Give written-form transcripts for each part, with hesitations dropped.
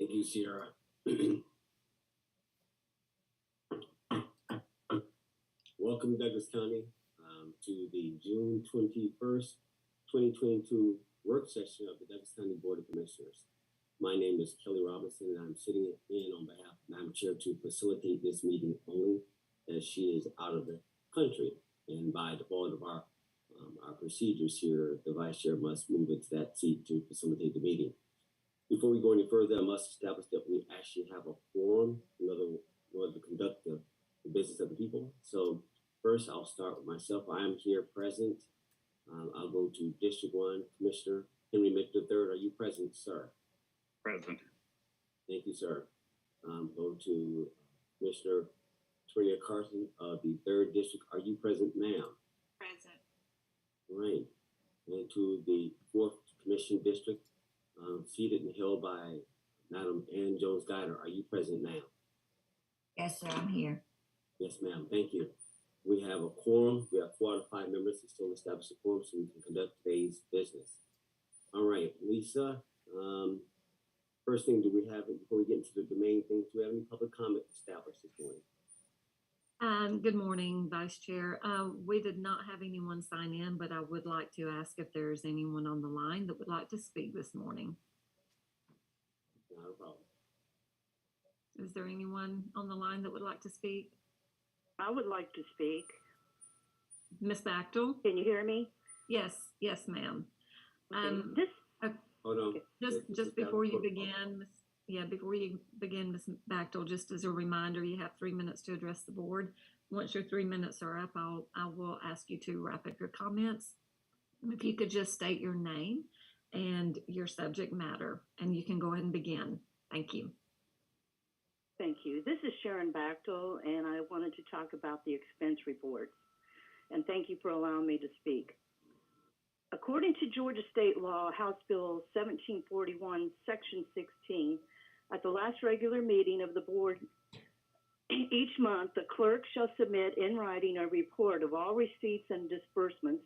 Thank you, Sierra. Welcome, Douglas County, to the June 21st, 2022 work session of the Douglas County Board of Commissioners. My name is Kelly Robinson, and I'm sitting in on behalf of Madam Chair to facilitate this meeting only as she is out of the country. And by default of our procedures here, the Vice Chair must move into that seat to facilitate the meeting. Before we go any further, I must establish that we actually have a quorum in order to conduct the business of the people. So first, I'll start with myself. I am here present. I'll go to District 1, Commissioner Henry Mick III. Are you present, sir? Present. Thank you, sir. Go to Commissioner Toria Carson of the 3rd District. Are you present, ma'am? Present. Right. And to the 4th Commission District, seated and held by Madam Ann Jones-Guider. Are you present, ma'am? Yes, sir, I'm here. Yes, ma'am. Thank you. We have a quorum. We have 4 out of 5 members to still establish a quorum so we can conduct today's business. All right, Lisa. First thing, do we have, before we get into the main things, do we have any public comment established this morning? Good morning, Vice Chair. We did not have anyone sign in, but I would like to ask if there's anyone on the line that would like to speak this morning. Not a problem. Is there anyone on the line that would like to speak? I would like to speak. Ms. Bachtel? Can you hear me? Yes, ma'am. Hold on. Just before you begin, Ms. Bachtel, just as a reminder, you have 3 minutes to address the board. Once your 3 minutes are up, I will ask you to wrap up your comments. If you could just state your name and your subject matter, and you can go ahead and begin. Thank you. Thank you. This is Sharon Bachtel, and I wanted to talk about the expense reports. And thank you for allowing me to speak. According to Georgia State Law, House Bill 1741, Section 16, at the last regular meeting of the board each month, the clerk shall submit in writing a report of all receipts and disbursements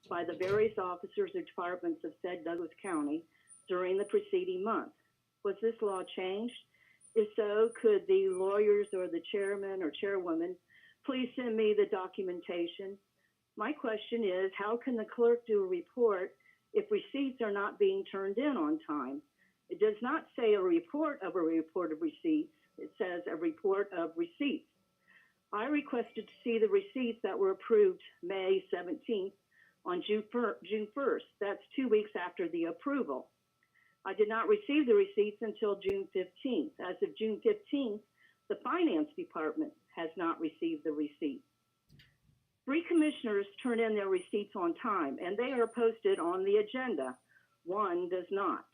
by the various officers or departments of said Douglas County during the preceding month. Was this law changed? If so, could the lawyers or the chairman or chairwoman please send me the documentation? My question is, how can the clerk do a report if receipts are not being turned in on time? It does not say a report of receipts. It says a report of receipts. I requested to see the receipts that were approved May 17th on June 1st. That's 2 weeks after the approval. I did not receive the receipts until June 15th. As of June 15th, the Finance Department has not received the receipts. 3 commissioners turn in their receipts on time, and they are posted on the agenda. 1 does not.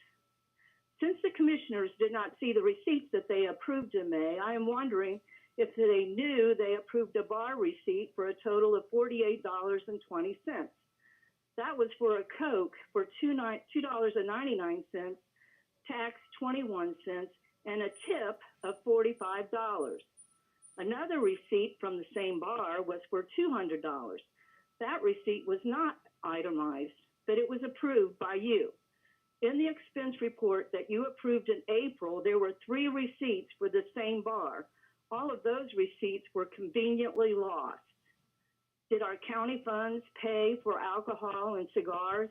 Since the commissioners did not see the receipts that they approved in May, I am wondering if they knew they approved a bar receipt for a total of $48.20. That was for a Coke for $2.99, tax 21 cents, and a tip of $45. Another receipt from the same bar was for $200. That receipt was not itemized, but it was approved by you. In the expense report that you approved in April, there were 3 receipts for the same bar. All of those receipts were conveniently lost. Did our county funds pay for alcohol and cigars?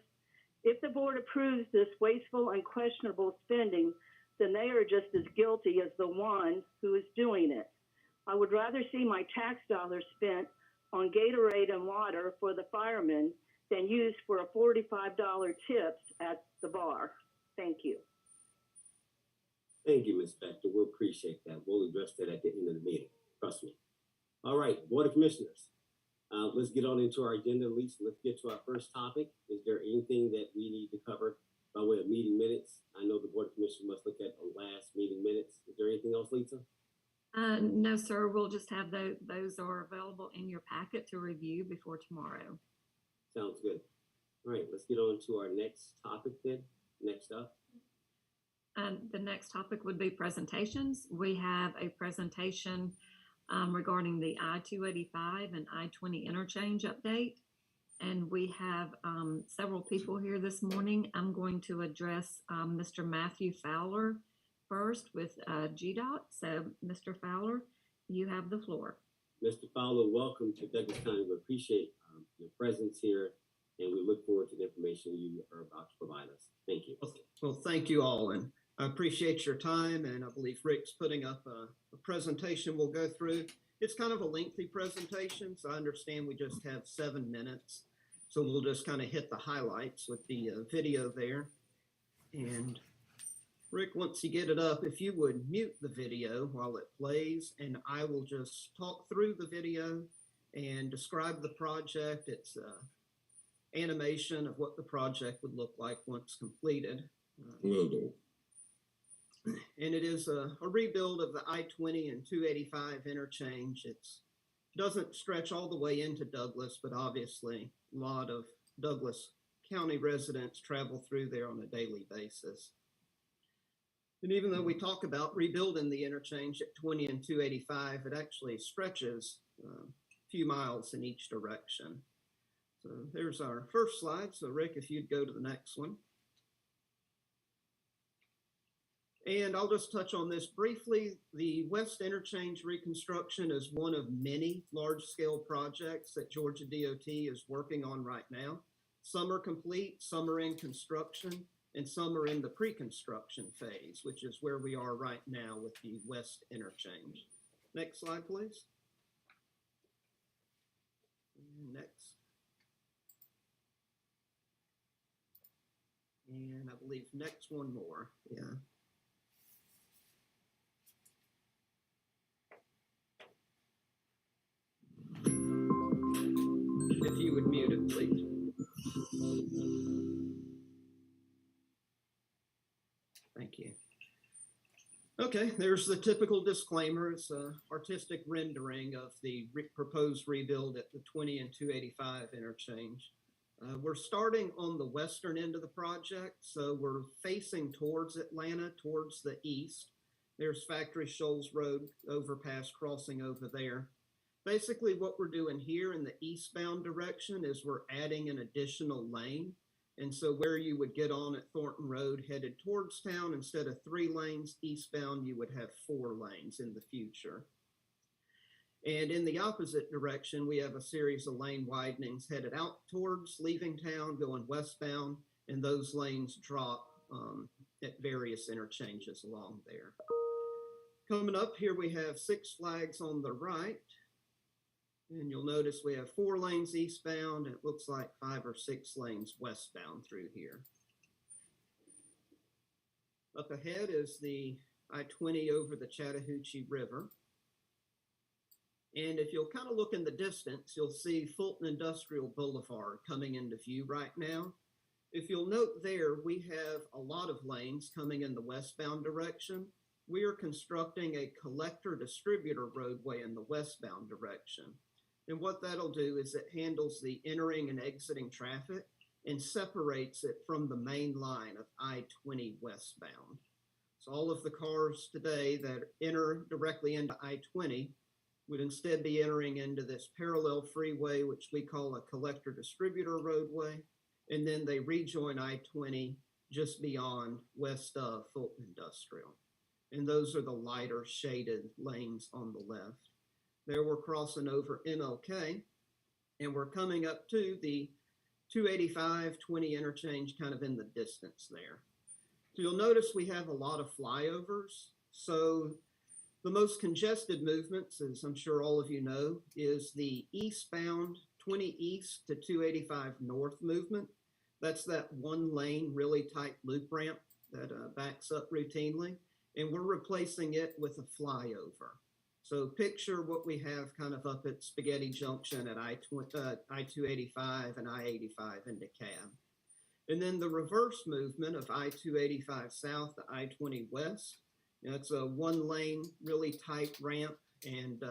If the board approves this wasteful and questionable spending, then they are just as guilty as the one who is doing it. I would rather see my tax dollars spent on Gatorade and water for the firemen than used for a $45 tips at the bar. Thank you. Thank you, Ms. Bechtel. We'll appreciate that. We'll address that at the end of the meeting. Trust me. All right, Board of Commissioners. Let's get on into our agenda, Lisa. Let's get to our first topic. Is there anything that we need to cover by way of meeting minutes? I know the Board of Commissioners must look at the last meeting minutes. Is there anything else, Lisa? No, sir. We'll just have those are available in your packet to review before tomorrow. Sounds good. All right, let's get on to our next topic then. Next up. The next topic would be presentations. We have a presentation regarding the I-285 and I-20 interchange update. And we have several people here this morning. I'm going to address Mr. Matthew Fowler, first with GDOT. So, Mr. Fowler, you have the floor. Mr. Fowler, welcome to Douglas County. We appreciate your presence here, and we look forward to the information you are about to provide us. Thank you. Well, thank you all, and I appreciate your time, and I believe Rick's putting up a presentation we'll go through. It's kind of a lengthy presentation, so I understand we just have 7 minutes. So we'll just kind of hit the highlights with the video there. And Rick, once you get it up, if you would mute the video while it plays, and I will just talk through the video and describe the project. It's animation of what the project would look like once completed. Will do. And it is a rebuild of the I-20 and 285 interchange. It doesn't stretch all the way into Douglas, but obviously a lot of Douglas County residents travel through there on a daily basis. And even though we talk about rebuilding the interchange at 20 and 285, it actually stretches a few miles in each direction. So there's our first slide. So Rick, if you'd go to the next one. And I'll just touch on this briefly. The West Interchange reconstruction is one of many large-scale projects that Georgia DOT is working on right now. Some are complete, some are in construction, and some are in the pre-construction phase, which is where we are right now with the West Interchange. Next slide, please. And next. And I believe next one more, yeah. If you would mute it, please. Thank you. Okay, there's the typical disclaimer. It's an artistic rendering of the proposed rebuild at the 20 and 285 interchange. We're starting on the western end of the project, so we're facing towards Atlanta, towards the east. There's Factory Shoals Road overpass crossing over there. Basically, what we're doing here in the eastbound direction is we're adding an additional lane. And so where you would get on at Thornton Road headed towards town, instead of 3 lanes eastbound, you would have 4 lanes in the future. And in the opposite direction, we have a series of lane widenings headed out towards leaving town, going westbound, and those lanes drop at various interchanges along there. Coming up here, we have Six Flags on the right. And you'll notice we have 4 lanes eastbound, and it looks like 5 or 6 lanes westbound through here. Up ahead is the I-20 over the Chattahoochee River. And if you'll kind of look in the distance, you'll see Fulton Industrial Boulevard coming into view right now. If you'll note there, we have a lot of lanes coming in the westbound direction. We are constructing a collector distributor roadway in the westbound direction. And what that'll do is it handles the entering and exiting traffic and separates it from the main line of I-20 westbound. So all of the cars today that enter directly into I-20 would instead be entering into this parallel freeway, which we call a collector distributor roadway. And then they rejoin I-20 just beyond west of Fulton Industrial. And those are the lighter shaded lanes on the left. There we're crossing over MLK, and we're coming up to the 285-20 interchange kind of in the distance there. So you'll notice we have a lot of flyovers. So the most congested movements, as I'm sure all of you know, is the eastbound 20 east to 285 north movement. That's that 1 lane, really tight loop ramp that backs up routinely. And we're replacing it with a flyover. So picture what we have kind of up at Spaghetti Junction at I-285 and I-85 into Cab. And then the reverse movement of I-285 south to I-20 west. You know, it's a 1 lane, really tight ramp, and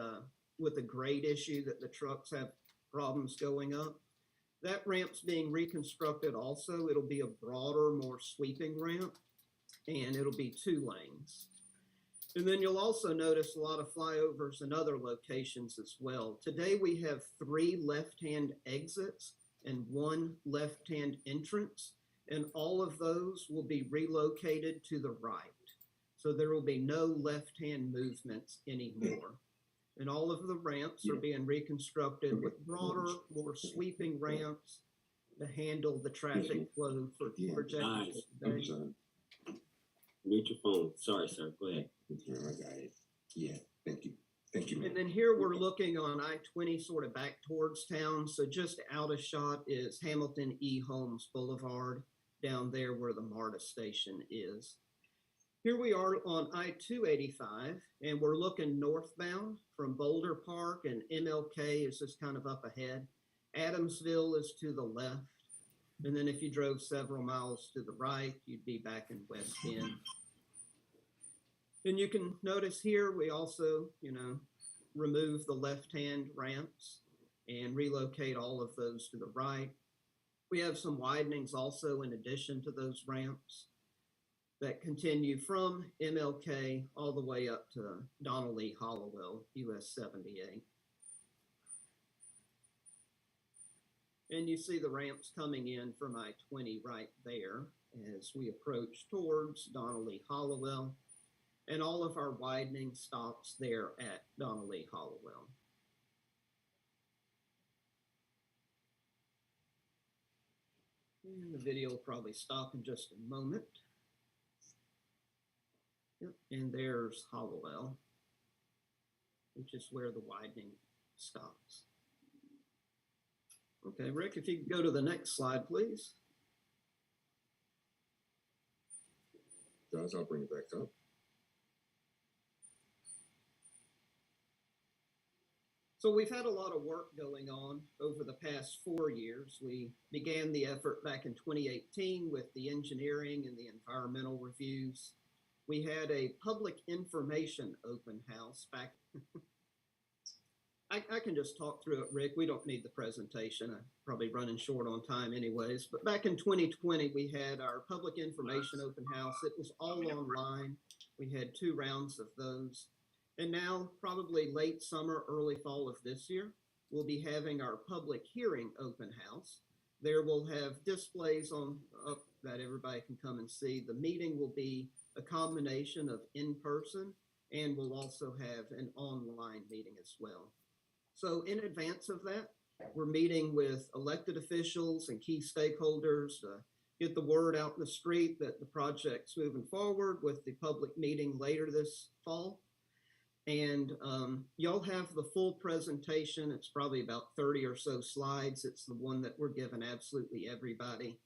with a grade issue that the trucks have problems going up. That ramp's being reconstructed also. It'll be a broader, more sweeping ramp, and it'll be 2 lanes. And then you'll also notice a lot of flyovers in other locations as well. Today we have 3 left-hand exits and 1 left-hand entrance, and all of those will be relocated to the right. So there will be no left-hand movements anymore. And all of the ramps are being reconstructed with broader, more sweeping ramps to handle the traffic flow for projected today. Mute your phone. Sorry, sir. Go ahead. I got it. Yeah, thank you. Thank you. And then here we're looking on I-20 sort of back towards town. So just out of shot is Hamilton E. Holmes Boulevard down there where the MARTA station is. Here we are on I-285 and we're looking northbound from Boulder Park, and MLK is just kind of up ahead. Adamsville is to the left. And then if you drove several miles to the right, you'd be back in West End. And you can notice here, we also, remove the left-hand ramps and relocate all of those to the right. We have some widenings also in addition to those ramps that continue from MLK all the way up to Donald E. Hollowell, US 78. And you see the ramps coming in from I-20 right there as we approach towards Donald E. Hollowell. And all of our widening stops there at Donald E. Hollowell. And the video will probably stop in just a moment. Yep. And there's Hollowell, which is where the widening stops. Okay, Rick, if you could go to the next slide, please. Guys, I'll bring it back up. So we've had a lot of work going on over the past 4 years. We began the effort back in 2018 with the engineering and the environmental reviews. We had a public information open house back. I can just talk through it, Rick. We don't need the presentation. I'm probably running short on time anyways. But back in 2020, we had our public information open house. It was all online. We had 2 rounds of those. And now, probably late summer, early fall of this year, we'll be having our public hearing open house. There we'll have displays on up that everybody can come and see. The meeting will be a combination of in-person, and we'll also have an online meeting as well. So in advance of that, we're meeting with elected officials and key stakeholders to get the word out in the street that the project's moving forward with the public meeting later this fall. And y'all have the full presentation. It's probably about 30 or so slides. It's the one that we're giving absolutely everybody.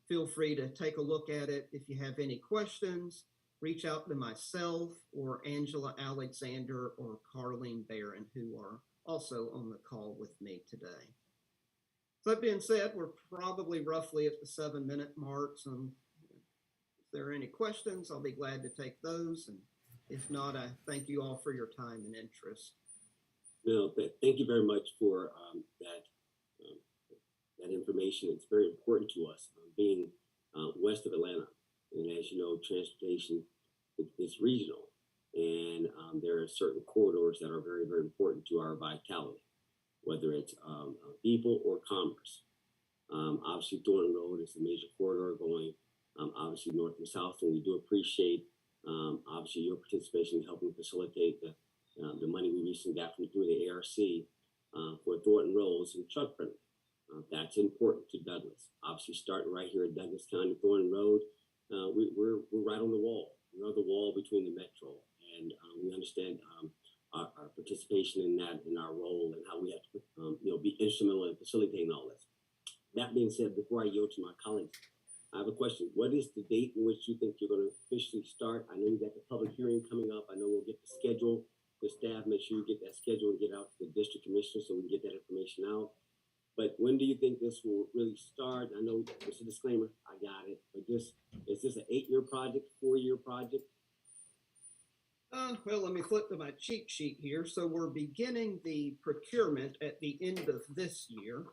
Feel free to take a look at it. If you have any questions, reach out to myself or Angela Alexander or Carlene Barron, who are also on the call with me today. So that being said, we're probably roughly at the 7-minute mark. So if there are any questions, I'll be glad to take those. And if not, I thank you all for your time and interest. No, thank you very much for that information. It's very important to us, being west of Atlanta. And as you know, transportation is regional. And there are certain corridors that are very, very important to our vitality, whether it's people or commerce. Obviously, Thornton Road is a major corridor going obviously north and south, and we do appreciate obviously your participation in helping facilitate the money we recently got through the ARC for Thornton Roads and truck friendly. That's important to Douglas. Obviously, starting right here at Douglas County Thornton Road, we're right on the wall. We're on the wall between the metro, and we understand our participation in that, in our role, and how we have to be instrumental in facilitating all this. That being said, before I yield to my colleagues, I have a question. What is the date in which you think you're going to officially start? I know you got the public hearing coming up. I know we'll get the schedule. The staff, make sure you get that schedule and get out to the district commissioner so we can get that information out. But when do you think this will really start? I know there's a disclaimer. I got it. But is this an 8-year project, 4-year project? Well, let me flip to my cheat sheet here. So we're beginning the procurement at the end of this year.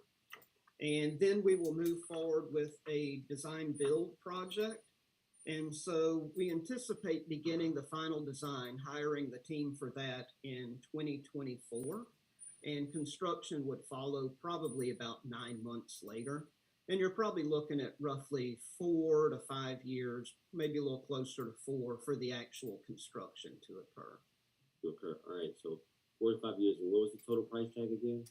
And then we will move forward with a design build project. And so we anticipate beginning the final design, hiring the team for that in 2024. And construction would follow probably about 9 months later. And you're probably looking at roughly 4 to 5 years, maybe a little closer to 4 for the actual construction to occur. All right, so 4 to 5 years. And what was the total price tag again?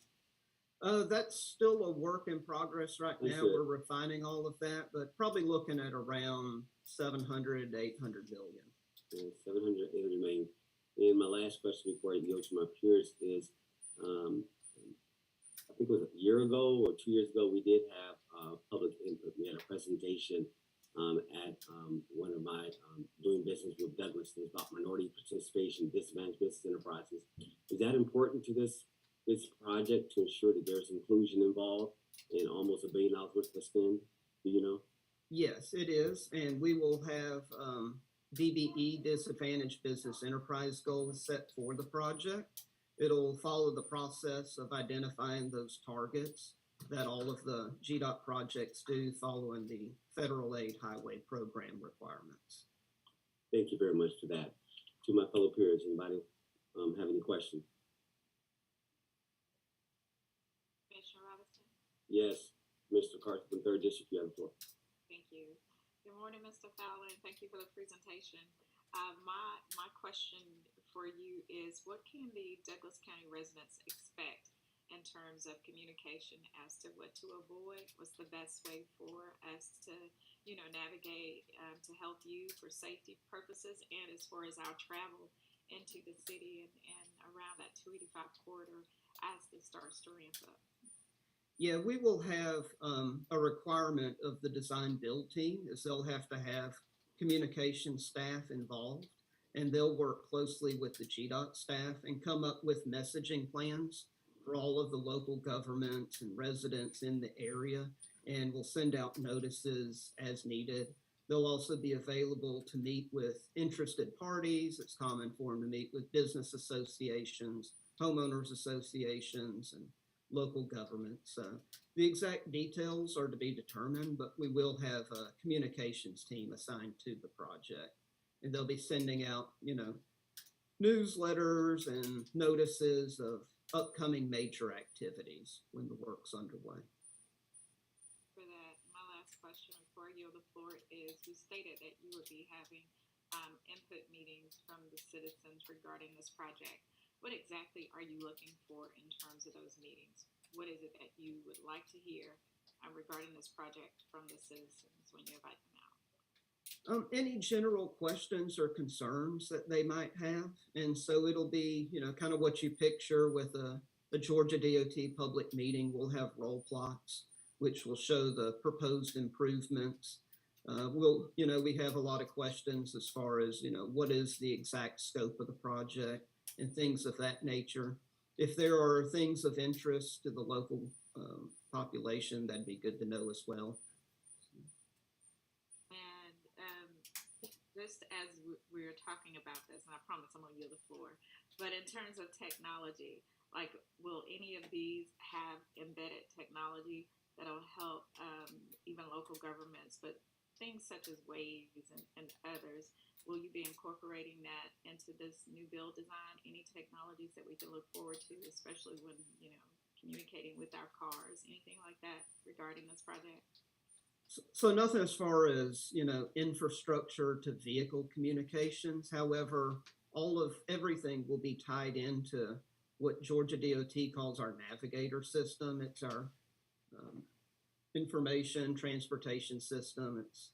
That's still a work in progress right now. Understood. We're refining all of that, but probably looking at around 700 to 800 million. 700, 800 million. And my last question before I yield to my peers is, I think it was a year ago or 2 years ago, we did have public input. We had a presentation at one of my doing business with Douglas. It was about minority participation, disadvantaged business enterprises. Is that important to this project to ensure that there's inclusion involved in almost $1 billion worth of spend? Do you know? Yes, it is. And we will have DBE, disadvantaged business enterprise goals set for the project. It'll follow the process of identifying those targets that all of the GDOT projects do following the federal aid highway program requirements. Thank you very much for that. To my fellow peers, anybody have any questions? Commissioner Robinson? Yes, Mr. Carter from 3rd District, you have the floor. Thank you. Good morning, Mr. Fallon. Thank you for the presentation. My question for you is, what can the Douglas County residents expect in terms of communication as to what to avoid? What's the best way for us to, navigate to help you for safety purposes and as far as our travel into the city and around that 285 corridor as this starts to ramp up? Yeah, we will have a requirement of the design build team is they'll have to have communication staff involved, and they'll work closely with the GDOT staff and come up with messaging plans for all of the local governments and residents in the area, and we'll send out notices as needed. They'll also be available to meet with interested parties. It's common for them to meet with business associations, homeowners associations, and local governments. The exact details are to be determined, but we will have a communications team assigned to the project, and they'll be sending out, newsletters and notices of upcoming major activities when the work's underway. For that, my last question before I yield the floor is, you stated that you would be having input meetings from the citizens regarding this project. What exactly are you looking for in terms of those meetings? What is it that you would like to hear regarding this project from the citizens when you invite them out? Any general questions or concerns that they might have. And so it'll be, kind of what you picture with a Georgia DOT public meeting. We'll have roll plots, which will show the proposed improvements. We have a lot of questions as far as, what is the exact scope of the project and things of that nature. If there are things of interest to the local population, that'd be good to know as well. Just as we're talking about this, and I promise I'm going to yield the floor, but in terms of technology, like, will any of these have embedded technology that'll help even local governments, but things such as Waze and others? Will you be incorporating that into this new build design? Any technologies that we can look forward to, especially when, communicating with our cars, anything like that regarding this project? So nothing as far as, infrastructure to vehicle communications. However, everything will be tied into what Georgia DOT calls our navigator system. It's our information transportation system. It's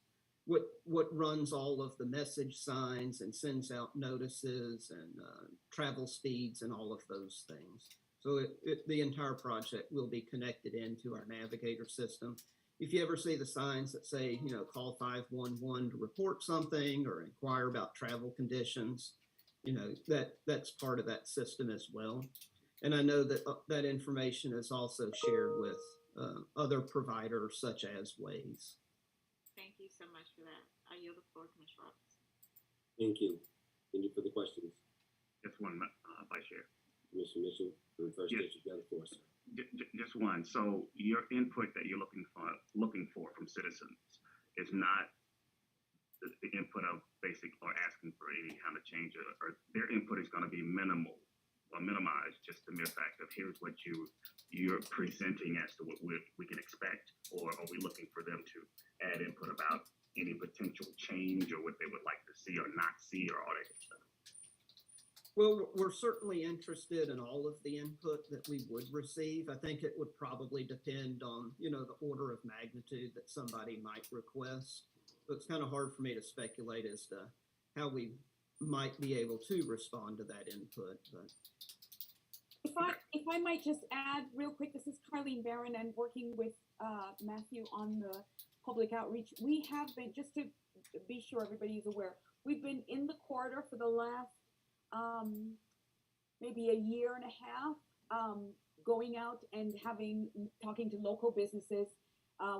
what runs all of the message signs and sends out notices and travel speeds and all of those things. So the entire project will be connected into our navigator system. If you ever see the signs that say, call 511 to report something or inquire about travel conditions, that's part of that system as well. And I know that that information is also shared with other providers such as Waze. Thank you so much for that. I yield the floor, Commissioner Robinson. Thank you. Thank you for the questions. Just one, Vice Chair. Commissioner Mitchell from the 1st Yes. District, you have the floor, sir. Just one. So your input that you're looking for from citizens is not the input of basic or asking for any kind of change, or their input is going to be minimal or minimize just the mere fact of here's what you're presenting as to what we can expect, or are we looking for them to add input about any potential change or what they would like to see or not see or all that good stuff? Well, we're certainly interested in all of the input that we would receive. I think it would probably depend on, the order of magnitude that somebody might request. So it's kind of hard for me to speculate as to how we might be able to respond to that input. But If I might just add real quick, this is Carlene Barron, and working with Matthew on the public outreach. We have been, just to be sure everybody is aware, we've been in the corridor for the last maybe a year and a half, going out and talking to local businesses.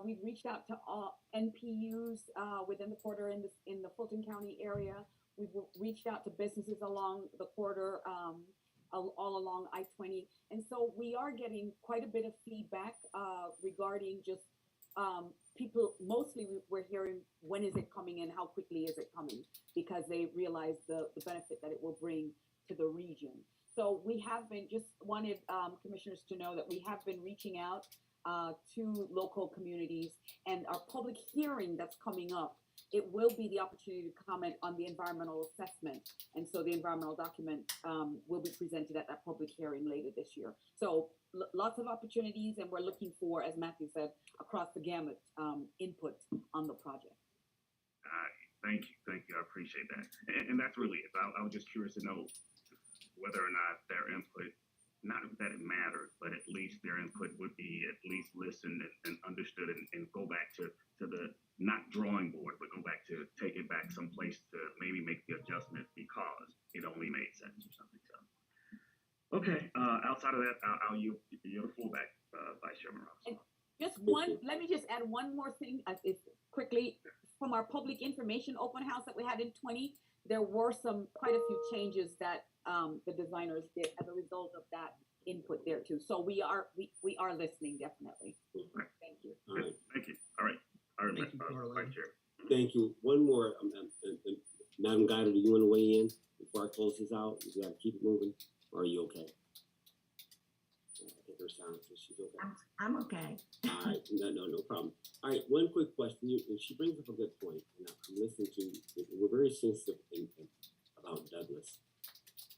We've reached out to all NPUs within the corridor in the Fulton County area. We've reached out to businesses along the corridor, all along I-20. And so we are getting quite a bit of feedback regarding just people. Mostly we're hearing, when is it coming in? How quickly is it coming? Because they realize the benefit that it will bring to the region. So we have been, just wanted commissioners to know that we have been reaching out to local communities, and our public hearing that's coming up, it will be the opportunity to comment on the environmental assessment. And so the environmental document will be presented at that public hearing later this year. So lots of opportunities, and we're looking for, as Matthew said, across the gamut input on the project. Thank you. I appreciate that. And that's really it. I was just curious to know whether or not their input, not that it mattered, but at least their input would be at least listened and understood, and go back to the, not drawing board, but go back to take it back someplace to maybe make the adjustment because it only made sense or something. So, okay. Outside of that, I'll yield the floor back, Vice Chairman Robinson. Just let me just add one more thing quickly. From our public information open house that we had in 20, there were quite a few changes that the designers did as a result of that input there too. So we are listening, definitely. Thank you. All right. Thank you. All right, Thank you, Carlene. Vice Chair. Thank you. One more, Madam Guider, do you want to weigh in before I close this out? You got to keep it moving, or are you okay? I think her silence. She's okay. I'm okay. All right, no problem. All right, one quick question. She brings up a good point, and I'm listening to. We're very sensitive about Douglas,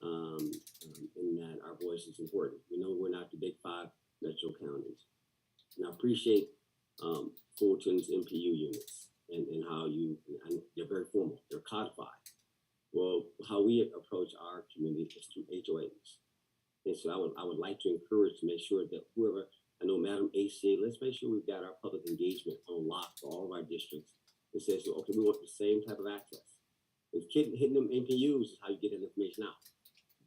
in that our voice is important. We know we're not the big 5 metro counties, and I appreciate Fulton's MPU units and how and they're very formal. They're codified. Well, how we approach our community is through HOAs. And so I would like to encourage to make sure that whoever, I know Madam AC, let's make sure we've got our public engagement on lock for all of our districts. It says, okay, we want the same type of access. If hitting them NPUs is how you get that information out.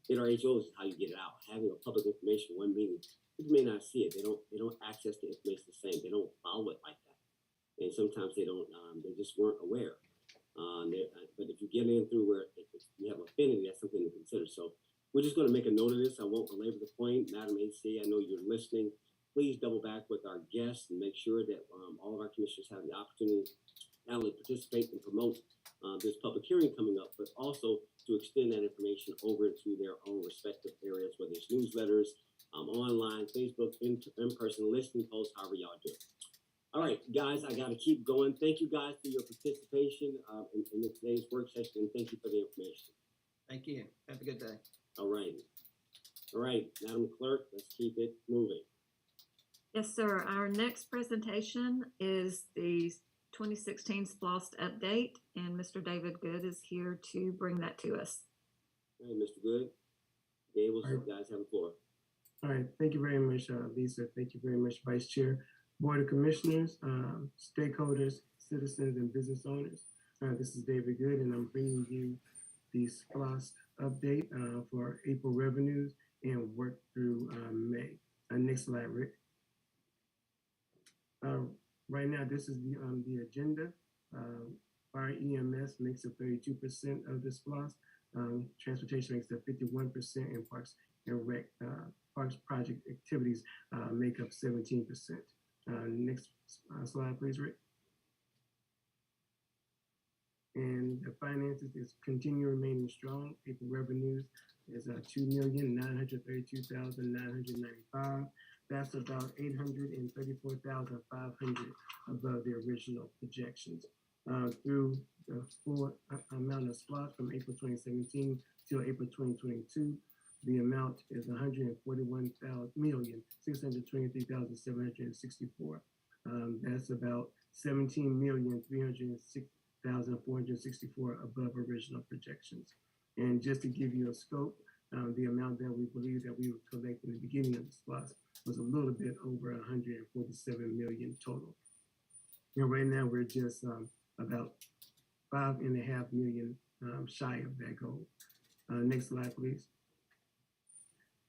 Hit our HOs is how you get it out. Having a public information, one meeting, people may not see it. They don't access the information the same. They don't follow it like that. And sometimes they don't, they just weren't aware. But if you get in through where if you have affinity, that's something to consider. So we're just going to make a note of this. I won't belabor the point. Madam AC, I know you're listening. Please double back with our guests and make sure that all of our commissioners have the opportunity not only participate and promote this public hearing coming up, but also to extend that information over into their own respective areas, whether it's newsletters, online, Facebook, in-person listening posts, however y'all do it. All right, guys, I got to keep going. Thank you guys for your participation in today's work session, and thank you for the information. Thank you. Have a good day. All right, Madam Clerk, let's keep it moving. Yes, sir. Our next presentation is the 2016 SPLOST update, and Mr. David Good is here to bring that to us. All right, Mr. Good. Gables, you guys have the floor. All right, thank you very much, Lisa. Thank you very much, Vice Chair, Board of Commissioners, stakeholders, citizens, and business owners. This is David Good, and I'm bringing you the SPLOST update for April revenues and work through May. Next slide, Rick. Right now, this is the agenda. Fire EMS makes up 32% of this SPLOST. Transportation makes up 51%, and Parks and Rec Parks project activities make up 17%. Next slide, please, Rick. And the finances is continue remaining strong. April revenues is 2,932,995. That's about 834,500 above the original projections. Through the full amount of SPLOST from April 2017 till April 2022, the amount is 141,623,764. That's about 17,306,464 above original projections. And just to give you a scope, the amount that we believe that we would collect in the beginning of the SPLOST was a little bit over 147 million total. And right now we're just about 5.5 million shy of that goal. Next slide, please.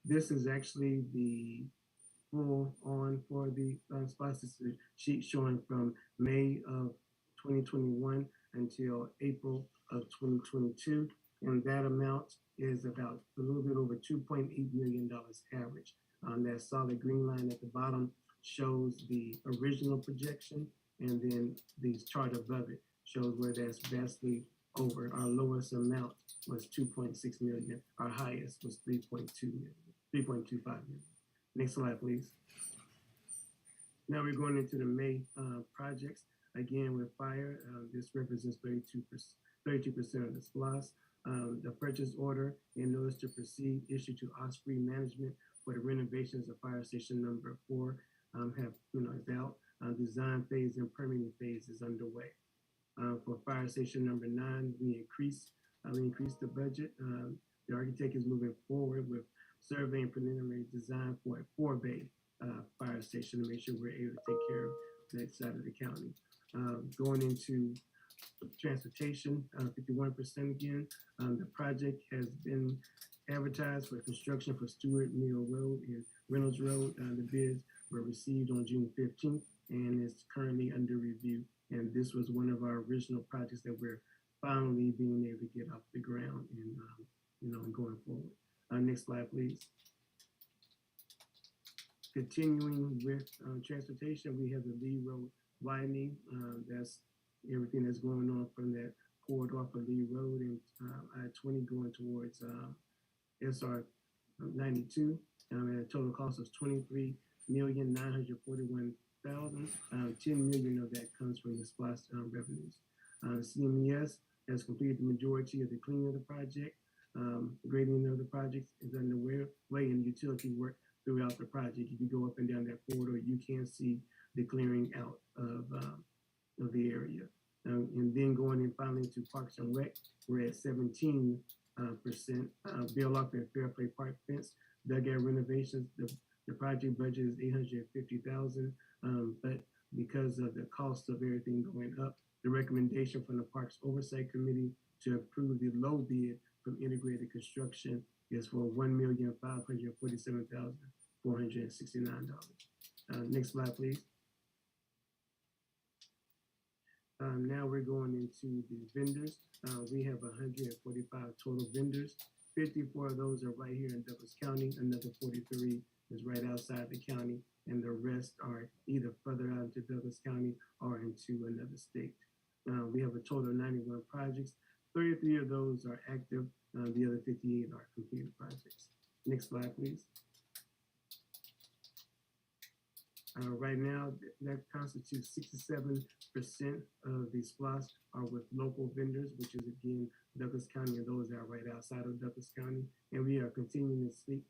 This is actually the full on for the SPLOST. This is a sheet showing from May of 2021 until April of 2022. And that amount is about a little bit over $2.8 million average. That solid green line at the bottom shows the original projection, and then the chart above it shows where that's vastly over. Our lowest amount was 2.6 million. Our highest was 3.2 million, 3.25 million. Next slide, please. Now we're going into the May projects. Again, with fire, this represents 32% of the SPLOST. The purchase order and notice to proceed issued to Osprey Management for the renovations of fire station number 4 is out. Design phase and permitting phase is underway. For fire station number 9, we increased the budget. The architect is moving forward with survey and preliminary design for a 4-bay fire station to make sure we're able to take care of that side of the county. Going into transportation, 51% again. The project has been advertised for construction for Stewart Mill Road and Reynolds Road. The bids were received on June 15th and is currently under review. And this was one of our original projects that we're finally being able to get off the ground and going forward. Next slide, please. Continuing with transportation, we have the Lee Road widening. That's everything that's going on from that corridor off of Lee Road and I-20 going towards SR 92. And a total cost of $23,941,000. 10 million of that comes from the SPLOST revenues. CMES has completed the majority of the cleaning of the project. Grading of the project is underway and utility work throughout the project. If you go up and down that corridor, you can see the clearing out of the area. And then going in finally to Parks and Rec, we're at 17%. Bill Up and Fairplay Park fence, dugout renovations. The project budget is $850,000, but because of the cost of everything going up, the recommendation from the Parks Oversight Committee to approve the low bid from integrated construction is for $1,547,469. Next slide, please. Now we're going into the vendors. We have 145 total vendors. 54 of those are right here in Douglas County. Another 43 is right outside the county, and the rest are either further out into Douglas County or into another state. We have a total of 91 projects. 33 of those are active. The other 58 are completed projects. Next slide, please. Right now, that constitutes 67% of the SPLOST are with local vendors, which is again Douglas County and those that are right outside of Douglas County. And we are continuing to seek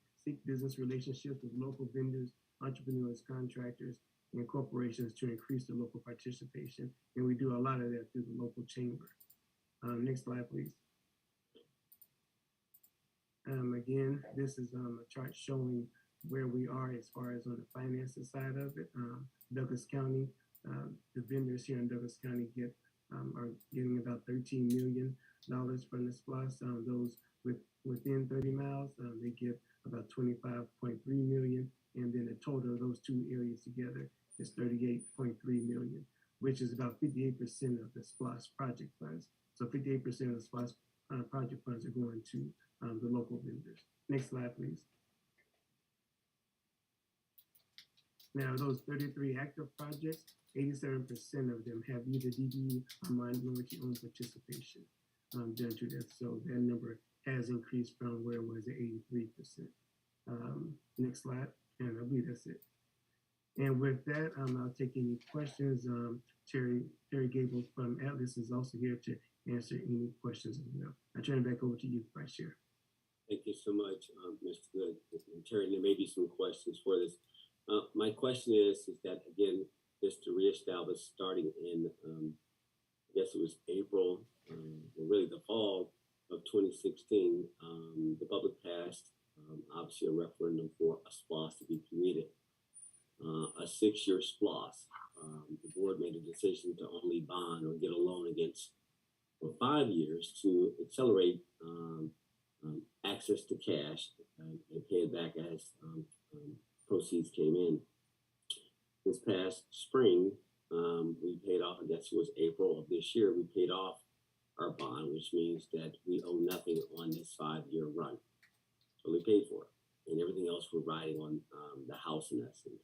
business relationships with local vendors, entrepreneurs, contractors, and corporations to increase the local participation. And we do a lot of that through the local chamber. Next slide, please. Again, this is a chart showing where we are as far as on the finances side of it. Douglas County, the vendors here in Douglas County are getting about $13 million from the SPLOST. Those within 30 miles, they get about $25.3 million. And then the total of those two areas together is $38.3 million, which is about 58% of the SPLOST project funds. So 58% of the SPLOST project funds are going to the local vendors. Next slide, please. Now, those 33 active projects, 87% of them have either DBE or minority-owned participation done to that. So that number has increased from where it was at 83%. Next slide, and I believe that's it. And with that, I'll take any questions. Terry Gable from Atlas is also here to answer any questions as well. I turn it back over to you, Vice Chair. Thank you so much, Mr. Good. And Terry, there may be some questions for this. My question is that, again, just to reestablish starting in, I guess it was April, or really the fall of 2016, the public passed, obviously, a referendum for a SPLOS to be created, a 6-year SPLOS. The board made a decision to only bond or get a loan against for 5 years to accelerate access to cash and pay it back as proceeds came in. This past spring, we paid off, I guess it was April of this year, we paid off our bond, which means that we owe nothing on this 5-year run. So we paid for it, and everything else we're riding on the house in essence.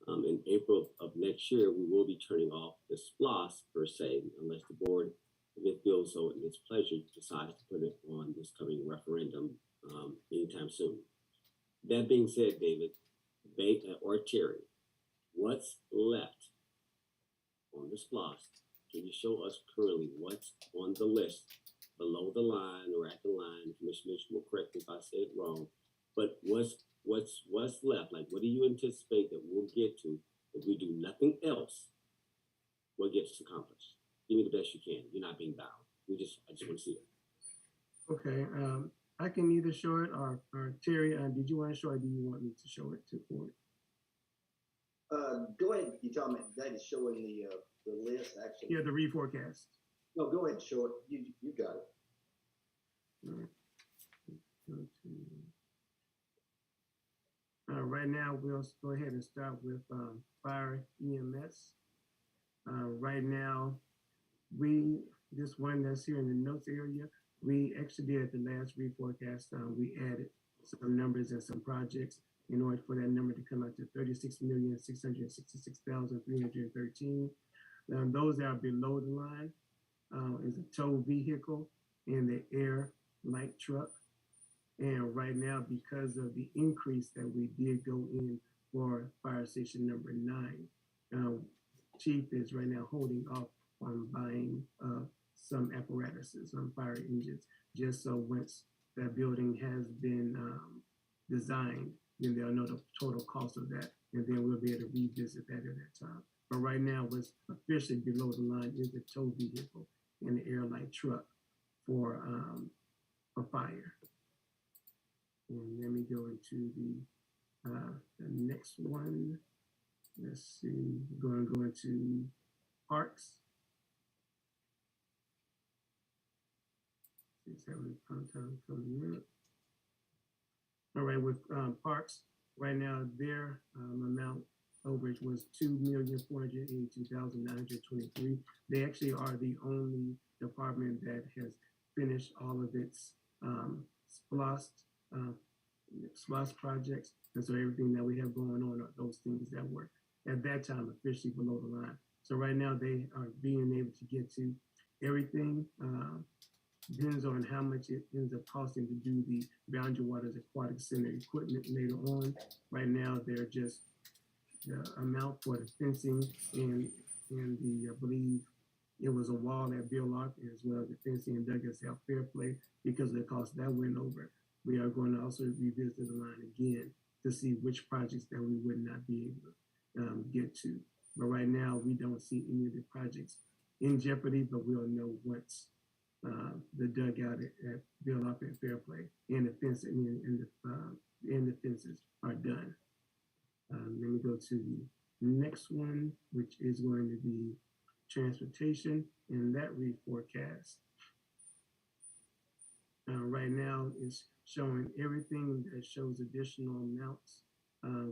In April of next year, we will be turning off the SPLOS per se, unless the board, if it feels so in its pleasure, decides to put it on this coming referendum anytime soon. That being said, David, or Terry, what's left on the SPLOS? Can you show us currently what's on the list below the line or at the line? Commissioner Mitchell will correct me if I say it wrong. But what's left? Like, what do you anticipate that we'll get to if we do nothing else? What gets accomplished? Give me the best you can. You're not being bound. I just want to see it. Okay. I can either show it or Terry, did you want to show it or do you want me to show it to board? Go ahead. You're talking about that is showing the list actually. Yeah, the reforecast. No, go ahead and show it. You got it. All right. Right now, we'll go ahead and start with fire EMS. Right now, this one that's here in the notes area, we actually did at the last reforecast, we added some numbers and some projects in order for that number to come out to 36,666,313. Those that are below the line is a tow vehicle and the air light truck. And right now, because of the increase that we did go in for fire station number 9, Chief is right now holding off on buying some apparatuses on fire engines, just so once that building has been designed, then they'll know the total cost of that, and then we'll be able to revisit that at that time. But right now, what's officially below the line is the tow vehicle and the air light truck for fire. And let me go into the next one. Let's see, we're going to go into parks. It's having a fun time coming up. All right, with parks, right now their amount overage was $2,482,923. They actually are the only department that has finished all of its SPLOS projects, and so everything that we have going on are those things that were at that time officially below the line. So right now they are being able to get to everything. Depends on how much it ends up costing to do the Boundary Waters Aquatic Center equipment later on. Right now, they're just the amount for the fencing and the, I believe it was a wall at Bill Lock as well as the fencing and Douglas Health Fair Play because of the cost that went over. We are going to also revisit the line again to see which projects that we would not be able to get to. But right now, we don't see any of the projects in jeopardy, but we'll know once the dugout at Bill Lock and Fair Play and the fencing and the fences are done. Let me go to the next one, which is going to be transportation and that reforecast. Right now it's showing everything that shows additional amounts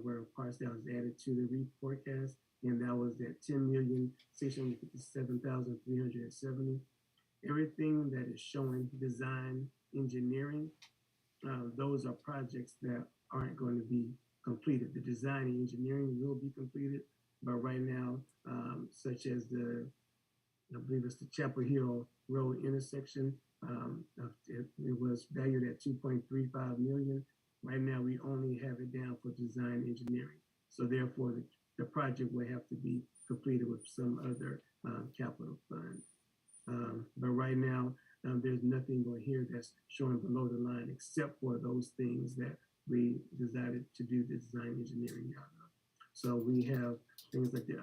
where parts that was added to the reforecast, and that was at $10,657,370. Everything that is showing design engineering, those are projects that aren't going to be completed. The design and engineering will be completed, but right now, such as I believe it's the Chapel Hill Road intersection, It was valued at 2.35 million. Right now, we only have it down for design engineering. So therefore, the project will have to be completed with some other capital fund. But right now, there's nothing on here that's showing below the line except for those things that we decided to do the design engineering out of. So we have things like the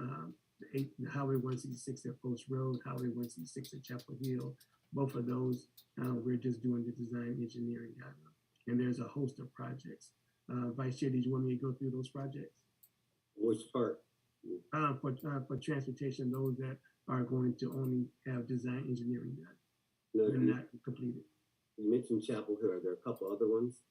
Highway 166 at Post Road, Highway 166 at Chapel Hill. Both of those, we're just doing the design engineering out of. And there's a host of projects. Vice Chair, did you want me to go through those projects? Which part? For transportation, those that are going to only have design engineering done. No, They're not completed. You mentioned Chapel Hill. Are there a couple other ones?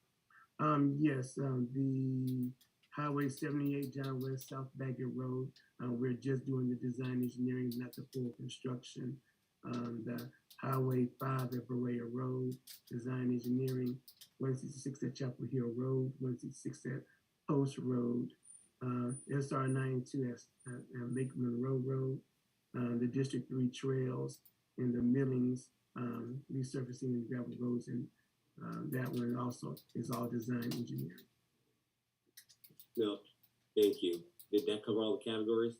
Yes, the Highway 78 John West South Baggett Road. We're just doing the design engineering, not the full construction. The Highway 5 at Berea Road, design engineering. 166 at Chapel Hill Road, 166 at Post Road, SR 92 at Lake Monroe Road, the District 3 trails, and the millings, resurfacing and gravel roads, and that one also is all design engineering. No, thank you. Did that cover all the categories?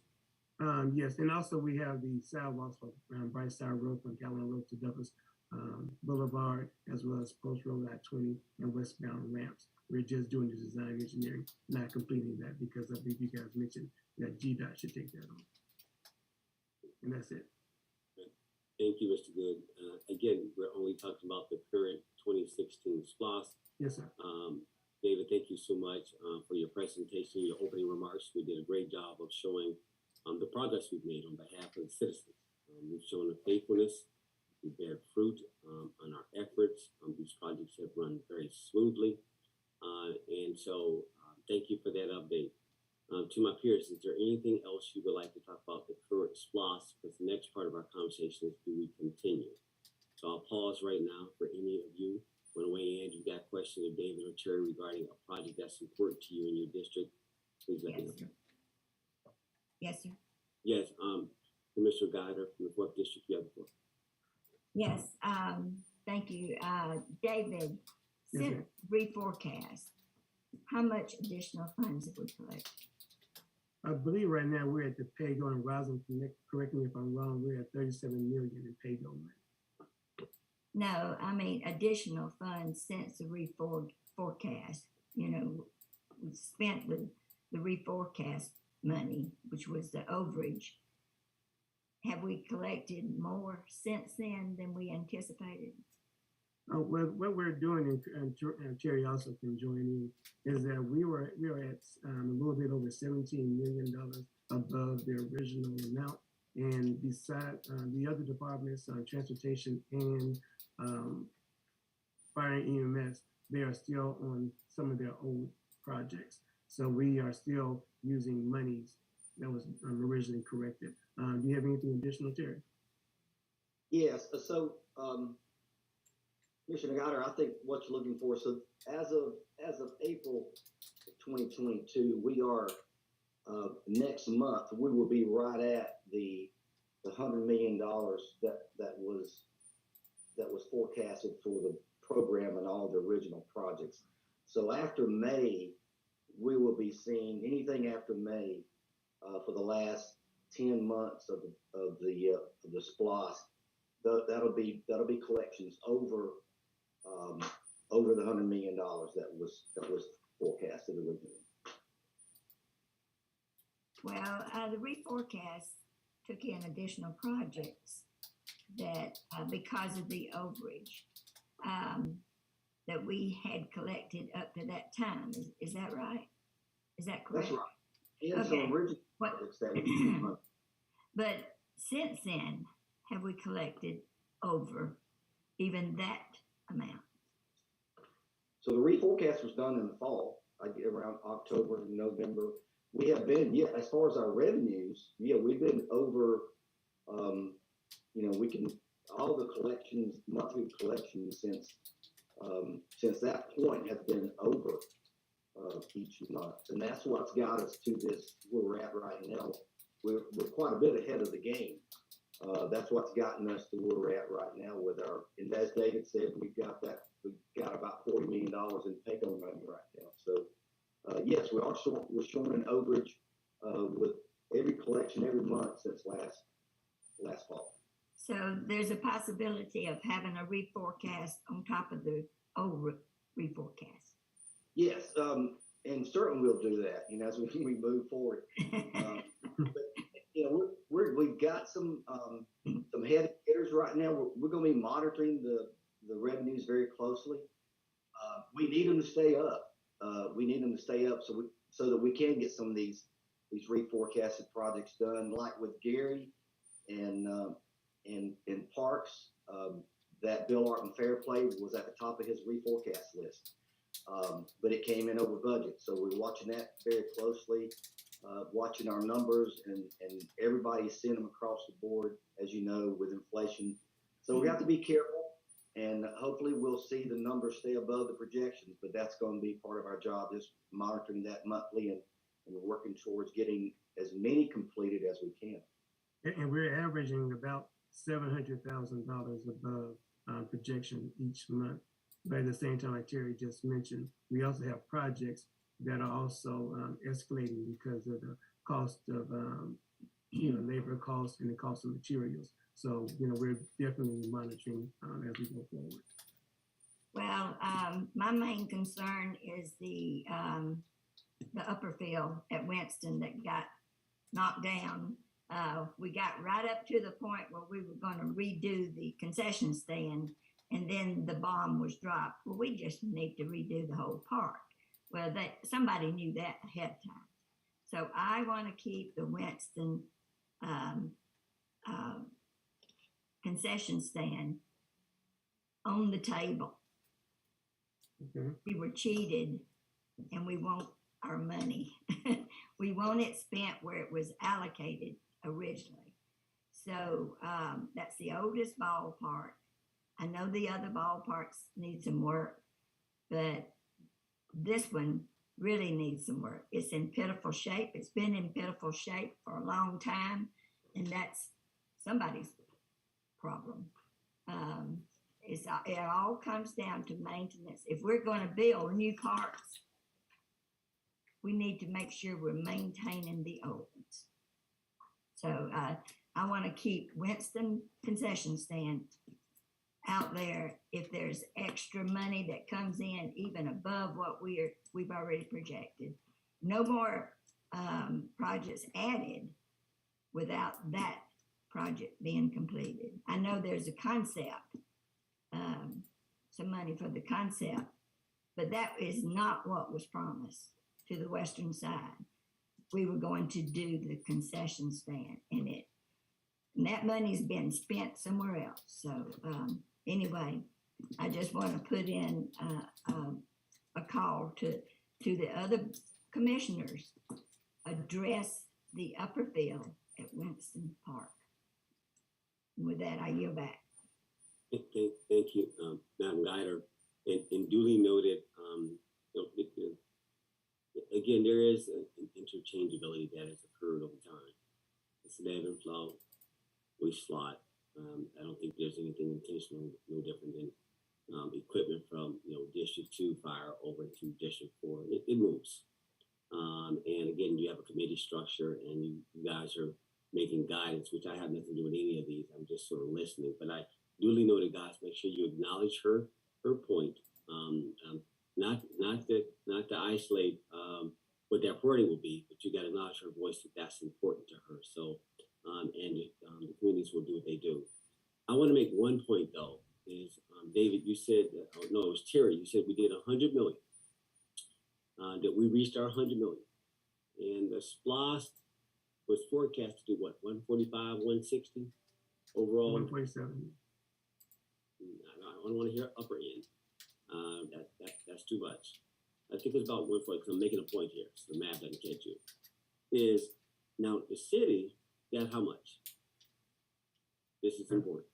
Yes, and also we have the sidewalks for Brightside Road from Gallon Road to Douglas Boulevard, as well as Post Road I-20 and westbound ramps. We're just doing the design engineering, not completing that because I believe you guys mentioned that GDOT should take that on. And that's it. Thank you, Mr. Good. Again, we're only talking about the current 2016 SPLOST. Yes, sir. David, thank you so much for your presentation, your opening remarks. We did a great job of showing the progress we've made on behalf of the citizens. We've shown the faithfulness. We bear fruit on our efforts. These projects have run very smoothly. And so thank you for that update. To my peers, is there anything else you would like to talk about the current SPLOST? Because the next part of our conversation is, do we continue? So I'll pause right now for any of you. Want to weigh in? You got questions of David or Terry regarding a project that's important to you in your district? Please let me know. Yes, sir. Yes, Commissioner Guider from the 4th District, you have the floor. Yes, thank you. David, since reforecast, how much additional funds have we collected? I believe right now we're at the pay-go, and Roslyn, correct me if I'm wrong, we're at 37 million in pay-go money. No, I mean additional funds since the reforecast. You know, we spent the reforecast money, which was the overage. Have we collected more since then than we anticipated? Well, what we're doing, and Terry also can join in, is that we are at a little bit over $17 million above the original amount. And beside the other departments, transportation and fire and EMS, they are still on some of their old projects. So we are still using monies that was originally corrected. Do you have anything additional, Terry? Yes. So, Commissioner Goddard, I think what you're looking for. So, as of April 2022, we are next month we will be right at the $100 million that was forecasted for the program and all the original projects. So after May, we will be seeing anything after May for the last 10 months of the SPLOST. That'll be collections over the $100 million that was forecasted originally. Well, the reforecast took in additional projects that because of the overage that we had collected up to that time. Is that right? Is that correct? That's right. Yeah, okay. Some original projects that we But since then, have we collected over even that amount? So the reforecast was done in the fall, around October and November. We have been, as far as our revenues, we've been over, all the collections, monthly collections since that point have been over each month. And that's what's got us to this, where we're at right now. We're quite a bit ahead of the game That's what's gotten us to where we're at right now with our, and as David said, we've got about $40 million in take-home money right now. So, yes, we're showing an overage with every collection every month since last fall. So there's a possibility of having a reforecast on top of the old reforecast. Yes, and certainly we'll do that, as we move forward. But, we've got some head hitters right now. We're going to be monitoring the revenues very closely. We need them to stay up. So that we can get some of these reforecasted projects done, like with Gary and Parks. That Bill Art and Fair Play was at the top of his reforecast list, but it came in over budget. So we're watching that very closely. Watching our numbers, and everybody's seeing them across the board, as you know, with inflation. So we have to be careful, and hopefully we'll see the numbers stay above the projections, but that's going to be part of our job, just monitoring that monthly and working towards getting as many completed as we can. And we're averaging about $700,000 above projection each month. But at the same time, like Terry just mentioned, we also have projects that are also escalating because of the cost of labor costs and the cost of materials. So we're definitely monitoring as we go forward. Well, my main concern is the upper field at Winston that got knocked down. We got right up to the point where we were going to redo the concession stand, and then the bomb was dropped. Well, we just need to redo the whole park. Well, somebody knew that ahead of time. So I want to keep the Winston concession stand on the table. Okay. We were cheated, and we want our money. We want it spent where it was allocated originally. So that's the oldest ballpark. I know the other ballparks need some work, but this one really needs some work. It's in pitiful shape. It's been in pitiful shape for a long time, and that's somebody's problem. It all comes down to maintenance. If we're going to build new parks, we need to make sure we're maintaining the old ones. So I want to keep Winston concession stand out there. If there's extra money that comes in even above what we've already projected, no more projects added without that project being completed. I know there's a concept, some money for the concept, but that is not what was promised to the western side. We were going to do the concession stand in it, and that money's been spent somewhere else. So anyway, I just want to put in a call to the other commissioners, address the upper field at Winston Park. And with that, I yield back. Thank you, Madam Guider. And duly noted, again, there is an interchangeability that has occurred over time. It's an ebb and flow. We slot. I don't think there's anything intentional, no different than equipment from District 2 fire over to District 4. It moves. And again, you have a committee structure, and you guys are making guidance, which I have nothing to do with any of these. I'm just sort of listening. But I duly noted, guys, make sure you acknowledge her point. Not to isolate what that priority will be, but you got to acknowledge her voice that's important to her. So, the communities will do what they do. I want to make one point though. Is David, you said no, it was Terry. You said we did 100 million. That we reached our 100 million, and the SPLOST was forecast to do what, 145, 160 overall. 147. I don't want to hear upper end. That's too much. I think it's about 140. I'm making a point here, so the math doesn't catch you. Is now the city got how much? This is important.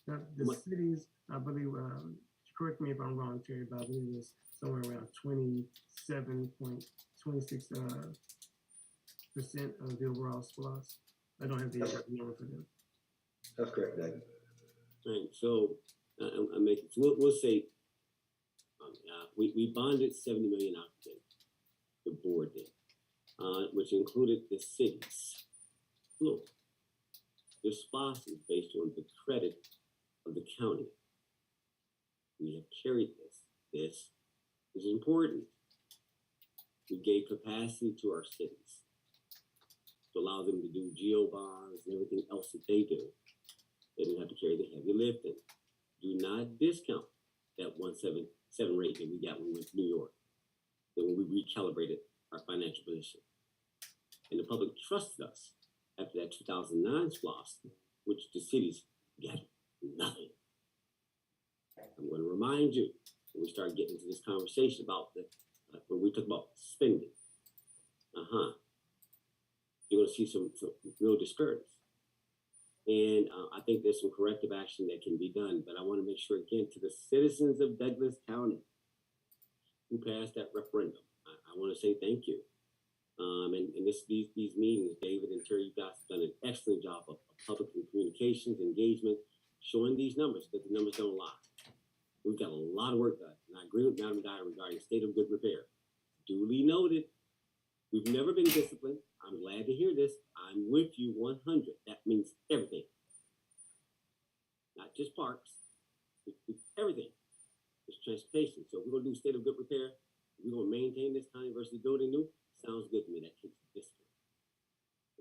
The cities, I believe, correct me if I'm wrong, Terry, but I believe it was somewhere around 27.26% of the overall SPLOST. I don't have the exact number for them. That's correct, David. Right. So I'm making. So we'll say we bonded 70 million out today. The board did, which included the cities. Look, this SPOS is based on the credit of the county. We have carried this. This is important. We gave capacity to our cities to allow them to do geo bonds and everything else that they do. They didn't have to carry the heavy lifting. Do not discount that 177 rate that we got when we went to New York, that when we recalibrated our financial position. And the public trusted us after that 2009 SPOS, which the cities got nothing. I'm going to remind you when we start getting into this conversation about when we talk about spending. You're going to see some real disparities. And I think there's some corrective action that can be done. But I want to make sure, again, to the citizens of Douglas County who passed that referendum, I want to say thank you. And these meetings, David and Terry, you guys have done an excellent job of public communications, engagement, showing these numbers, that the numbers don't lie. We've got a lot of work done. And I agree with Madam Dyer regarding state of good repair. Duly noted. We've never been disciplined. I'm glad to hear this. I'm with you 100. That means everything. Not just parks. It's everything. It's transportation. So if we're going to do state of good repair, we're going to maintain this county versus building new. Sounds good to me. That keeps discipline.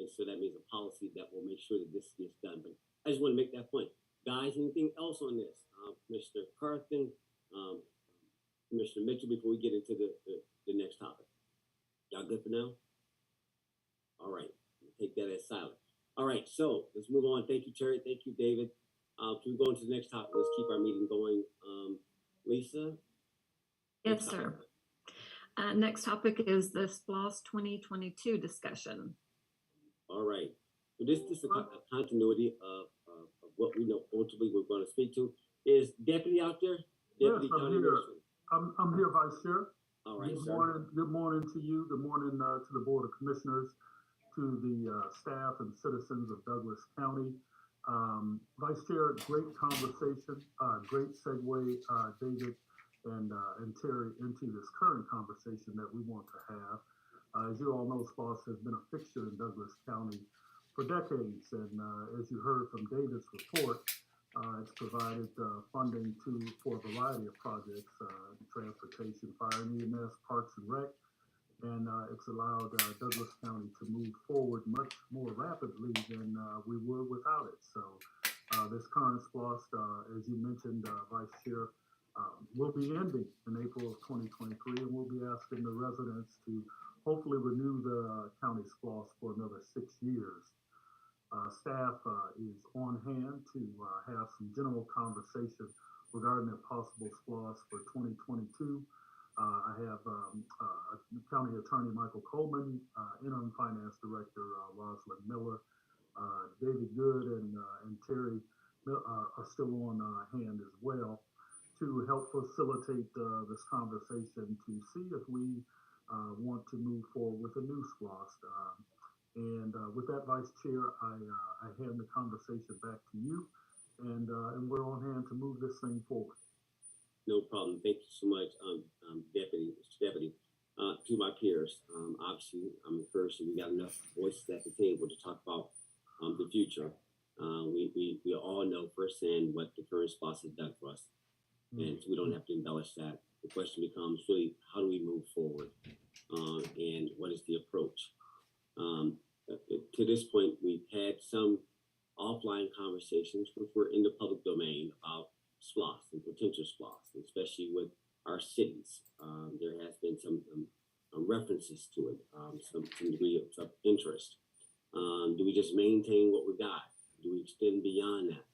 And so that means a policy that will make sure that this gets done. But I just want to make that point. Guys, anything else on this? Mr. Carthen, Commissioner Mitchell, before we get into the next topic. Y'all good for now? All right. Take that as silent. All right. So let's move on. Thank you, Terry. Thank you, David. Can we go into the next topic? Let's keep our meeting going. Lisa? Yes, sir. Next topic is the SPLOS 2022 discussion. All right. So this is a continuity of what we know ultimately we're going to speak to. Is Deputy out there? Deputy yes, I'm here. I'm here, Vice Chair. All right, Good morning to you. Good morning to the Board of Commissioners, to the staff and citizens of Douglas County. Vice Chair, great conversation, great segue, David and Terry, into this current conversation that we want to have. As you all know, SPOS has been a fixture in Douglas County for decades, and as you heard from David's report, it's provided funding for a variety of projects, transportation, fire and EMS, parks and rec, and it's allowed Douglas County to move forward much more rapidly than we would without it. So this current SPLOS, as you mentioned, Vice Chair, will be ending in April of 2023, and we'll be asking the residents to hopefully renew the county SPLOS for another 6 years. Staff is on hand to have some general conversation regarding a possible SPLOS for 2022. I have County Attorney Michael Coleman, Interim Finance Director Rosalind Miller, David Good, and Terry are still on hand as well to help facilitate this conversation to see if we want to move forward with a new SPLOS. And with that, Vice Chair, I hand the conversation back to you, and we're on hand to move this thing forward. No problem. Thank you so much, Mr. Deputy. To my peers, obviously, I'm encouraged that we got enough voices at the table to talk about the future. We all know firsthand what the current SPOS has done for us, and so we don't have to embellish that. The question becomes really, how do we move forward, and what is the approach? To this point, we've had some offline conversations which were in the public domain about SPLOS and potential SPLOS, especially with our cities. There has been some references to it, some degree of interest. Do we just maintain what we got? Do we extend beyond that?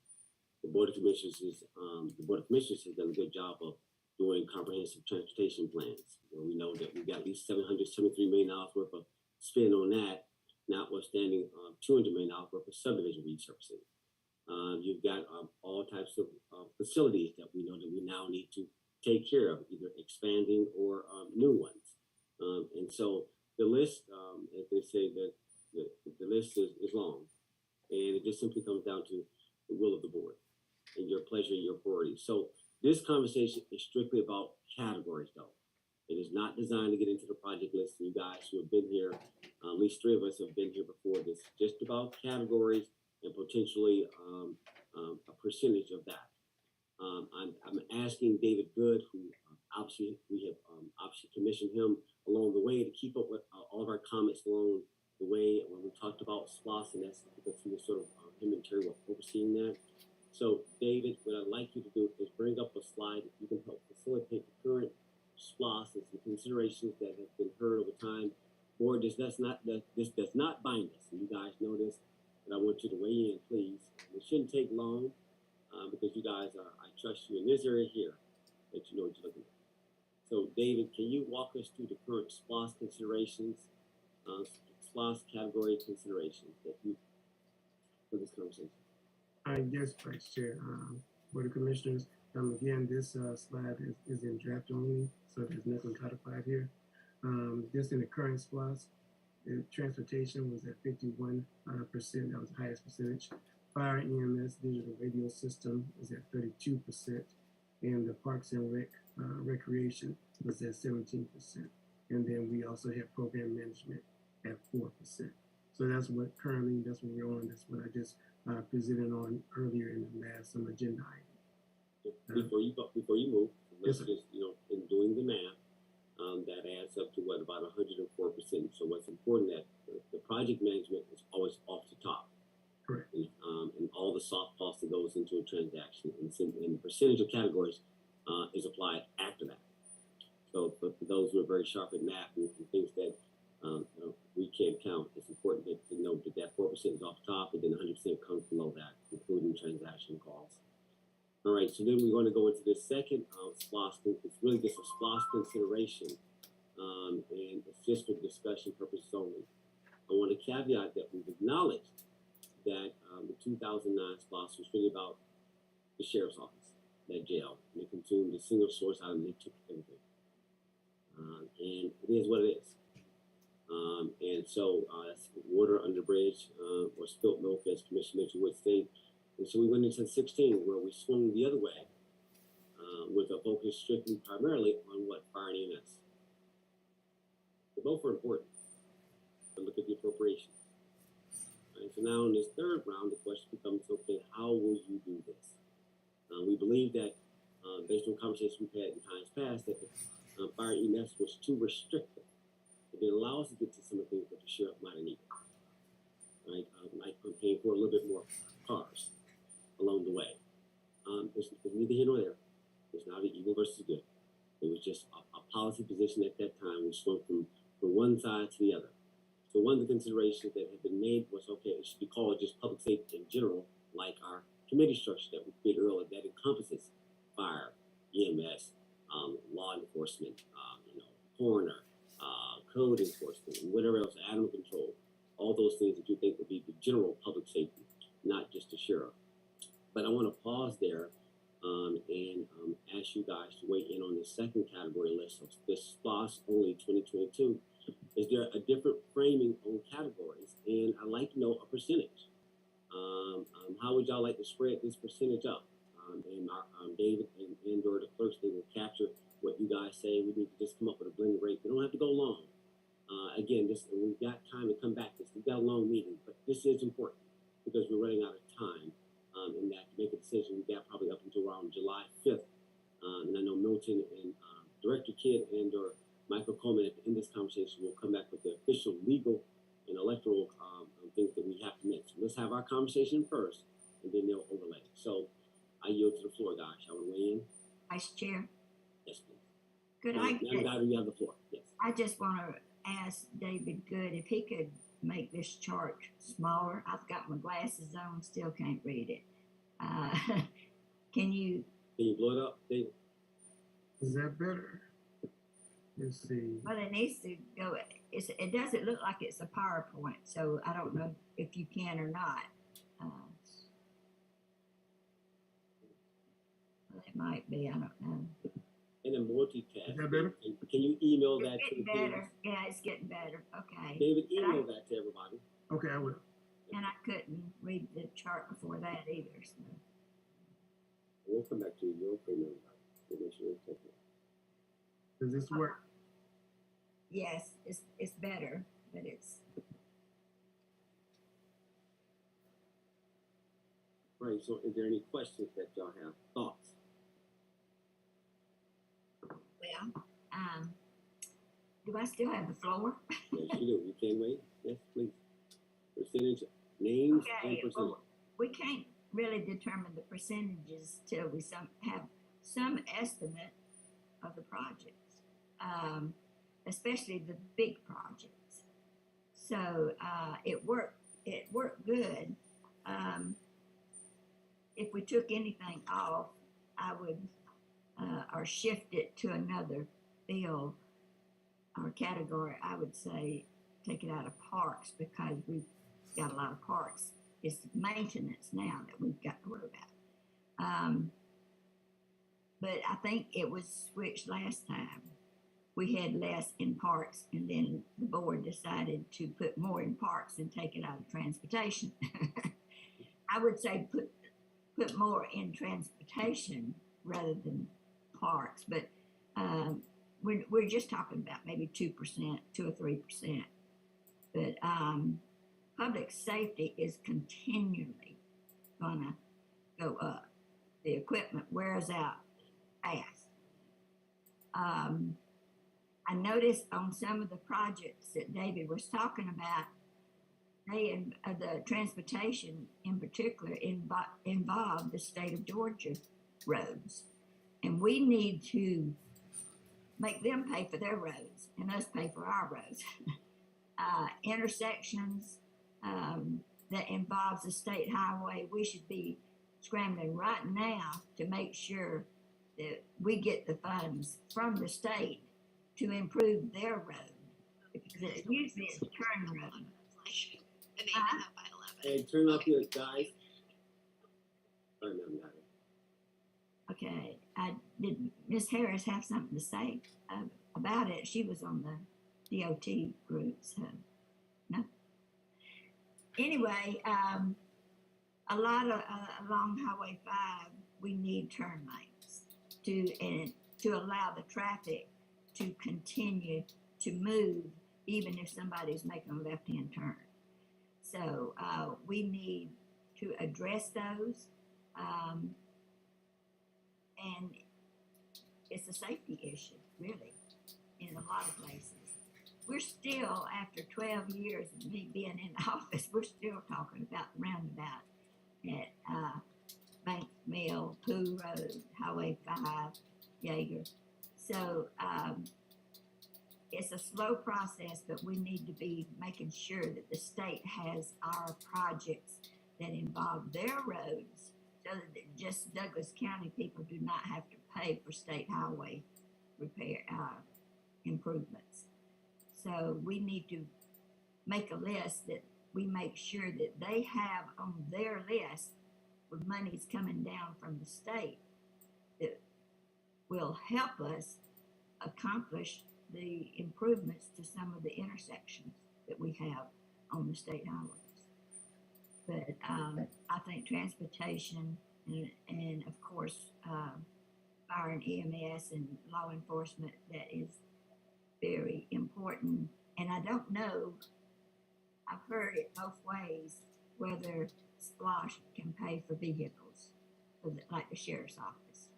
The Board of Commissioners has done a good job of doing comprehensive transportation plans, where we know that we got at least $773 million worth of spend on that, notwithstanding $200 million worth of subdivision resurfacing. You've got all types of facilities that we know that we now need to take care of, either expanding or new ones. And so the list, as they say, the list is long. And it just simply comes down to the will of the board and your pleasure and your priorities. So this conversation is strictly about categories, though. It is not designed to get into the project list. You guys who have been here, at least 3 of us have been here before this, just about categories and potentially a percentage of that. I'm asking David Good, who obviously we have obviously commissioned him along the way to keep up with all of our comments along the way when we talked about SPLOS, and that's because he was sort of him and Terry were overseeing that. So David, what I'd like you to do is bring up a slide if you can help facilitate the current SPLOS and some considerations that have been heard over time. Board, this does not bind us, and you guys know this, but I want you to weigh in, please. It shouldn't take long because you guys I trust you in this area here that you know what you're looking at. So David, can you walk us through the current SPLOS considerations, SPLOS category considerations that you for this conversation? Yes, Vice Chair. Board of Commissioners, again, this slide is in draft only, so there's nothing codified here. Just in the current SPLOS, transportation was at 51%, that was the highest percentage. Fire EMS digital radio system is at 32%, and the Parks and Recreation was at 17%. And then we also have program management at 4%. So that's what we're on. That's what I just presented on earlier in the last agenda item. Before you move, let's Yes, just, in doing the math, that adds up to what, about 104%. So what's important that the project management is always off the top. Correct. And all the soft cost that goes into a transaction, and the percentage of categories is applied after that. So for those who are very sharp at math and things that we can't count, it's important to note that 4% is off the top, and then 100% comes below that, including transaction costs. All right, so then we're going to go into this second SPLOS. It's really just a SPLOS consideration, and it's just for discussion purposes only. I want to caveat that we've acknowledged that the 2009 SPLOS was really about the sheriff's office, that jail, and they consumed a single source item, and they took everything. And it is what it is. And so that's water under bridge or spilt milk, as Commissioner Mitchell would say. And so we went into 16, where we swung the other way with a focus strictly primarily on what? Fire and EMS. They both are important. But look at the appropriations. Right, so now in this third round, the question becomes, okay, how will you do this? We believe that, based on conversations we've had in times past, that the fire EMS was too restrictive. It didn't allow us to get to some of the things that the sheriff might have needed. Right? Like paying for a little bit more cars along the way. It's neither here nor there. It's not an evil versus good. It was just a policy position at that time. We swung from one side to the other. So one of the considerations that had been made was, okay, it should be called just public safety in general, like our committee structure that we created earlier that encompasses fire, EMS, law enforcement, coroner, code enforcement, and whatever else, animal control, all those things that you think would be the general public safety, not just the sheriff. But I want to pause there and ask you guys to weigh in on the second category list of this SPLOS only 2022. Is there a different framing on categories? And I'd like to know a percentage. How would y'all like to spread this percentage up? And David and or the clerks, they will capture what you guys say. We need to just come up with a blended rate. We don't have to go long. Again, we've got time to come back to this. We've got a long meeting, but this is important because we're running out of time. In that to make a decision, we got probably up until around July 5th. And I know Milton and Director Kidd and or Michael Coleman at the end of this conversation will come back with the official legal and electoral things that we have to make. So let's have our conversation first, and then they'll overlay. So I yield to the floor, guys. Y'all want to weigh in? Vice Chair, Yes, please. could Now, you have the floor. Yes. I just want to ask David Good if he could make this chart smaller. I've got my glasses on, still can't read it. Can you blow it up, David? Is that better? Let's see. Well, it needs to go. It doesn't look like it's a PowerPoint, so I don't know if you can or not. Well, it might be. I don't know. And then multitask. Is that better? Can you email It's that to getting the better. Yeah, it's getting better. Okay. David, email that to everybody. Okay, I will. And I couldn't read the chart before that either, so. We'll come back to you. You'll okay now. We'll make sure it's okay. Does this work? Yes, it's better, but it's, Right, so is there any questions that y'all have? Thoughts? well, do I still have the floor? Yes, you do. You can wait? Yes, please. Percentage, names, and Okay, percentage. well, we can't really determine the percentages till we have some estimate of the projects, especially the big projects. So it worked good. If we took anything off, I would or shift it to another field or category. I would say take it out of parks because we've got a lot of parks. It's maintenance now that we've got to worry about. But I think it was switched last time. We had less in parks, and then the board decided to put more in parks and take it out of transportation. I would say put more in transportation rather than parks, but we're just talking about maybe 2%, 2 or 3%. But public safety is continually gonna go up. The equipment wears out fast. I noticed on some of the projects that David was talking about, the transportation in particular involved the state of Georgia roads. And we need to make them pay for their roads and us pay for our roads. Intersections that involves the state highway, we should be scrambling right now to make sure that we get the funds from the state to improve their road. Because usually it's a turn road. Hey, turn off your guys. Oh, no, not it. Okay, did Miss Harris have something to say about it? She was on the DOT group, so no. Anyway, a lot of along Highway 5, we need turn lanes to allow the traffic to continue to move, even if somebody's making a left-hand turn. So we need to address those, and it's a safety issue, really, in a lot of places. We're still, after 12 years of me being in office, we're still talking about the roundabout at Banks Mill, Pooh Road, Highway 5, Yeager. So it's a slow process, but we need to be making sure that the state has our projects that involve their roads so that just Douglas County people do not have to pay for state highway repair improvements. So we need to make a list that we make sure that they have on their list with monies coming down from the state that will help us accomplish the improvements to some of the intersections that we have on the state highways. But I think transportation and of course fire and EMS and law enforcement, that is very important. And I don't know, I've heard it both ways, whether SPLOST can pay for vehicles, like the sheriff's office.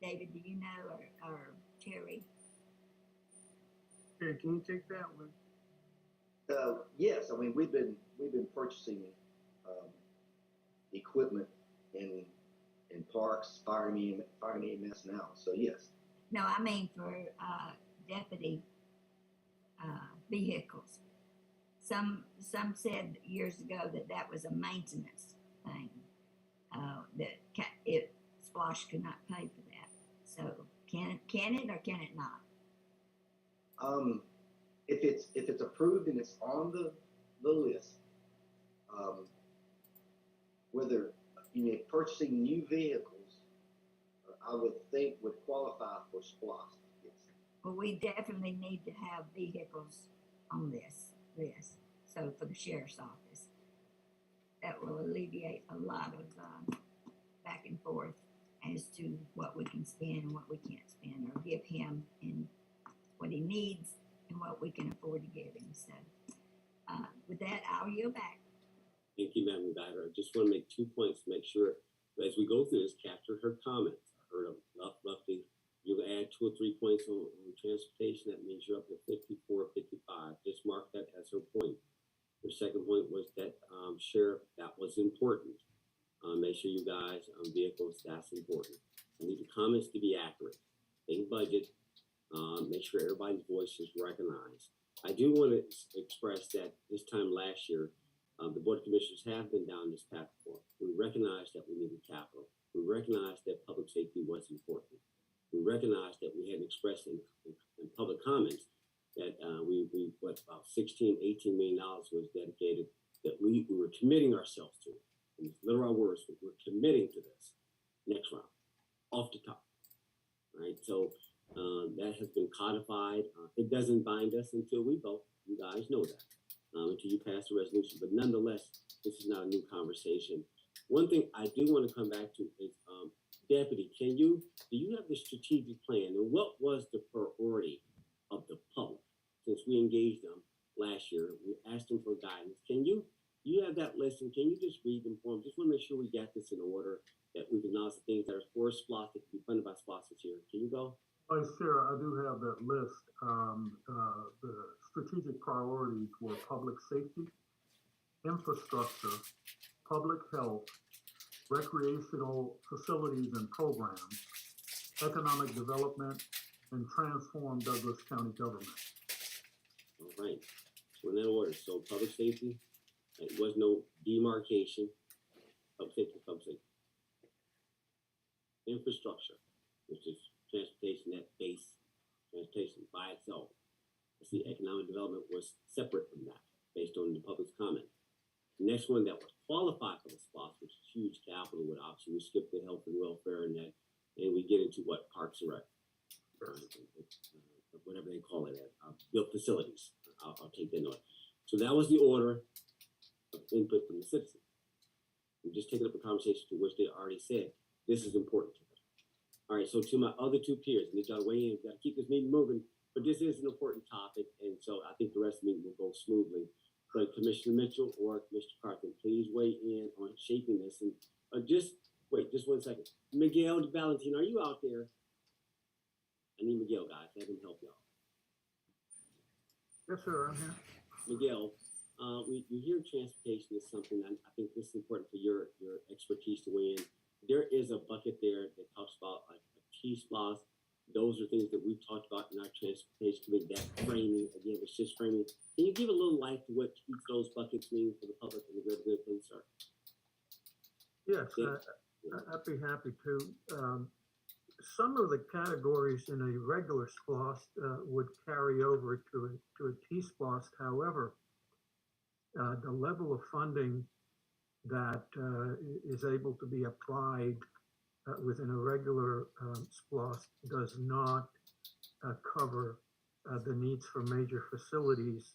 David, do you know, or Terry? Terry, can you take that one? Yes, I mean we've been purchasing equipment in parks, fire and EMS now. So yes. No, I mean for deputy vehicles. Some said years ago that was a maintenance thing, that SPLOST could not pay for that. So can it or can it not? If it's approved and it's on the list, whether purchasing new vehicles, I would think would qualify for SPLOST. Yes. Well, we definitely need to have vehicles on this list. So for the sheriff's office, that will alleviate a lot of back and forth as to what we can spend and what we can't spend, or give him in what he needs and what we can afford to give him. So with that, I'll yield back. Thank you, Madam Guider. I just want to make 2 points to make sure as we go through this, capture her comments. I heard roughly you'll add 2 or 3 points on transportation. That means you're up to 54, 55. Just mark that as her point. Her second point was that Sheriff, that was important. Make sure you guys on vehicles, that's important. I need the comments to be accurate. Think budget. Make sure everybody's voice is recognized. I do want to express that this time last year, the Board of Commissioners have been down this path before. We recognized that we needed capital. We recognized that public safety was important. We recognized that we had expressed in public comments that about 16, 18 million dollars was dedicated, that we were committing ourselves to. In literal words, we're committing to this next round, off the top. Right? So that has been codified. It doesn't bind us until we vote. You guys know that. Until you pass the resolution. But nonetheless, this is not a new conversation. One thing I do want to come back to is, Deputy, do you have the strategic plan, and what was the priority of the public? Since we engaged them last year, we asked them for guidance. You have that list, and can you just read them for them? Just want to make sure we got this in order, that we can announce the things that are for SPLOST that can be funded by SPLOST this year. Can you go? Vice Chair, I do have that list. The strategic priorities were public safety, infrastructure, public health, recreational facilities and programs, economic development, and transform Douglas County government. All right. So in that order, so public safety, it was no demarcation. Public safety. Infrastructure, which is transportation, that base transportation by itself. The economic development was separate from that, based on the public's comment. The next one that was qualified for the SPLOST, which is huge capital, would obviously we skip the health and welfare and that, and we get into what Parks and Rec, whatever they call it, built facilities. I'll take that note. So that was the order of input from the citizens. We're just taking up a conversation to which they already said this is important to them. All right, so to my other two peers, I need y'all to weigh in. We've got to keep this meeting moving, but this is an important topic, and so I think the rest of the meeting will go smoothly. But Commissioner Mitchell or Commissioner Carthen, please weigh in on shaping this. And just wait, just 1 second. Miguel Valentin, are you out there? I need Miguel, guys. Have him help y'all. Yes, sir, I'm here. Miguel, we hear transportation is something, and I think this is important for your expertise to weigh in. There is a bucket there that talks about a T-SPLOST. Those are things that we've talked about in our transportation committee, that framing, again, it's just framing. Can you give a little light to what each of those buckets mean for the public and the greater good, please, sir? Yes, I'd be happy to. Some of the categories in a regular SPLOST would carry over to a T-SPLOST. However, the level of funding that is able to be applied within a regular SPLOST does not cover the needs for major facilities,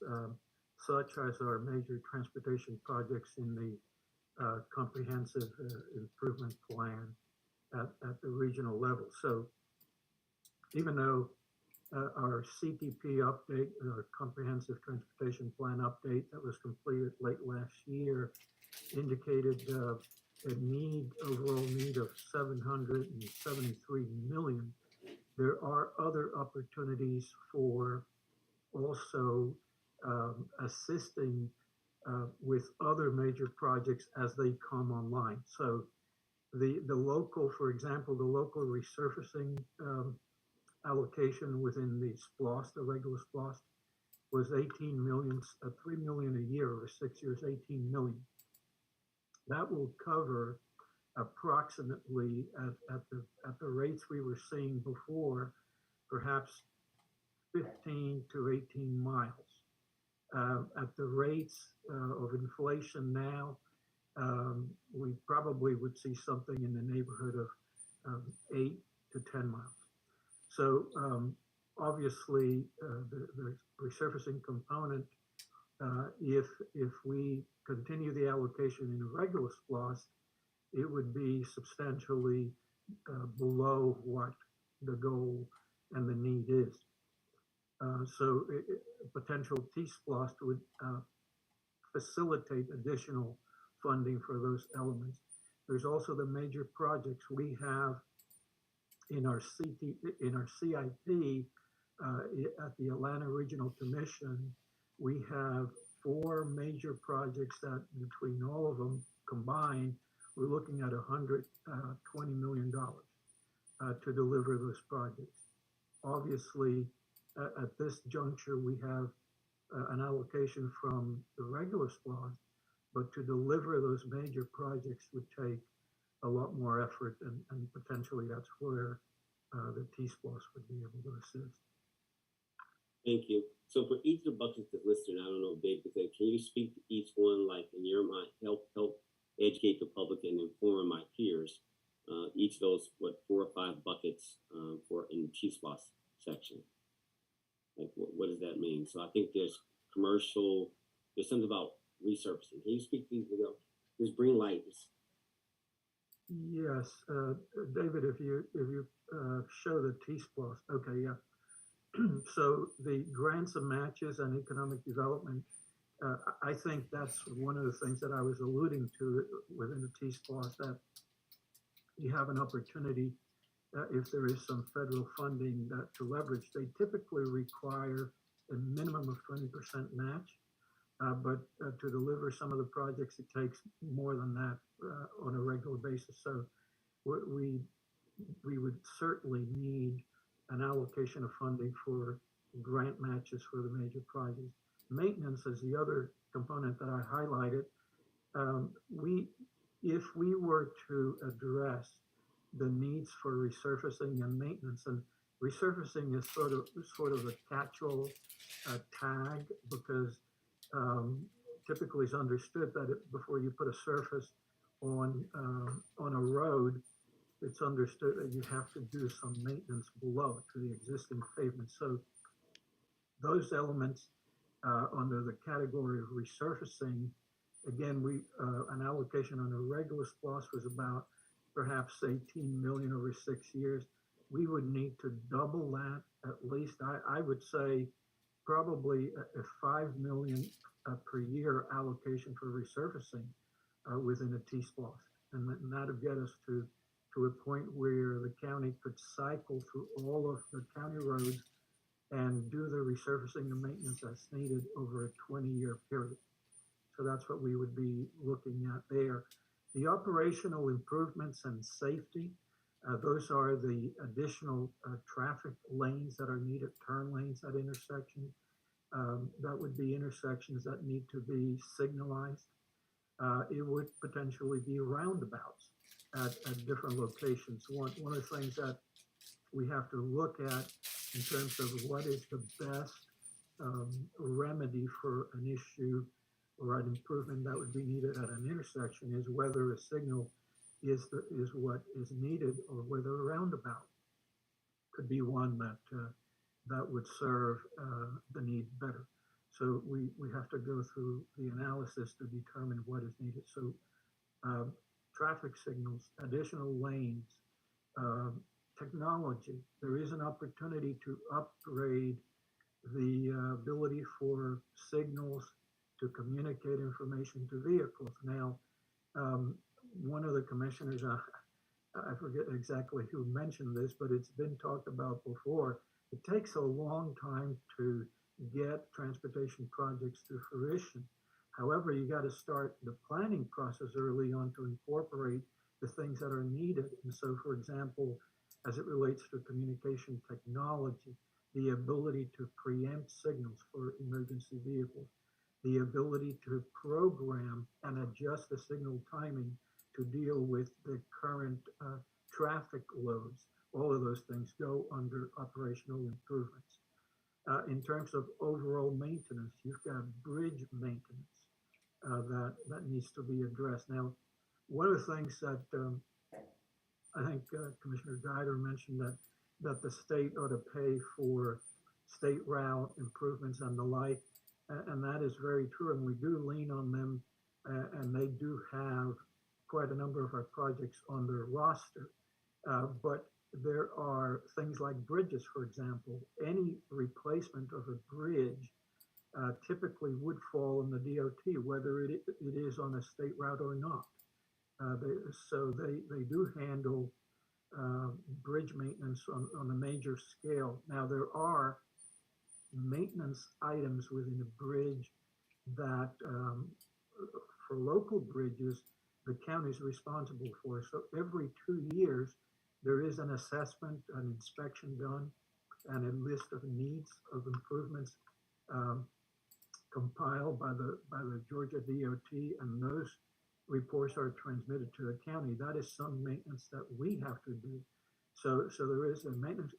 such as our major transportation projects in the comprehensive improvement plan at the regional level. So even though our CTP update, our comprehensive transportation plan update that was completed late last year, indicated a overall need of $773 million. There are other opportunities for also assisting with other major projects as they come online. So the local, for example, the local resurfacing allocation within the SPLOST, the regular SPLOST, was 18 million, 3 million a year over 6 years, 18 million. That will cover approximately at the rates we were seeing before, perhaps 15 to 18 miles. At the rates of inflation now, we probably would see something in the neighborhood of 8 to 10 miles. So obviously the resurfacing component If we continue the allocation in a regular SPLOST, it would be substantially below what the goal and the need is. So potential T-SPLOST would facilitate additional funding for those elements. There's also the major projects we have in our CIP at the Atlanta Regional Commission. We have 4 major projects that, between all of them combined, we're looking at $120 million to deliver those projects. Obviously, at this juncture, we have an allocation from the regular SPLOST, but to deliver those major projects would take a lot more effort, and potentially that's where the T-SPLOST would be able to assist. Thank you. So for each of the buckets that's listed, I don't know, Dave, can you speak to each one, like in your mind, help educate the public and inform my peers, each of those, 4 or 5 buckets for in the T-SPLOST section? Like, what does that mean? So I think there's commercial, there's something about resurfacing. Can you speak to these? There's green lights. Yes, David, if you show the T-SPLOST, okay, yeah. So the grants and matches and economic development, I think that's one of the things that I was alluding to within the T-SPLOST, that you have an opportunity if there is some federal funding to leverage. They typically require a minimum of 20% match, but to deliver some of the projects, it takes more than that on a regular basis. So we would certainly need an allocation of funding for grant matches for the major projects. Maintenance is the other component that I highlighted. If we were to address the needs for resurfacing and maintenance, and resurfacing is sort of a catch-all tag, because typically it's understood that before you put a surface on a road, it's understood that you have to do some maintenance below to the existing pavement. So those elements under the category of resurfacing, again, an allocation on a regular SPLOST was about perhaps 18 million over 6 years. We would need to double that at least. I would say probably a 5 million per year allocation for resurfacing within a T-SPLOST, and that would get us to a point where the county could cycle through all of the county roads and do the resurfacing and maintenance that's needed over a 20-year period. So that's what we would be looking at there. The operational improvements and safety, those are the additional traffic lanes that are needed, turn lanes at intersections. That would be intersections that need to be signalized. It would potentially be roundabouts at different locations. One of the things that we have to look at in terms of what is the best remedy for an issue or an improvement that would be needed at an intersection is whether a signal is what is needed, or whether a roundabout could be one that would serve the need better. So we have to go through the analysis to determine what is needed. So traffic signals, additional lanes, technology. There is an opportunity to upgrade the ability for signals to communicate information to vehicles. Now, one of the commissioners, I forget exactly who mentioned this, but it's been talked about before. It takes a long time to get transportation projects to fruition. However, you got to start the planning process early on to incorporate the things that are needed. And so, for example, as it relates to communication technology, the ability to preempt signals for emergency vehicles, the ability to program and adjust the signal timing to deal with the current traffic loads. All of those things go under operational improvements. In terms of overall maintenance, you've got bridge maintenance that needs to be addressed. Now, one of the things that I think Commissioner Guider mentioned, that the state ought to pay for state route improvements and the like. and that is very true. And we do lean on them, and they do have quite a number of our projects on their roster. But there are things like bridges, for example. Any replacement of a bridge typically would fall on the DOT, whether it is on a state route or not. So they do handle bridge maintenance on a major scale. Now, there are maintenance items within a bridge that for local bridges, the county is responsible for. So every 2 years, there is an assessment, an inspection done, and a list of needs of improvements compiled by the Georgia DOT, and those reports are transmitted to the county. That is some maintenance that we have to do. So there is a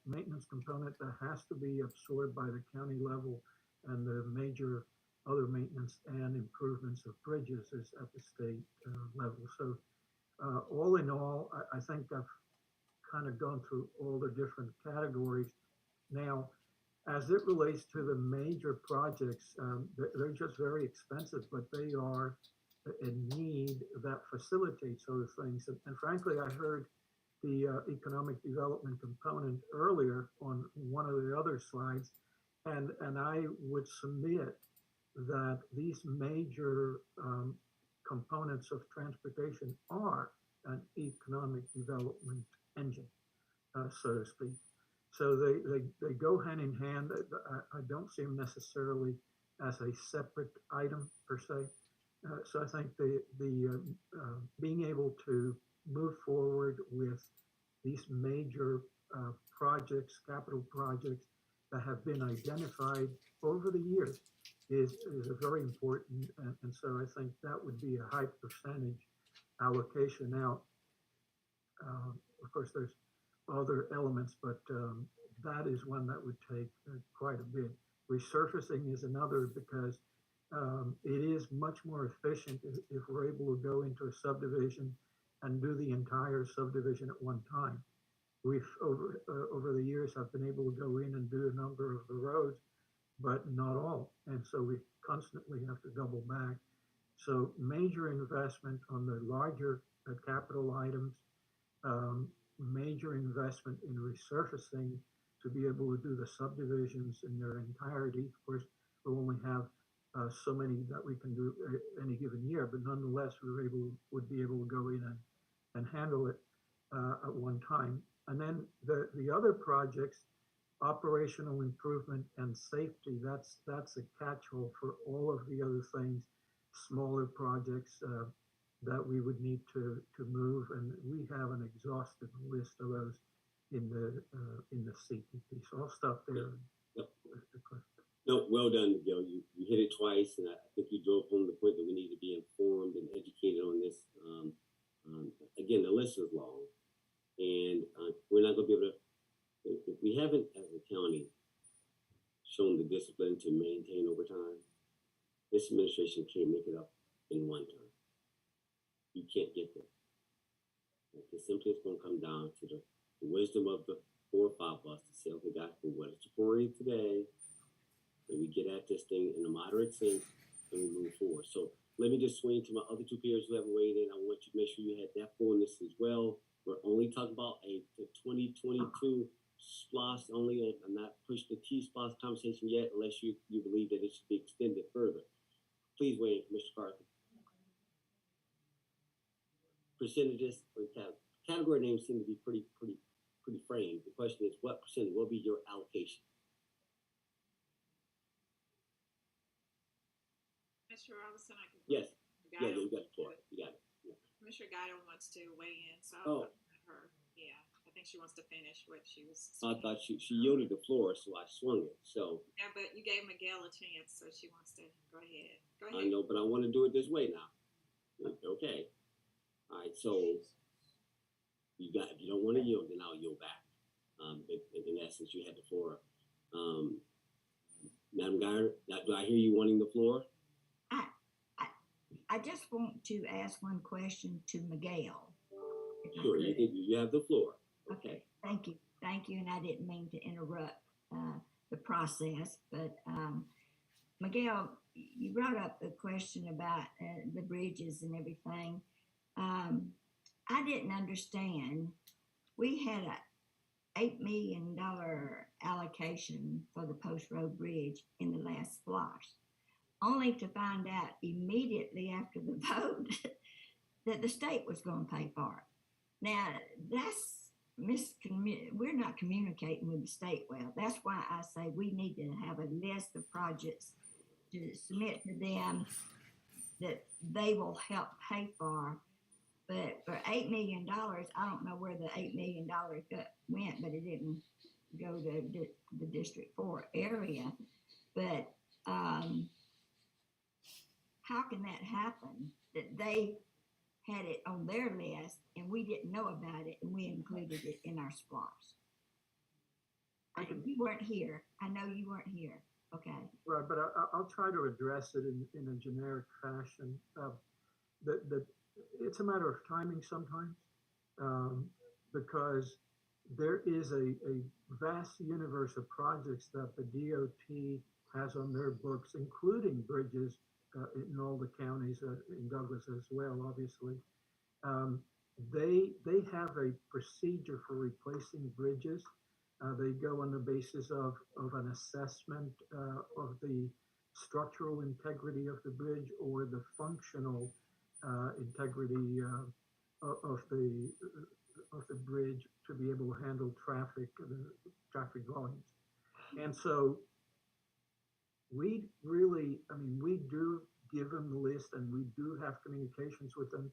maintenance component that has to be absorbed by the county level, and the major other maintenance and improvements of bridges is at the state level. So all in all, I think I've kind of gone through all the different categories. Now, as it relates to the major projects, they're just very expensive, but they are a need that facilitates those things. And frankly, I heard the economic development component earlier on one of the other slides, and I would submit that these major components of transportation are an economic development engine, so to speak. So they go hand in hand. I don't see them necessarily as a separate item per se. So I think the being able to move forward with these major projects, capital projects that have been identified over the years is a very important. And so I think that would be a high percentage allocation. Now, of course, there's other elements, but that is one that would take quite a bit. Resurfacing is another, because it is much more efficient if we're able to go into a subdivision and do the entire subdivision at one time. We've over the years have been able to go in and do a number of the roads, but not all, and so we constantly have to double back. So major investment on the larger capital items, major investment in resurfacing to be able to do the subdivisions in their entirety. Of course, we'll only have so many that we can do any given year, but nonetheless, would be able to go in and handle it at one time. And then the other projects, operational improvement and safety, that's a catch-all for all of the other things, smaller projects that we would need to move, and we have an exhaustive list of those in the CPP. So I'll stop there. Yep. No, well done, Miguel. You hit it twice, and I think you drove home the point that we need to be informed and educated on this. Again, the list is long, and we're not going to be able to, if we haven't, as a county, shown the discipline to maintain over time, this administration can't make it up in one term. You can't get there. It simply is going to come down to the wisdom of the 4 or 5 of us to say, okay, guys, for what it's for today, and we get at this thing in a moderate sense, and we move forward. So let me just swing to my other 2 peers who haven't weighed in. I want you to make sure you had that fullness as well. We're only talking about the 2022 SPLOST only. I'm not pushing the T-SPLOST conversation yet, unless you believe that it should be extended further. Please weigh in, Mr. Carter. Percentages or category names seem to be pretty framed. The question is, what percentage will be your allocation? Mr. Robinson, I can. Yes. Yeah, you got the floor. You got it. Yeah. Commissioner Guido wants to weigh in, so I'll let her. Yeah, I think she wants to finish what she was. I thought she yielded the floor, so I swung it. So. Yeah, but you gave Miguel a chance, so she wants to go ahead. Go I ahead. know, but I want to do it this way now. Okay. All right. So if you don't want to yield, then I'll yield back. In essence, you had the floor. Madam Guyer, do I hear you wanting the floor? I just want to ask one question to Miguel. Sure, you have the floor. Okay, thank you, and I didn't mean to interrupt the process, but Miguel, you brought up the question about the bridges and everything. I didn't understand. We had a $8 million allocation for the Post Road Bridge in the last splosh, only to find out immediately after the vote that the state was going to pay for it. Now, that's we're not communicating with the state well. That's why I say we need to have a list of projects to submit to them that they will help pay for. But for $8 million, I don't know where the $8 million went, but it didn't go to the District 4 area. But how can that happen? That they had it on their list and we didn't know about it and we included it in our splosh. You weren't here. I know you weren't here. Okay. Right, but I'll try to address it in a generic fashion. It's a matter of timing sometimes, because there is a vast universe of projects that the DOT has on their books, including bridges in all the counties, in Douglas as well, obviously. They have a procedure for replacing bridges. They go on the basis of an assessment of the structural integrity of the bridge or the functional integrity of the bridge to be able to handle traffic volumes. And so we really, we do give them the list and we do have communications with them,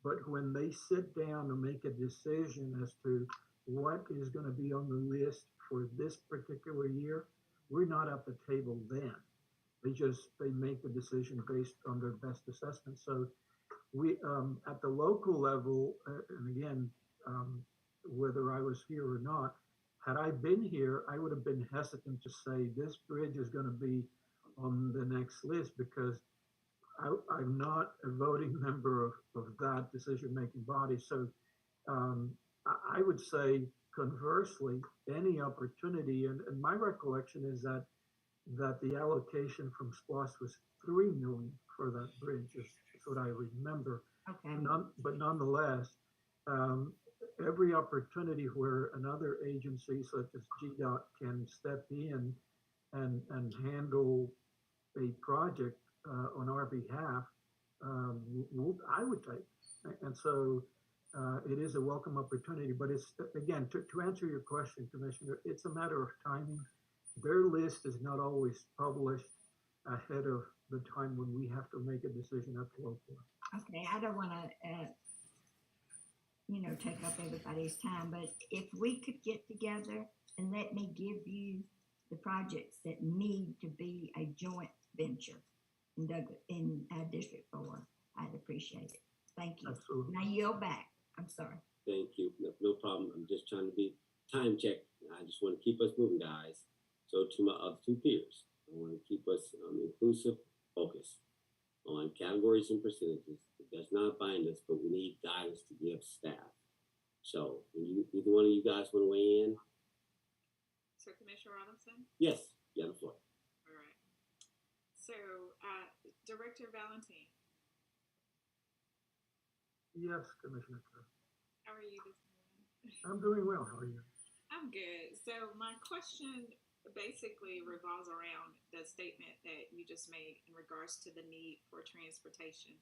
but when they sit down and make a decision as to what is going to be on the list for this particular year, we're not at the table then. They make the decision based on their best assessment. So we, at the local level, and again, whether I was here or not, had I been here, I would have been hesitant to say this bridge is going to be on the next list because I'm not a voting member of that decision-making body. So I would say, conversely, any opportunity, and my recollection is that the allocation from SPLOST was $3 million for that bridge, is what I remember. Okay. But nonetheless, every opportunity where another agency such as GDOT can step in and handle a project on our behalf, I would take. And so it is a welcome opportunity, but it's, again, to answer your question, Commissioner, it's a matter of timing. Their list is not always published ahead of the time when we have to make a decision at the local. Okay, I don't want to, take up everybody's time, but if we could get together and let me give you the projects that need to be a joint venture in District 4, I'd appreciate it. Thank you. Absolutely. Now yield back. I'm sorry. Thank you. No problem. I'm just trying to be time check. I just want to keep us moving, guys. So to my other two peers, I want to keep us inclusive, focus on categories and percentages. It does not bind us, but we need guidance to give staff. So either one of you guys want to weigh in? So Commissioner Robinson? Yes, you have the floor. All right. So Director Valentine. Yes, Commissioner. How are you this morning? I'm doing well. How are you? I'm good. So my question basically revolves around the statement that you just made in regards to the need for transportation.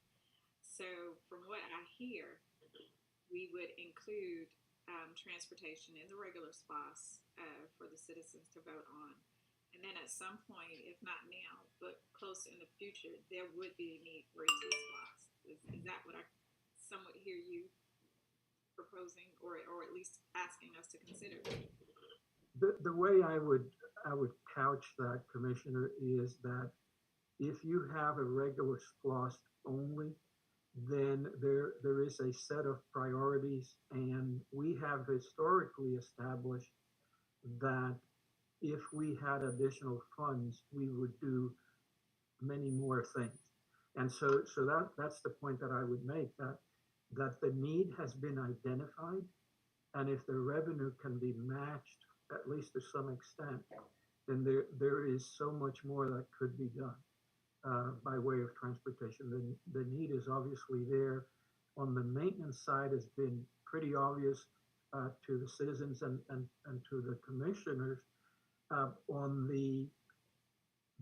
So from what I hear, we would include transportation in the regular SPOS for the citizens to vote on. And then at some point, if not now, but close in the future, there would be a need for a T-SPOS. Is that what I somewhat hear you proposing, or at least asking us to consider? The way I would couch that, Commissioner, is that if you have a regular SPLOST only, then there is a set of priorities, and we have historically established that if we had additional funds, we would do many more things. And so that's the point that I would make, that the need has been identified, and if the revenue can be matched, at least to some extent, then there is so much more that could be done by way of transportation. The need is obviously there. On the maintenance side, has been pretty obvious to the citizens and to the commissioners. On the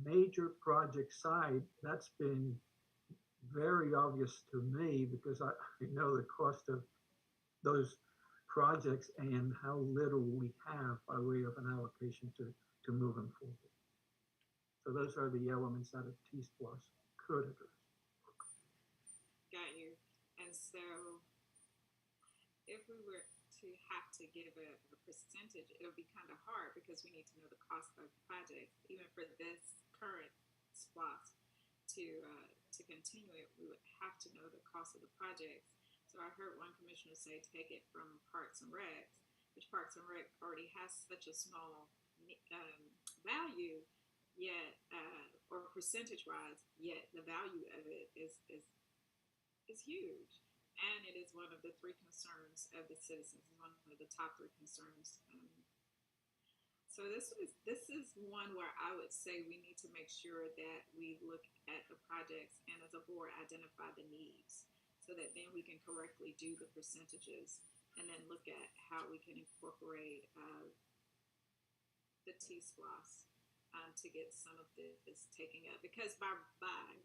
major project side, that's been very obvious to me because I know the cost of those projects and how little we have by way of an allocation to move them forward. So those are the elements that a T-SPLOS could address. Got you. And so if we were to have to give a percentage, it'll be kind of hard because we need to know the cost of the project. Even for this current SPLOS to continue it, we would have to know the cost of the projects. So I heard one commissioner say take it from Parks and Recs, which Parks and Rec already has such a small value, yet or percentage wise, yet the value of it is huge, and it is one of the three concerns of the citizens. It's one of the top three concerns. So this is one where I would say we need to make sure that we look at the projects and as a board identify the needs, so that then we can correctly do the percentages and then look at how we can incorporate the T-SPLOS to get some of this taken up. Because by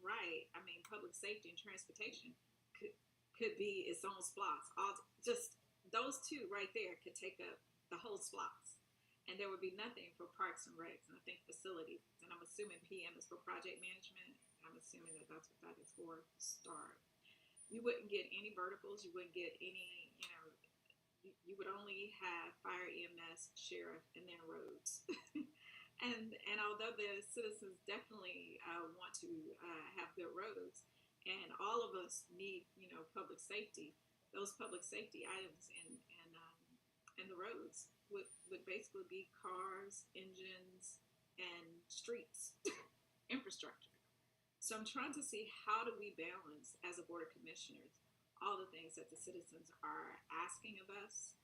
right, I mean public safety and transportation could be its own SPLOS. Just those two right there could take up the whole SPLOS. And there would be nothing for Parks and Recs, and I think facilities. And I'm assuming PM is for project management. I'm assuming that that's what that is for. Start. You wouldn't get any verticals. You wouldn't get any, you would only have fire, EMS, sheriff, and then roads. and although the citizens definitely want to have good roads, and all of us need, public safety, those public safety items and the roads would basically be cars, engines, and streets, infrastructure. So I'm trying to see how do we balance as a board of commissioners all the things that the citizens are asking of us.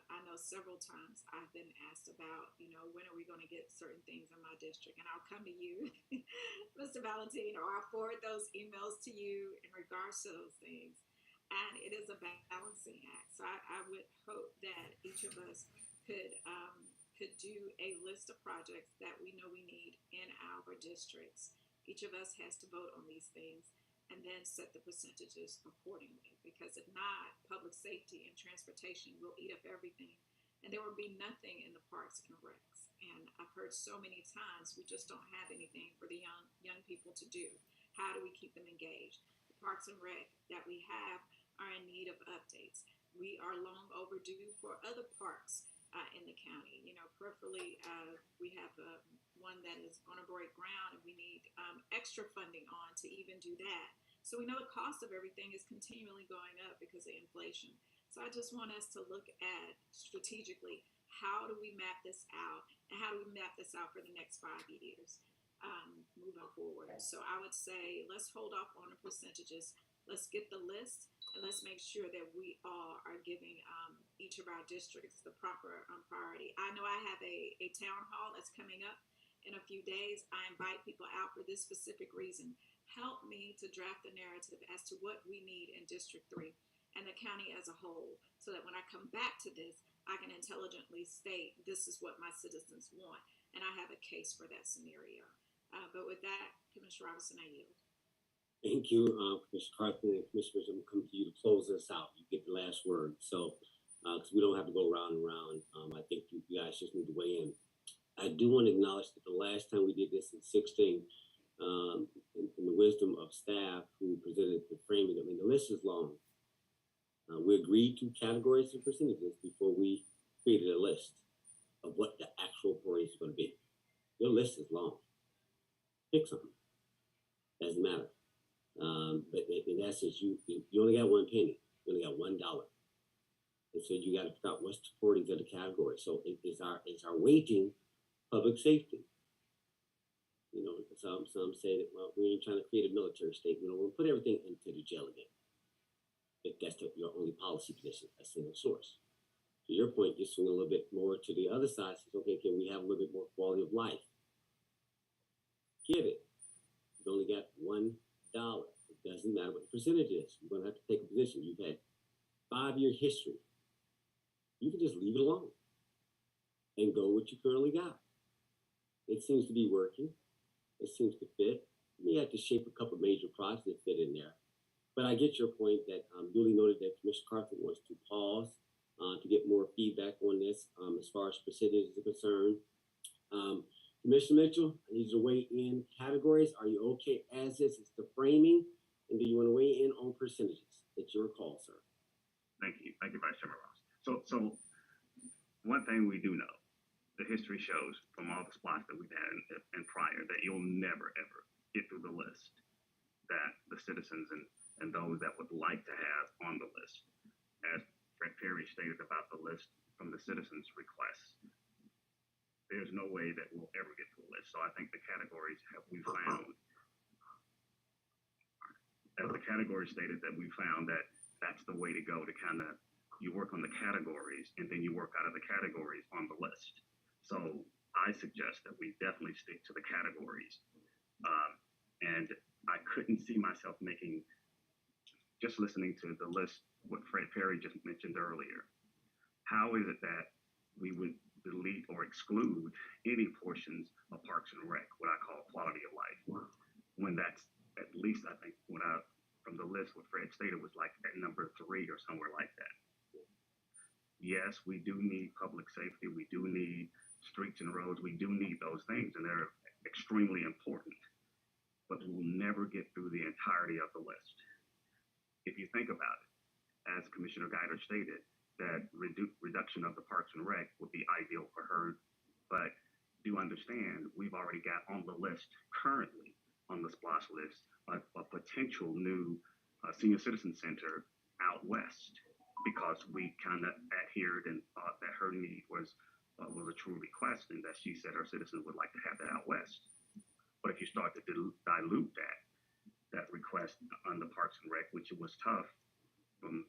I know several times I've been asked about, when are we going to get certain things in my district? And I'll come to you, Mr. Valentine, or I'll forward those emails to you in regards to those things. And it is a balancing act. So I would hope that each of us could do a list of projects that we know we need in our districts. Each of us has to vote on these things and then set the percentages accordingly. Because if not, public safety and transportation will eat up everything, and there will be nothing in the parks and recs. And I've heard so many times we just don't have anything for the young people to do. How do we keep them engaged? The parks and rec that we have are in need of updates. We are long overdue for other parks in the county. Preferably we have one that is on a break ground, and we need extra funding on to even do that. So we know the cost of everything is continually going up because of inflation. So I just want us to look at strategically, how do we map this out, and how do we map this out for the next 5 years moving forward. So I would say let's hold off on the percentages. Let's get the list, and let's make sure that we all are giving each of our districts the proper priority. I know I have a town hall that's coming up in a few days. I invite people out for this specific reason. Help me to draft the narrative as to what we need in District 3 and the county as a whole, so that when I come back to this, I can intelligently state this is what my citizens want, and I have a case for that scenario. But with that, Commissioner Robinson, I yield. Thank you, Commissioner Carthen and Commissioners. I'm coming to you to close this out. You get the last word. So, because we don't have to go round and round, I think you guys just need to weigh in. I do want to acknowledge that the last time we did this in 16, in the wisdom of staff who presented the framing, I mean, the list is long. We agreed to categories and percentages before we created a list of what the actual priority is going to be. Your list is long. Pick something. Doesn't matter. But in essence, you only got one penny. You only got $1. And so you got to figure out what's the priorities of the category. So is our weighting public safety? Some say that, well, we ain't trying to create a military state. We don't want to put everything into the jail again. If that's your only policy position, a single source. To your point, you swing a little bit more to the other side. Says, okay, can we have a little bit more quality of of life. Get it. You only got $1. It doesn't matter what the percentage is. You're going to have to take a position. You've had 5-year history. You can just leave it alone and go with what you currently got. It seems to be working. It seems to fit. You may have to shape a couple of major projects that fit in there. But I get your point that duly noted that Commissioner Carter wants to pause to get more feedback on this as far as percentages are concerned. Commissioner Mitchell, I need you to weigh in categories. Are you okay as is? It's the framing. And do you want to weigh in on percentages? It's your call, sir. Thank you. Thank you, Vice Chairman Ross. So one thing we do know, the history shows from all the spots that we've had and prior that you'll never, ever get through the list that the citizens and those that would like to have on the list. As Fred Perry stated about the list from the citizens' requests, there's no way that we'll ever get to the list. So I think the categories we found, as the category stated, that we found that that's the way to go, to kind of, you work on the categories and then you work out of the categories on the list. So I suggest that we definitely stick to the categories. And I couldn't see myself making, just listening to the list, what Fred Perry just mentioned earlier. How is it that we would delete or exclude any portions of Parks and Rec, what I call quality of life, when that's at least, I think, from the list, what Fred stated was like at number 3 or somewhere like that. Yes, we do need public safety. We do need streets and roads. We do need those things, and they're extremely important. But we'll never get through the entirety of the list. If you think about it, as Commissioner Guider stated, that reduction of the Parks and Rec would be ideal for her. But do understand, we've already got on the list currently, on the SPLOST list, a potential new senior citizen center out west, because we kind of adhered and thought that her need was a true request, and that she said her citizens would like to have that out west. But if you start to dilute that request on the Parks and Rec, which it was tough,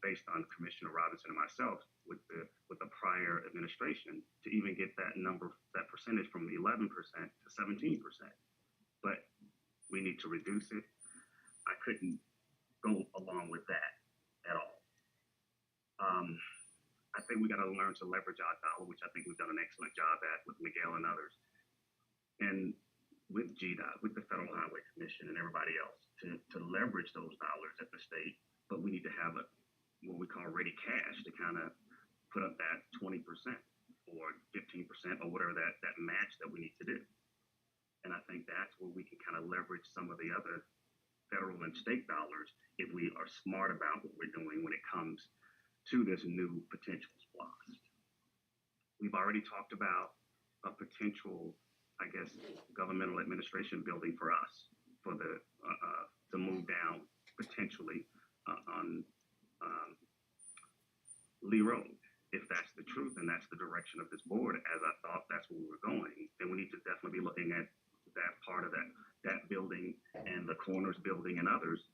based on Commissioner Robinson and myself with the prior administration, to even get that percentage from 11% to 17%. But we need to reduce it. I couldn't go along with that at all. I think we got to learn to leverage our dollar, which I think we've done an excellent job at with Miguel and others. And with GDOT, with the Federal Highway Commission and everybody else, to leverage those dollars at the state, but we need to have what we call ready cash to kind of put up that 20% or 15% or whatever that match that we need to do. And I think that's where we can kind of leverage some of the other federal and state dollars if we are smart about what we're doing when it comes to this new potential SPLOST. We've already talked about a potential, I guess, governmental administration building for us for to move down potentially on Lee Road. If that's the truth and that's the direction of this board, as I thought that's where we were going, then we need to definitely be looking at that part of that building and the Corners building and others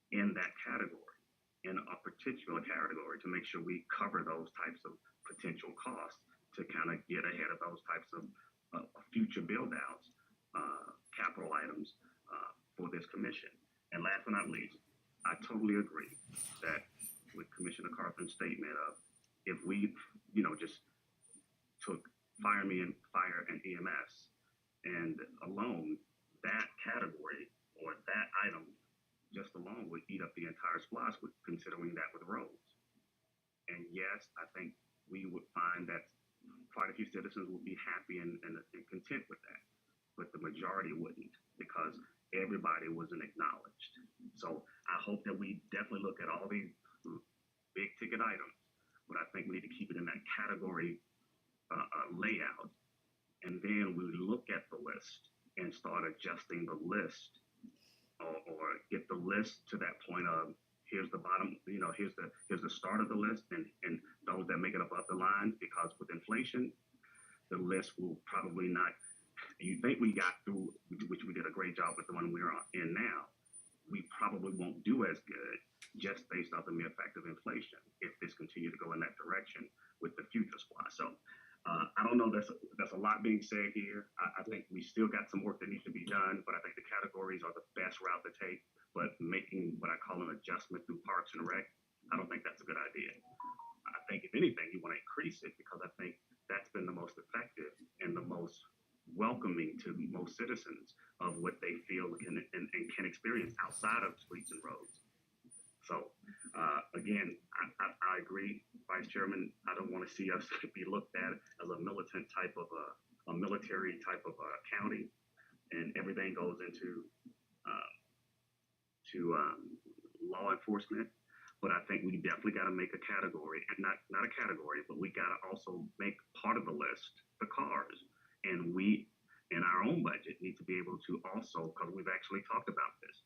in that category, in a particular category, to make sure we cover those types of potential costs to kind of get ahead of those types of future build outs, capital items for this commission. And last but not least, I totally agree that with Commissioner Carthen's statement of, if we, just took fire and EMS and alone, that category or that item just alone would eat up the entire SPLOST, with considering that with roads. And yes, I think we would find that quite a few citizens would be happy and content with that, but the majority wouldn't, because everybody wasn't acknowledged. So I hope that we definitely look at all these big ticket items, but I think we need to keep it in that category layout. And then we look at the list and start adjusting the list, or get the list to that point of, here's the bottom, here's the start of the list, and those that make it above the line, because with inflation, the list will probably not, you think we got through, which we did a great job with the one we're in now, we probably won't do as good just based off the mere fact of inflation if this continues to go in that direction with the future SPLOST. So I don't know. That's a lot being said here. I think we still got some work that needs to be done, but I think the categories are the best route to take. But making what I call an adjustment through Parks and Rec, I don't think that's a good idea. I think if anything, you want to increase it because I think that's been the most effective and the most welcoming to most citizens of what they feel and can experience outside of streets and roads. So again, I agree, Vice Chairman. I don't want to see us be looked at as a militant type of a military type of a county, and everything goes into law enforcement. But I think we definitely got to make a category, and not a category, but we got to also make part of the list the cars, and we in our own budget need to be able to also, because we've actually talked about this,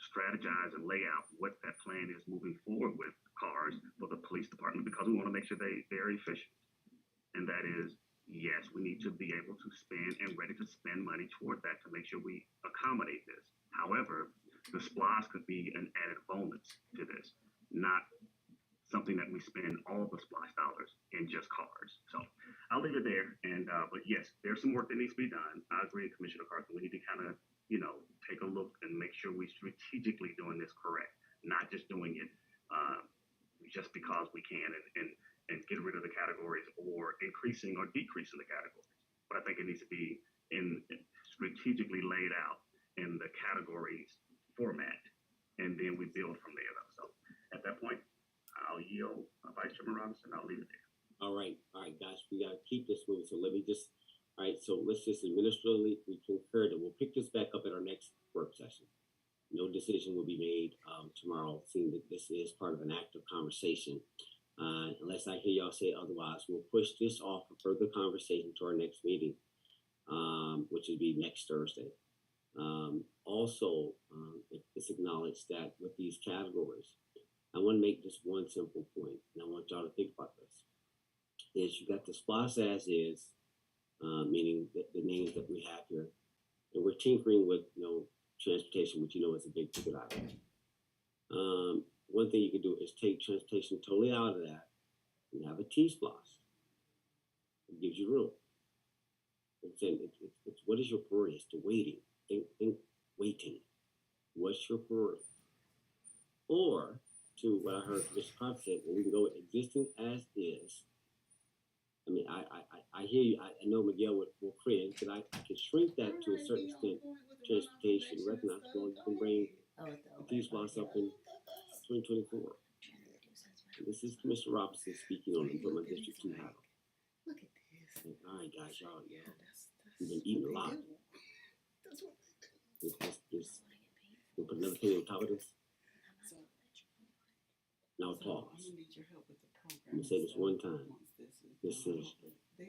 strategize and lay out what that plan is moving forward with cars for the police department, because we want to make sure they're efficient. And that is, yes, we need to be able to spend and ready to spend money toward that to make sure we accommodate this. However, the SPLOST could be an added bonus to this, not something that we spend all the SPLOST dollars in just cars. So I'll leave it there. And but yes, there's some work that needs to be done. I agree, Commissioner Carson. We need to kind of, take a look and make sure we strategically doing this correct, not just doing it just because we can and get rid of the categories or increasing or decreasing the categories. But I think it needs to be strategically laid out in the categories format, and then we build from there. So at that point, I'll yield, Vice Chairman Robinson. I'll leave it there. All right, guys, we got to keep this moving. So let me just, all right, so let's just administratively, we concur that we'll pick this back up at our next work session. No decision will be made tomorrow, seeing that this is part of an active conversation. Unless I hear y'all say otherwise, we'll push this off for further conversation to our next meeting, which will be next Thursday. Also, it's acknowledged that with these categories, I want to make just one simple point, and I want y'all to think about this. Is you got the SPLOST as is, meaning the names that we have here, and we're tinkering with, transportation, which is a big ticket item. One thing you can do is take transportation totally out of that and have a T-SPLOST. It gives you room. It's what is your priority? It's the waiting. Think waiting. What's your priority? Or to what I heard Mr. Cobb said, when we can go with existing as is. I mean, I hear you. I know Miguel will cringe, but I can shrink that to a certain extent. Transportation, recognize, you can bring the T-SPLOST up in 2024. This is Commissioner Robinson speaking on it, put my District 2 hat on. Look at this. All right, guys, y'all, we've been eating a lot. We'll put another thing on top of this. Now pause. I'm gonna say this one time. This is,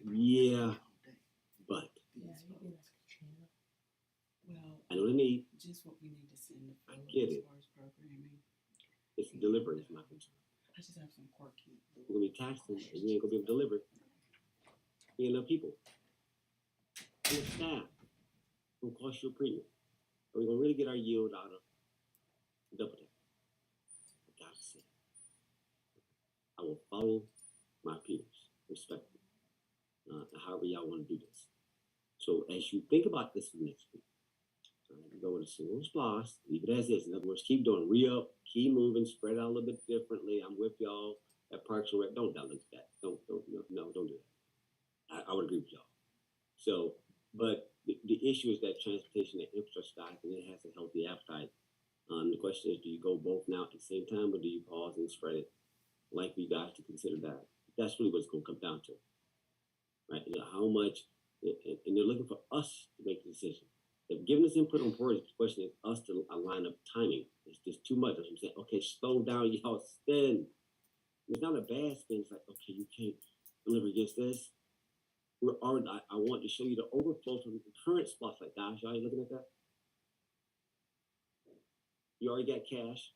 yeah, but. I know the need. Just what we need to send I get it. as far as programming. It's delivery, is my concern. I just have some quirky. We're gonna be taxing, and we ain't gonna be able to deliver it. We ain't enough people. And the staff will cost you a premium. Are we gonna really get our yield out of double that? I gotta say, I will follow my peers, respectfully, however y'all want to do this. So as you think about this next week, you go with a single SPLOST, leave it as is. In other words, keep doing re-up, keep moving, spread out a little bit differently. I'm with y'all at Parks and Rec. Don't dilute that. Don't do that. I would agree with y'all. So, but the issue is that transportation and infrastructure guy, and it has a healthy appetite. The question is, do you go both now at the same time, or do you pause and spread it? Like for you guys to consider that. That's really what it's going to come down to, right? How much, and they're looking for us to make the decision. They've given us input on priorities. The question is us to align up timing. It's just too much. I'm saying, okay, slow down, y'all spend. It's not a bad spend. It's like, okay, you can't deliver against this. We're already, I want to show you the overflow from the current spots. Like, guys, y'all looking at that? You already got cash.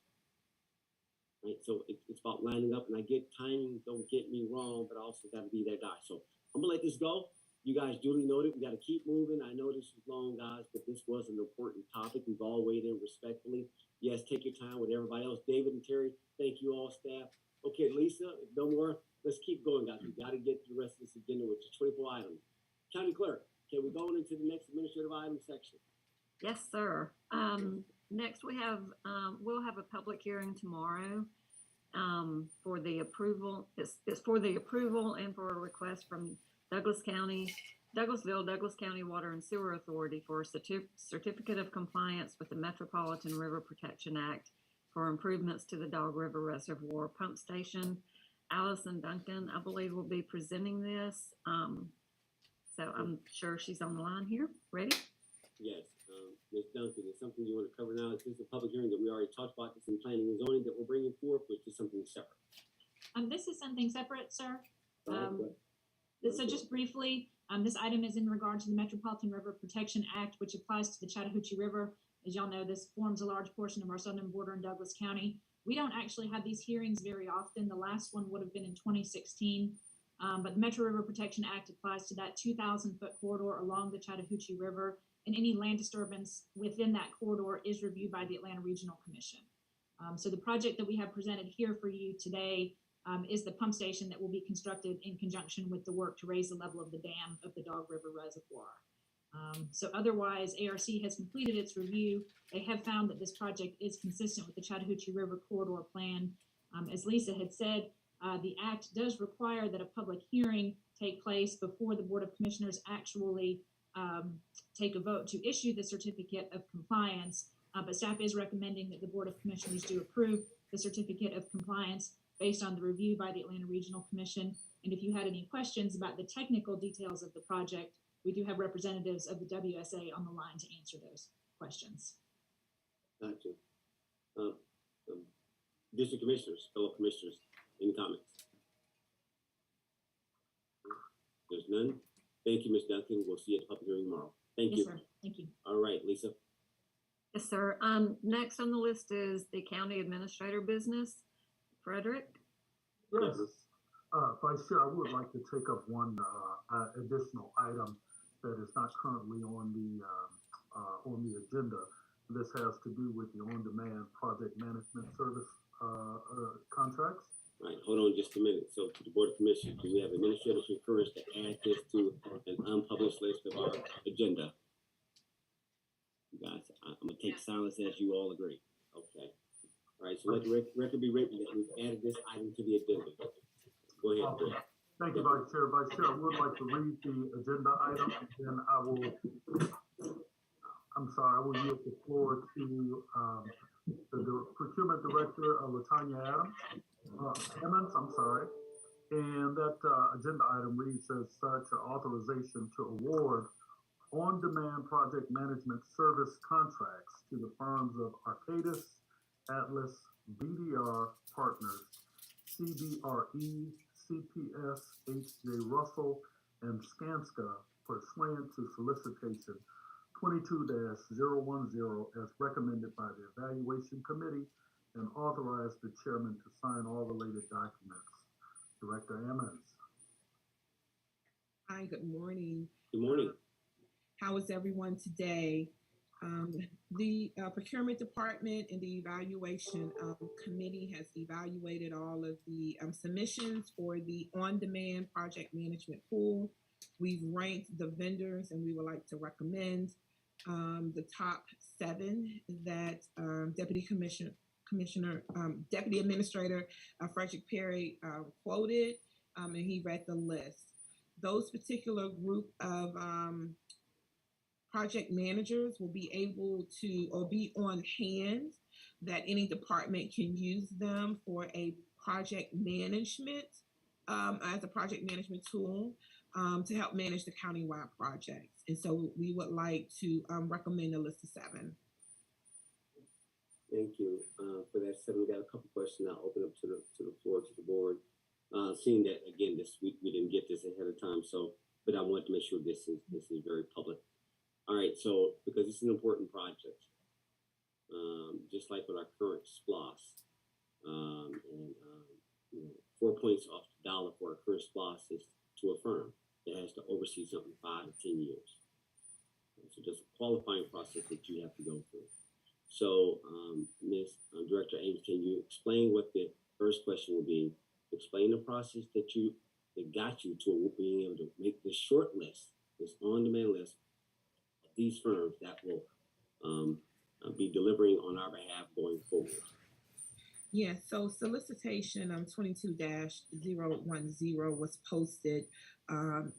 Right? So it's about lining up, and I get timing, don't get me wrong, but I also got to be that guy. So I'm going to let this go. You guys duly noted. We got to keep moving. I know this was long, guys, but this was an important topic. We've all weighed in respectfully. Yes, take your time with everybody else. David and Terry, thank you all, staff. Okay, Lisa, if no more, let's keep going, guys. We gotta get to the rest of this agenda, which is 24 items. County Clerk, can we go into the next administrative item section? Yes, sir. Next we have, we'll have a public hearing tomorrow, for the approval, it's for the approval and for a request from Douglasville, Douglas County Water and Sewer Authority for a certificate of compliance with the Metropolitan River Protection Act for improvements to the Dog River Reservoir Pump Station. Allison Duncan, I believe, will be presenting this. So I'm sure she's on the line here. Ready? Yes, Ms. Duncan, is something you want to cover now? This is a public hearing that we already talked about, this in planning and zoning that we're bringing forth, which is something separate. This is something separate, sir. Okay. So just briefly, this item is in regard to the Metropolitan River Protection Act, which applies to the Chattahoochee River. As y'all know, this forms a large portion of our southern border in Douglas County. We don't actually have these hearings very often. The last one would have been in 2016. But the Metro River Protection Act applies to that 2,000-foot corridor along the Chattahoochee River, and any land disturbance within that corridor is reviewed by the Atlanta Regional Commission. So the project that we have presented here for you today is the pump station that will be constructed in conjunction with the work to raise the level of the dam of the Dog River Reservoir. So otherwise, ARC has completed its review. They have found that this project is consistent with the Chattahoochee River Corridor Plan. As Lisa had said, the act does require that a public hearing take place before the Board of Commissioners actually take a vote to issue the certificate of compliance. But staff is recommending that the Board of Commissioners do approve the certificate of compliance based on the review by the Atlanta Regional Commission. And if you had any questions about the technical details of the project, we do have representatives of the WSA on the line to answer those questions. Gotcha. District Commissioners, fellow Commissioners, any comments? There's none. Thank you, Ms. Duncan. We'll see you at the public hearing tomorrow. Thank Yes, you. sir. Thank you. All right, Lisa. Yes, sir. Next on the list is the county administrator business. Frederick? Yes. Vice Chair, I would like to take up one additional item that is not currently on the agenda. This has to do with the on-demand project management service contracts. All right, hold on just a minute. So to the Board of Commissioners, do we have administrative concurrence to add this to an unpublished list of our agenda? You guys, I'm gonna take silence as you all agree. Okay. All right, so let the record be written that we've added this item to the agenda. Go ahead. Okay. Thank you, Vice Chair. Vice Chair, I would like to read the agenda item, and then I will yield the floor to the Procurement Director, Latanya Emmons, and that agenda item reads as such: authorization to award on-demand project management service contracts to the firms of Arcadis, Atlas, BDR Partners, CBRE, CPS, H.J. Russell, and Skanska pursuant to solicitation 22-010 as recommended by the Evaluation Committee, and authorize the chairman to sign all related documents. Director Emmons. Hi, good morning. Good morning. How is everyone today? The procurement department and the evaluation committee has evaluated all of the submissions for the on-demand project management pool. We've ranked the vendors, and we would like to recommend the top 7 that Deputy Administrator Frederick Perry quoted, and he read the list. Those particular group of project managers will be able to, or be on hand, that any department can use them for a project management, as a project management tool, to help manage the countywide projects. And so we would like to recommend a list of 7. Thank you for that. 7, we got a couple questions. I'll open up to the floor, to the board. Seeing that again, we didn't get this ahead of time, so but I want to make sure this is very public. All right, so because it's an important project, just like with our current SPLOS, and 4 points off the dollar for our current SPLOS is to a firm that has to oversee something 5 to 10 years. So there's a qualifying process that you have to go through. So, Ms. Director Ames, can you explain what the first question will be, explain the process that got you to being able to make this short list, this on-demand list of these firms that will be delivering on our behalf going forward. Yeah, so solicitation 22-010 was posted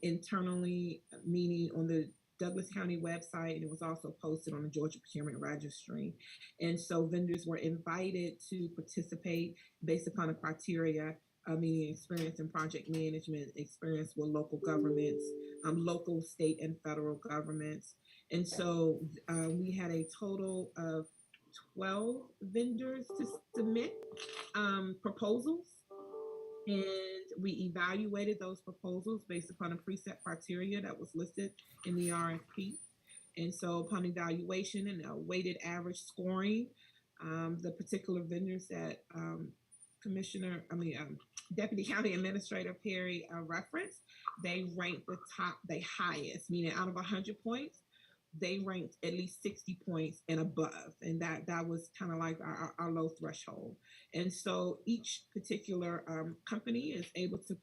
internally, meaning on the Douglas County website, and it was also posted on the Georgia Procurement Registry. And so vendors were invited to participate based upon the criteria, meaning experience in project management, experience with local governments, local, state, and federal governments. And so we had a total of 12 vendors to submit proposals, and we evaluated those proposals based upon a preset criteria that was listed in the RFP. And so upon evaluation and a weighted average scoring, the particular vendors that Deputy County Administrator Perry referenced, they ranked the highest, meaning out of 100 points, they ranked at least 60 points and above. And that was kind of like our low threshold. And so each particular company is able to,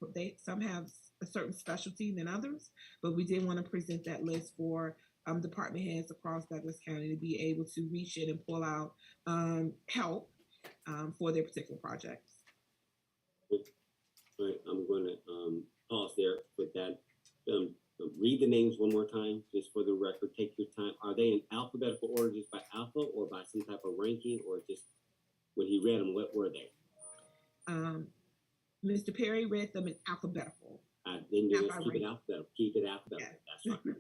some have a certain specialty than others, but we did want to present that list for department heads across Douglas County to be able to reach in and pull out help for their particular projects. All right, I'm going to pause there with that. Read the names one more time, just for the record. Take your time. Are they in alphabetical order, just by alpha, or by some type of ranking, or just when he read them? What were they? Mr. Perry read them in alphabetical. Then you just keep it alphabetical. Keep it alphabetical. Yeah. That's right.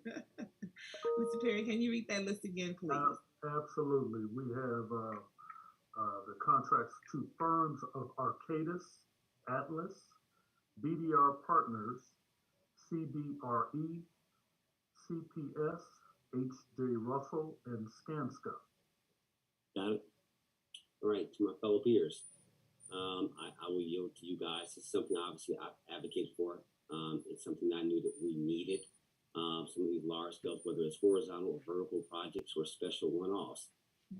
Mr. Perry, can you read that list again, please? Absolutely. We have the contracts to firms of Arcadis, Atlas, BDR Partners, CBRE, CPS, H.J. Russell, and Skanska. Got it. All right, to my fellow peers, I will yield to you guys. It's something obviously I advocate for. It's something I knew that we needed. Some of these large scales, whether it's horizontal or vertical projects or special one-offs,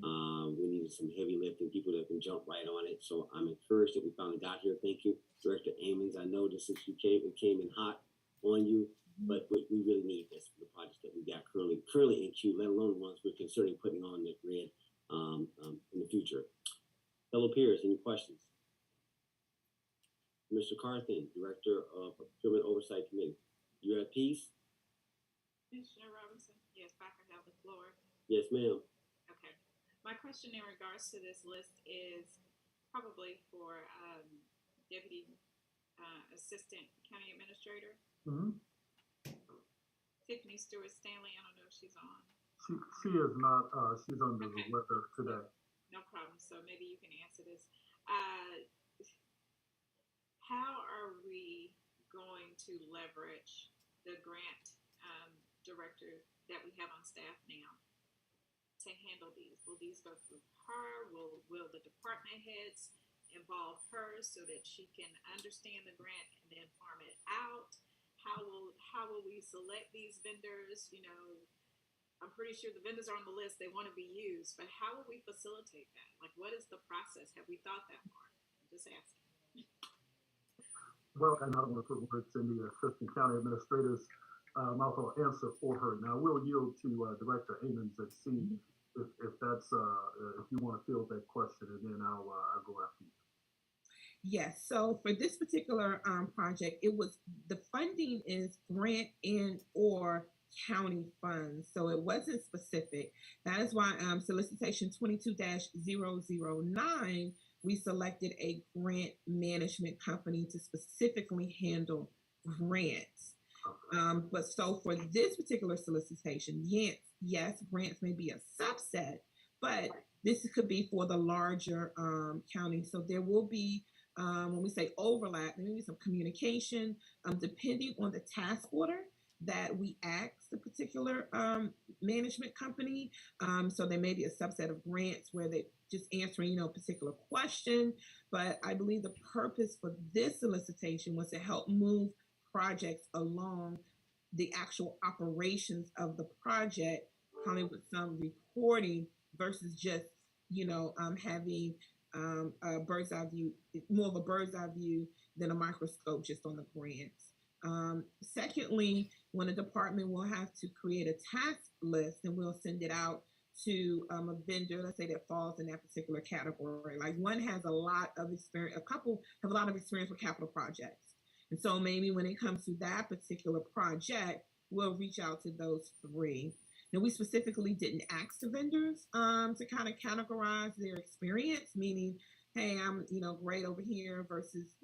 we needed some heavy lifting, people that can jump right on it. So I'm encouraged that we finally got here. Thank you, Director Amons. I know this since you came in hot on you, but we really need this for the projects that we got currently in queue, let alone the ones we're considering putting on the grid in the future. Fellow peers, any questions? Mr. Carthen, Director of Procurement Oversight Committee, you at peace? Commissioner Robinson, yes, Backer have the floor. Yes, ma'am. Okay. My question in regards to this list is probably for Deputy Assistant County Administrator. Mm-hmm. Tiffany Stewart Stanley, I don't know if she's on. She is not, she's under the weather today. No problem. So maybe you can answer this. How are we going to leverage the grant director that we have on staff now to handle these? Will these go through her? Will the department heads involve her so that she can understand the grant and then farm it out? How will we select these vendors? You know, I'm pretty sure the vendors are on the list. They want to be used, but how will we facilitate that? Like, what is the process? Have we thought that far? I'm just asking. Well, and I don't want to put words in the Assistant County Administrator's mouth. I'll answer for her. Now, we'll yield to Director Amons and see if that's if you want to field that question, and then I'll go after you. Yes, so for this particular project, the funding is grant and or county funds, so it wasn't specific. That is why solicitation 22-009, we selected a grant management company to specifically handle grants. But so for this particular solicitation, yes, grants may be a subset, but this could be for the larger county. So there will be, when we say overlap, there may be some communication, depending on the task order that we ask the particular management company. So there may be a subset of grants where they just answering, a particular question. But I believe the purpose for this solicitation was to help move projects along the actual operations of the project, probably with some reporting versus just, having a bird's eye view, more of a bird's eye view than a microscope just on the grants. Secondly, when a department will have to create a task list, and we'll send it out to a vendor, let's say that falls in that particular category. Like one has a lot of experience, a couple have a lot of experience with capital projects. And so maybe when it comes to that particular project, we'll reach out to those three. Now, we specifically didn't ask the vendors to kind of categorize their experience, meaning, hey, I'm, great over here versus,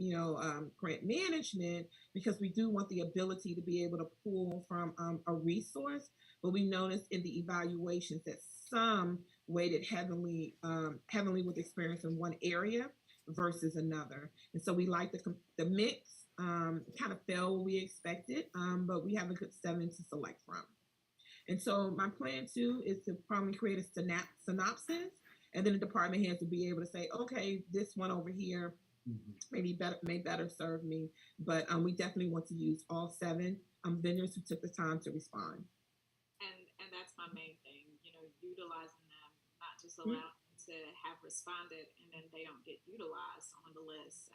grant management, because we do want the ability to be able to pull from a resource. But we noticed in the evaluations that some weighted heavily with experience in one area versus another. And so we like the mix, kind of fell where we expected, but we have a good 7 to select from. And so my plan too is to probably create a synopsis, and then the department heads will be able to say, okay, this one over here may better serve me. But we definitely want to use all 7 vendors who took the time to respond. And that's my main thing, utilizing them, not just allowing them to have responded and then they don't get utilized on the list.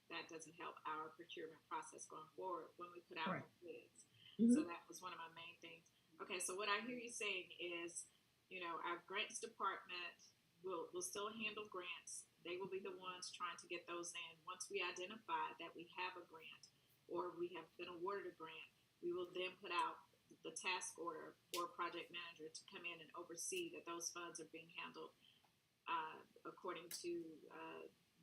That doesn't help our procurement process going forward when we put out bids. So that was one of my main things. Okay, so what I hear you saying is, our grants department will still handle grants. They will be the ones trying to get those in. Once we identify that we have a grant or we have been awarded a grant, we will then put out the task order for a project manager to come in and oversee that those funds are being handled according to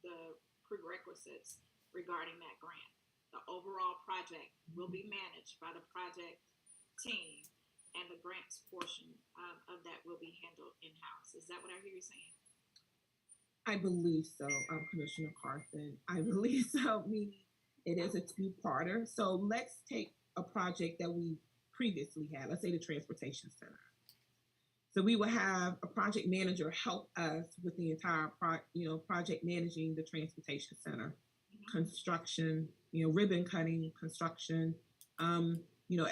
the prerequisites regarding that grant. The overall project will be managed by the project team, and the grants portion of that will be handled in-house. Is that what I hear you saying? I believe so, Commissioner Carthen. I believe so, meaning it is a two-parter. So let's take a project that we previously had, let's say the transportation center. So we will have a project manager help us with the entire project managing the transportation center, construction, ribbon cutting, construction,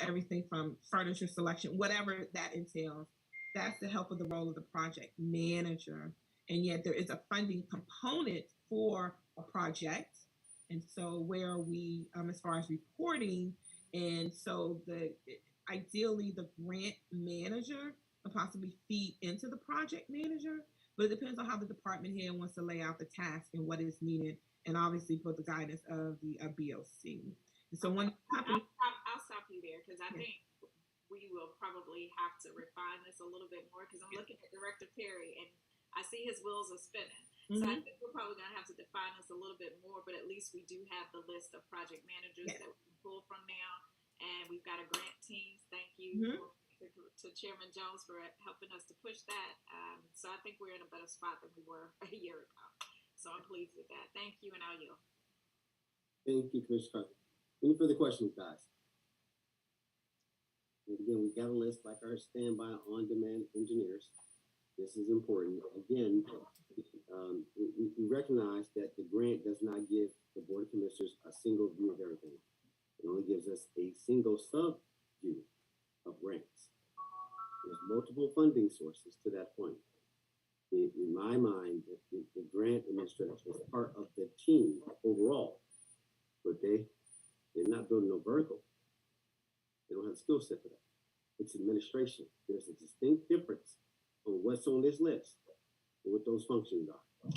everything from furniture selection, whatever that entails. That's the help of the role of the project manager. And yet there is a funding component for a project. And so where are we as far as reporting? And so ideally the grant manager will possibly feed into the project manager, but it depends on how the department head wants to lay out the task and what is needed, and obviously for the guidance of the BOC. And so one company, I'll stop you there because I think we will probably have to refine this a little bit more, because I'm looking at Director Perry and I see his wheels are spinning. So I think we're probably going to have to define this a little bit more, but at least we do have the list of project managers that we can pull from now. And we've got a grant team. Thank you to Chairman Jones for helping us to push that. So I think we're in a better spot than we were a year ago. So I'm pleased with that. Thank you, and I'll yield. Thank you, Commissioner Carter. Any further questions, guys? And again, we've got a list like our standby on-demand engineers. This is important. Again, we recognize that the grant does not give the Board of Commissioners a single view of everything. It only gives us a single sub-view of grants. There's multiple funding sources to that point. In my mind, the grant administrators is part of the team overall, but they're not building no vertical. They don't have the skill set for that. It's administration. There's a distinct difference on what's on this list and what those functions are.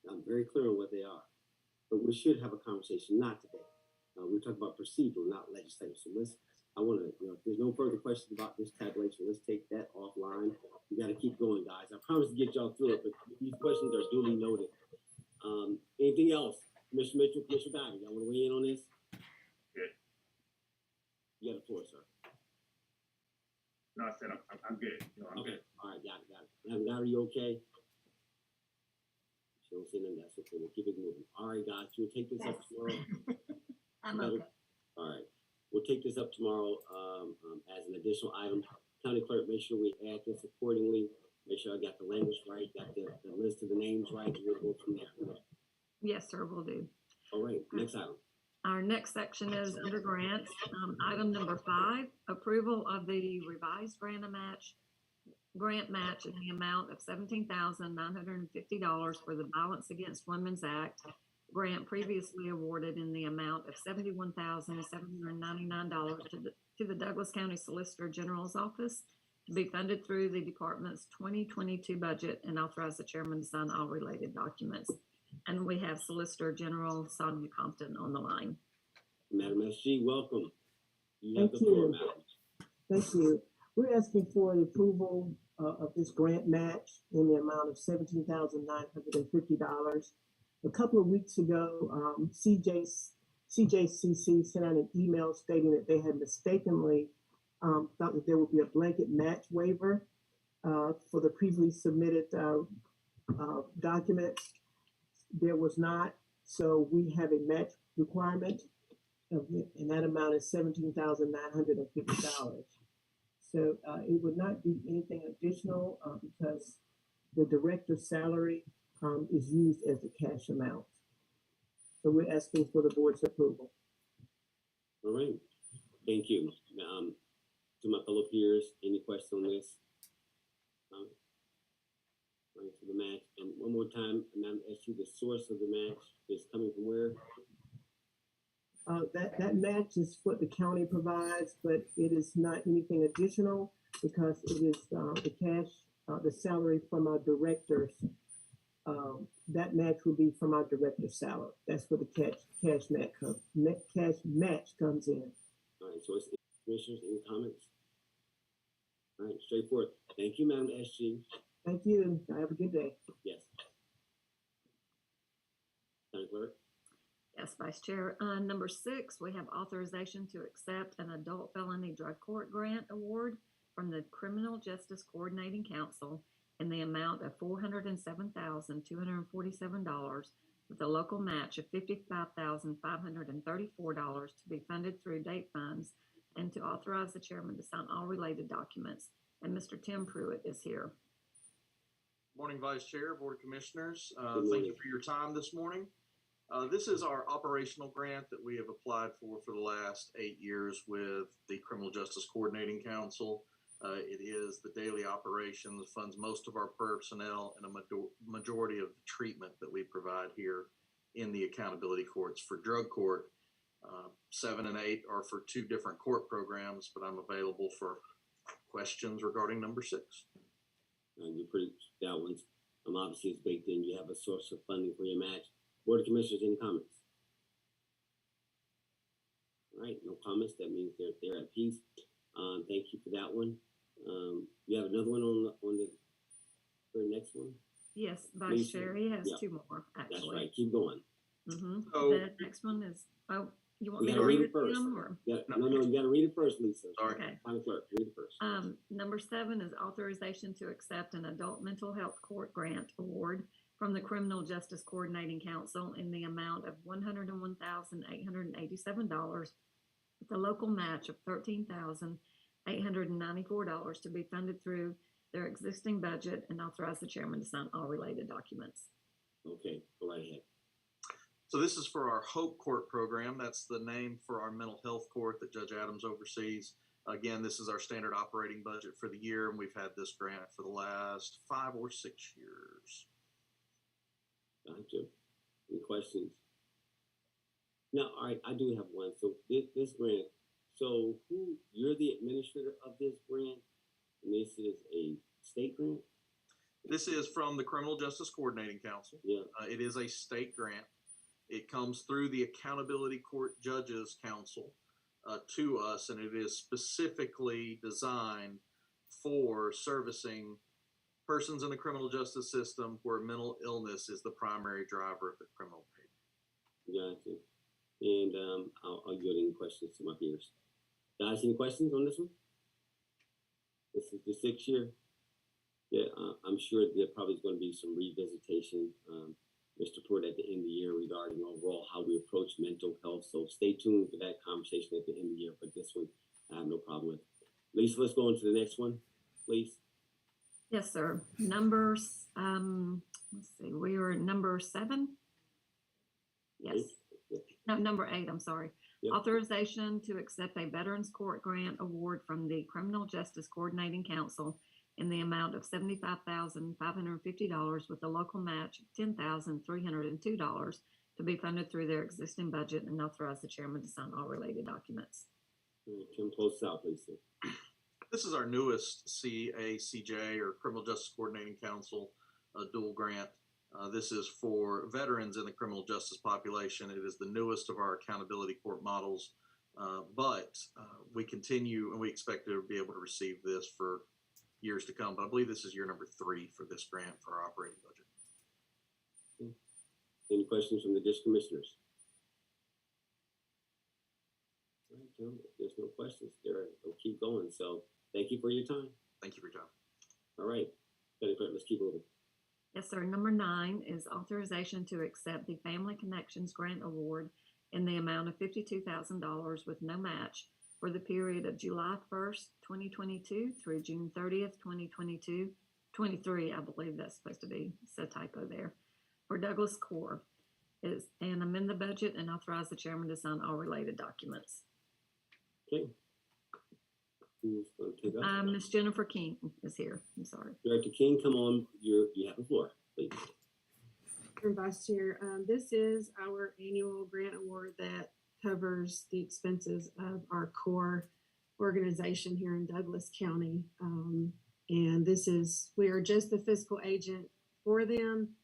I'm very clear on what they are, but we should have a conversation, not today. We're talking about procedural, not legislative. So if there's no further questions about this tabulation, let's take that offline. We got to keep going, guys. I promise to get y'all through it, but these questions are duly noted. Anything else? Commissioner Mitchell, Commissioner Geiger, y'all want to weigh in on this? Good. You got the floor, sir. No, I said I'm good. Okay. All right, got it. Madam Geiger, you okay? She don't say nothing. That's okay. We'll keep it moving. All right, guys, you'll take this up tomorrow. I'm okay. All right. We'll take this up tomorrow as an additional item. County Clerk, make sure we add this accordingly. Make sure I got the language right, got the list of the names right. We'll go from there. Yes, sir, will do. All right, next item. Our next section is under grants. Item number 5, approval of the revised grant match grant match in the amount of $17,950 for the Violence Against Women's Act grant previously awarded in the amount of $71,799 to the Douglas County Solicitor General's Office to be funded through the department's 2022 budget, and authorize the chairman to sign all related documents. And we have Solicitor General Sonia Compton on the line. Madam SG, welcome. You Thank have the floor, you. madam. Thank you. We're asking for the approval of this grant match in the amount of $17,950. A couple of weeks ago, CJCC sent out an email stating that they had mistakenly thought that there would be a blanket match waiver for the previously submitted documents. There was not, so we have a match requirement, and that amount is $17,950. So it would not be anything additional because the director's salary is used as the cash amount. So we're asking for the board's approval. All right, thank you. To my fellow peers, any questions on this? Right, for the match, and one more time, Madam SG, the source of the match is coming from where? That match is what the county provides, but it is not anything additional because it is the cash, the salary from our directors. That match will be from our director's salary. That's where the cash match comes in. All right, so it's commissioners, any comments? All right, straightforward. Thank you, Madam SG. Thank you. Have a good day. Yes. County Clerk. Yes, Vice Chair. Number 6, we have authorization to accept an adult felony drug court grant award from the Criminal Justice Coordinating Council in the amount of $407,247 with a local match of $55,534 to be funded through date funds, and to authorize the chairman to sign all related documents. And Mr. Tim Pruitt is here. Morning, Vice Chair, Board of Commissioners. Thank you for your time this morning. This is our operational grant that we have applied for the last 8 years with the Criminal Justice Coordinating Council. It is the daily operations, funds most of our personnel, and a majority of the treatment that we provide here in the accountability courts. For drug court, 7 and 8 are for 2 different court programs, but I'm available for questions regarding number 6. You're pretty, that one's obviously it's baked in. You have a source of funding for your match. Board of Commissioners, any comments? All right, no comments. That means they're at peace. Thank you for that one. You have another one on the for the next one? Yes, Vice Chair, he has 2 more, actually. That's right, keep going. The next one is, you want me to read read it first? them, or? No, you gotta read it first, Lisa. Sorry. Okay. County Clerk, read it first. Number 7 is authorization to accept an adult mental health court grant award from the Criminal Justice Coordinating Council in the amount of $101,887 with a local match of $13,894 to be funded through their existing budget, and authorize the chairman to sign all related documents. Okay, go right ahead. So this is for our Hope Court program. That's the name for our mental health court that Judge Adams oversees. Again, this is our standard operating budget for the year, and we've had this grant for the last 5 or 6 years. Gotcha. Any questions? Now, all right, I do have one. So this grant, so you're the administrator of this grant, and this is a state grant? This is from the Criminal Justice Coordinating Council. Yeah. It is a state grant. It comes through the Accountability Court Judges Council to us, and it is specifically designed for servicing persons in the criminal justice system where mental illness is the primary driver of the criminal behavior. Gotcha. And I'll give any questions to my peers. Guys, any questions on this one? This is the 6th year. Yeah, I'm sure there probably is going to be some revisitation, Mr. Pruitt, at the end of the year regarding overall how we approach mental health. So stay tuned for that conversation at the end of the year. But this one, I have no problem with. Lisa, let's go on to the next one, please. Yes, sir. Numbers, let's see, we were number 7. Yes. No, number 8, I'm sorry. Yep. Authorization to accept a Veterans Court Grant Award from the Criminal Justice Coordinating Council in the amount of $75,550 with a local match of $10,302 to be funded through their existing budget, and authorize the chairman to sign all related documents. Tim, close this out, please, sir. This is our newest CACJ, or Criminal Justice Coordinating Council, dual grant. This is for veterans in the criminal justice population. It is the newest of our accountability court models, but we continue and we expect to be able to receive this for years to come. But I believe this is year number 3 for this grant for our operating budget. Any questions from the district commissioners? All right, Tim, if there's no questions, we'll keep going. So thank you for your time. Thank you for your time. All right, Madam Clerk, let's keep moving. Yes, sir. Number 9 is authorization to accept the Family Connections Grant Award in the amount of $52,000 with no match for the period of July 1st, 2022 through June 30th, 2022. 23, I believe that's supposed to be. It's a typo there. For Douglas Corps, and amend the budget and authorize the chairman to sign all related documents. Okay. Who's going to take up? Ms. Jennifer King is here. I'm sorry. Director King, come on. You have the floor, please. Vice Chair, this is our annual grant award that covers the expenses of our core organization here in Douglas County. And we are just the fiscal agent for them.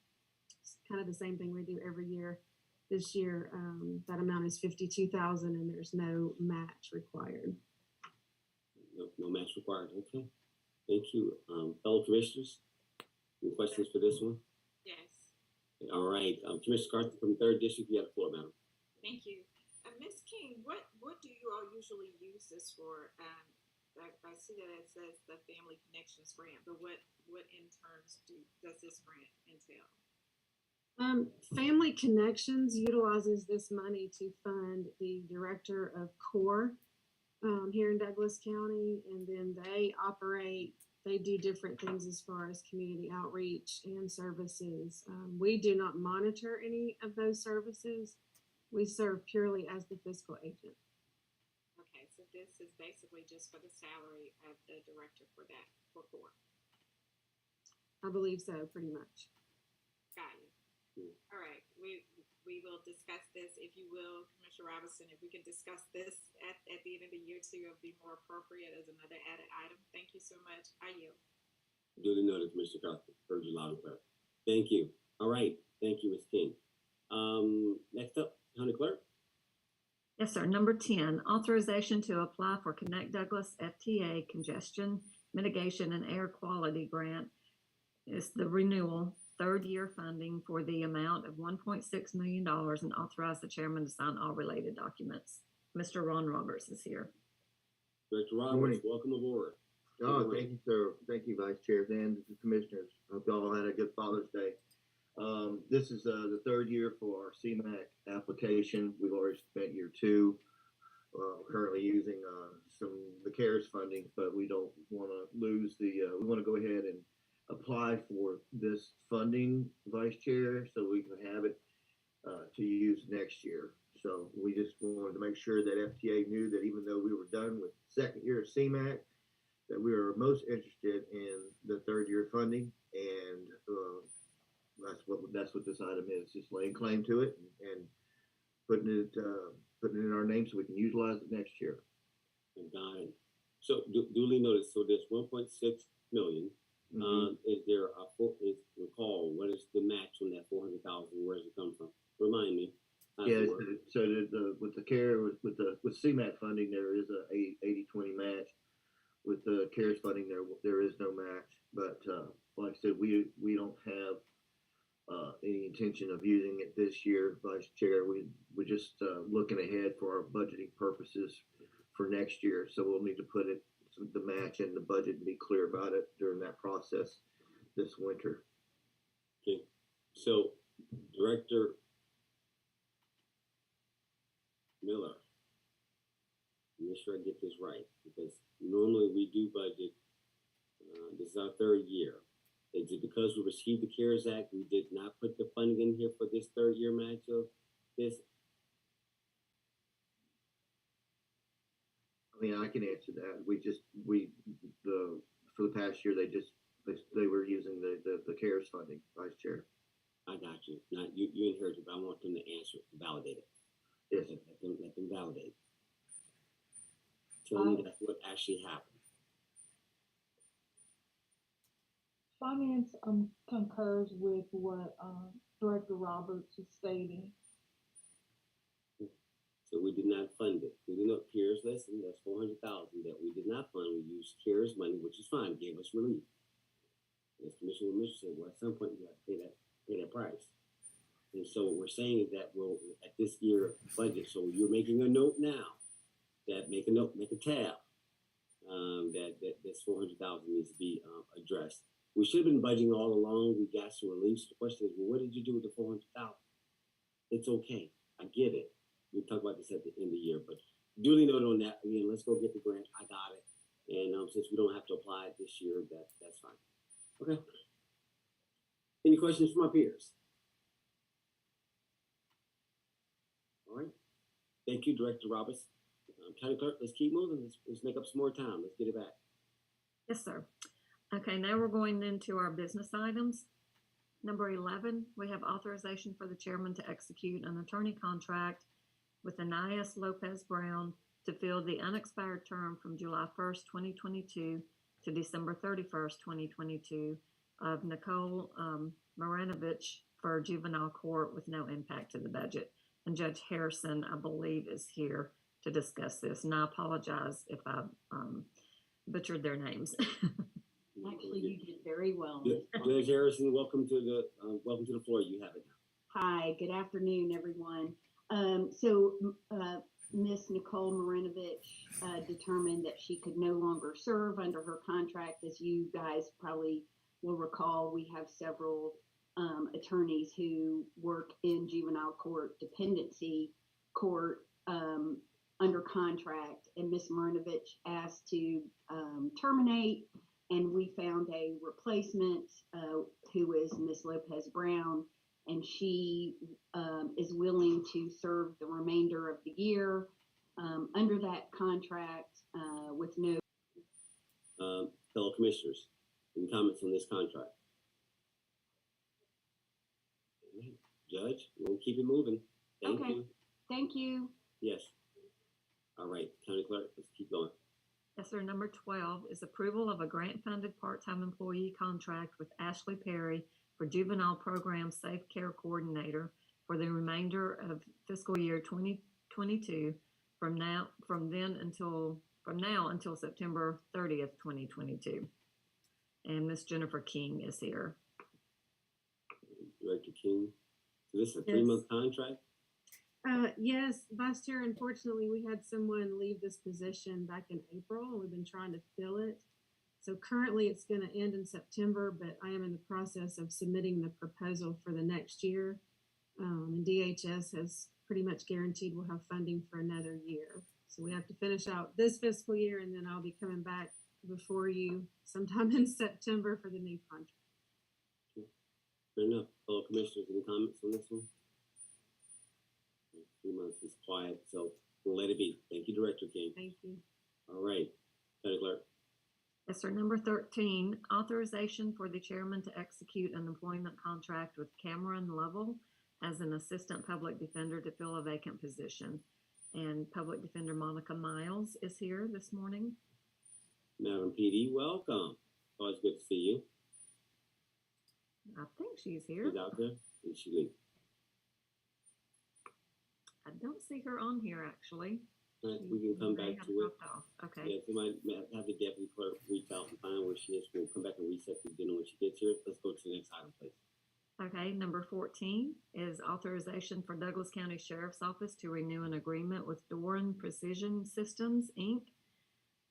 It's kind of the same thing we do every year. This year, that amount is $52,000 and there's no match required. No match required. Okay. Thank you. Fellow commissioners, any questions for this one? Yes. All right. Commissioner Carter from 3rd District, you have the floor, madam. Thank you. Ms. King, what do you all usually use this for? I see that it says the Family Connections Grant, but what in terms does this grant entail? Family Connections utilizes this money to fund the director of CORE here in Douglas County, and then they do different things as far as community outreach and services. We do not monitor any of those services. We serve purely as the fiscal agent. Okay, so this is basically just for the salary of the director for CORE. I believe so, pretty much. Got it. All right, we will discuss this, if you will, Commissioner Robinson. If we can discuss this at the end of the year too, it'll be more appropriate as another added item. Thank you so much. I yield. Duly noted, Commissioner Carter. Heard you loud and clear. Thank you. All right. Thank you, Ms. King. Next up, County Clerk. Yes, sir. Number 10, authorization to apply for Connect Douglas FTA Congestion Mitigation and Air Quality Grant. It's the renewal, 3rd year funding for the amount of $1.6 million, and authorize the chairman to sign all related documents. Mr. Ron Roberts is here. Director Roberts, welcome aboard. Oh, thank you, sir. Thank you, Vice Chair and the commissioners. Hope y'all had a good Father's Day. This is the 3rd year for our CMAQ application. We've already spent year 2. Currently using the CARES funding, but we don't want to lose we want to go ahead and apply for this funding, Vice Chair, so we can have it to use next year. So we just wanted to make sure that FTA knew that even though we were done with 2nd year of CMAQ, that we are most interested in the 3rd year funding, and that's what this item is, just laying claim to it and putting it in our name so we can utilize it next year. Got it. So duly noted. So there's 1.6 million. Is there recall what is the match on that 400,000? Where does it come from? Remind me. Yeah, so with CMAQ funding there is a 80-20 match. With the CARES funding there is no match. But like I said, we don't have any intention of using it this year, Vice Chair. We're just looking ahead for our budgeting purposes for next year. So we'll need to put the match in the budget and be clear about it during that process this winter. Okay. So, Director Miller, make sure I get this right, because normally we do budget. This is our 3rd year. Is it because we received the CARES Act, we did not put the funding in here for this 3rd year match of this? I mean, I can answer that. The for the past year, they were using the CARES funding, Vice Chair. I got you. Now, you inherited, but I want them to answer it, validate it. Yes. Let them validate. Tell me that's what actually happened. Finance concurs with what Director Roberts is stating. So we did not fund it. We did not CARES lesson. That's $400,000 that we did not fund. We used CARES money, which is fine. Gave us relief. As Commissioner Mitchell said, well, at some point you have to pay that price. And so what we're saying is that we'll at this year budget. So you're making a note now. That make a tab. That this $400,000 needs to be addressed. We should have been budgeting all along. We got some relief. So the question is, well, what did you do with the $400,000? It's okay. I get it. We'll talk about this at the end of the year, but duly noted on that. Again, let's go get the grant. I got it. And since we don't have to apply it this year, that's fine. Okay. Any questions from my peers? All right. Thank you, Director Roberts. County Clerk, let's keep moving. Let's make up some more time. Let's get it back. Yes, sir. Okay, now we're going into our business items. Number 11, we have authorization for the chairman to execute an attorney contract with Anais Lopez Brown to fill the unexpired term from July 1st, 2022 to December 31st, 2022 of Nicole Marinovich for juvenile court with no impact to the budget. And Judge Harrison, I believe, is here to discuss this. And I apologize if I butchered their names. Actually, you did very well. Judge Harrison, welcome to the floor. You have it now. Hi, good afternoon, everyone. Miss Nicole Marinovich determined that she could no longer serve under her contract. As you guys probably will recall, we have several attorneys who work in juvenile court, dependency court, under contract, and Miss Marinovich asked to terminate, and we found a replacement who is Miss Lopez Brown, and she is willing to serve the remainder of the year under that contract with no. Fellow commissioners, any comments on this contract? Judge, we'll keep it moving. Thank you. Thank you. Yes. All right, County Clerk, let's keep going. Yes, sir. Number 12 is approval of a grant-funded part-time employee contract with Ashley Perry for Juvenile Program Safe Care Coordinator for the remainder of fiscal year 2022 from now until September 30th, 2022. And Miss Jennifer King is here. Director King. So this is a 3-month contract? Yes, Vice Chair, unfortunately, we had someone leave this position back in April, and we've been trying to fill it. So currently it's going to end in September, but I am in the process of submitting the proposal for the next year. And DHS has pretty much guaranteed we'll have funding for another year. So we have to finish out this fiscal year, and then I'll be coming back before you sometime in September for the new contract. Fair enough. Fellow commissioners, any comments on this one? 3 months is quiet, so we'll let it be. Thank you, Director King. Thank you. All right, County Clerk. Yes, sir. Number 13, authorization for the chairman to execute an employment contract with Cameron Lovell as an assistant public defender to fill a vacant position. And Public Defender Monica Miles is here this morning. Madam PD, welcome. Always good to see you. I think she's here. She's out there. Did she leave? I don't see her on here, actually. Right, we can come back to it. Okay. Yeah, we might have the deputy clerk reach out and find where she is. We'll come back and reset the dinner when she gets here. Let's go to the next item, please. Okay, number 14 is authorization for Douglas County Sheriff's Office to renew an agreement with Doran Precision Systems, Inc.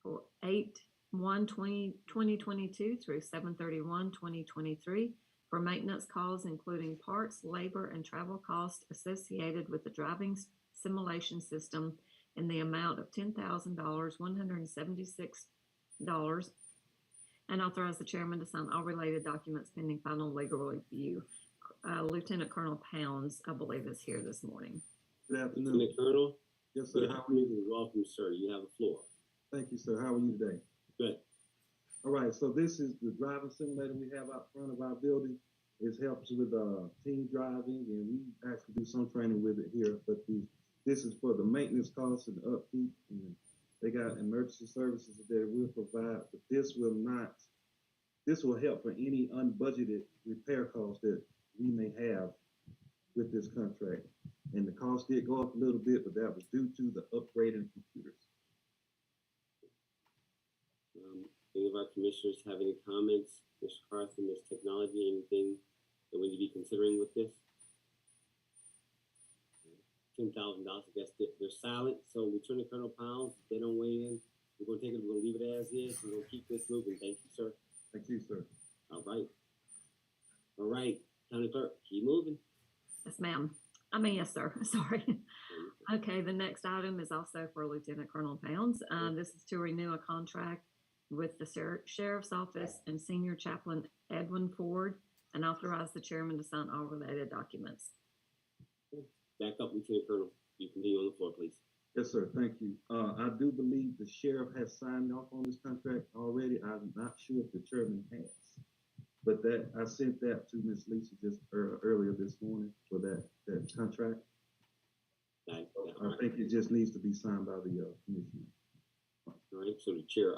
for 8/1/2022 through 7/31/2023 for maintenance calls, including parts, labor, and travel costs associated with the driving simulation system in the amount of $10,000, $176, and authorize the chairman to sign all related documents pending final legal review. Lieutenant Colonel Pounds, I believe, is here this morning. Good afternoon. Lieutenant Colonel. Yes, sir. How are you? Welcome, sir. You have the floor. Thank you, sir. How are you today? Good. All right, so this is the driving simulator we have out front of our building. It helps with team driving, and we actually do some training with it here. But this is for the maintenance costs and the upkeep, and they got emergency services that they will provide. But this will not. This will help for any unbudgeted repair costs that we may have with this contract. And the cost did go up a little bit, but that was due to the upgrading computers. Any of our commissioners have any comments? Mr. Carson, Ms. Technology, anything that we need to be considering with this? $10,000, I guess they're silent, so Lieutenant Colonel Pounds, if they don't weigh in, we're gonna take it, we're gonna leave it as is, we're gonna keep this moving. Thank you, sir. Thank you, sir. All right. All right, County Clerk, keep moving. Yes, ma'am. Yes, sir. Sorry. Okay, the next item is also for Lieutenant Colonel Pounds. This is to renew a contract with the Sheriff's Office and Senior Chaplain Edwin Ford and authorize the chairman to sign all related documents. Back up, Lieutenant Colonel. You can be on the floor, please. Yes, sir. Thank you. I do believe the sheriff has signed off on this contract already. I'm not sure if the chairman has, but I sent that to Ms. Lisa just earlier this morning for that contract. I think it just needs to be signed by the commissioner. All right. So the chair,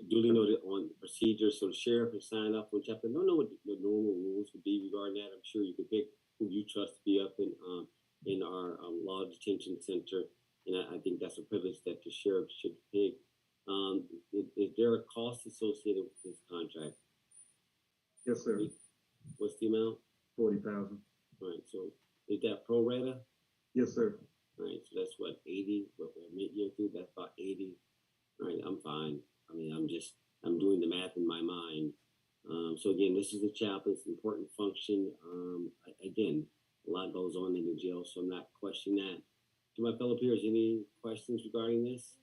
duly noted on the procedure. So the sheriff has signed off on chaplain. I don't know what the normal rules would be regarding that. I'm sure you could pick who you trust to be up in our law detention center. And I think that's a privilege that the sheriff should pick. Is there a cost associated with this contract? Yes, sir. What's the amount? $40,000. All right. So is that pro rata? Yes, sir. All right. So that's what, 80? What we're mid-year through? That's about 80. All right. I'm fine. I mean, I'm doing the math in my mind. So again, this is the chaplain's important function. Again, a lot goes on in the jail, so I'm not questioning that. To my fellow peers, any questions regarding this?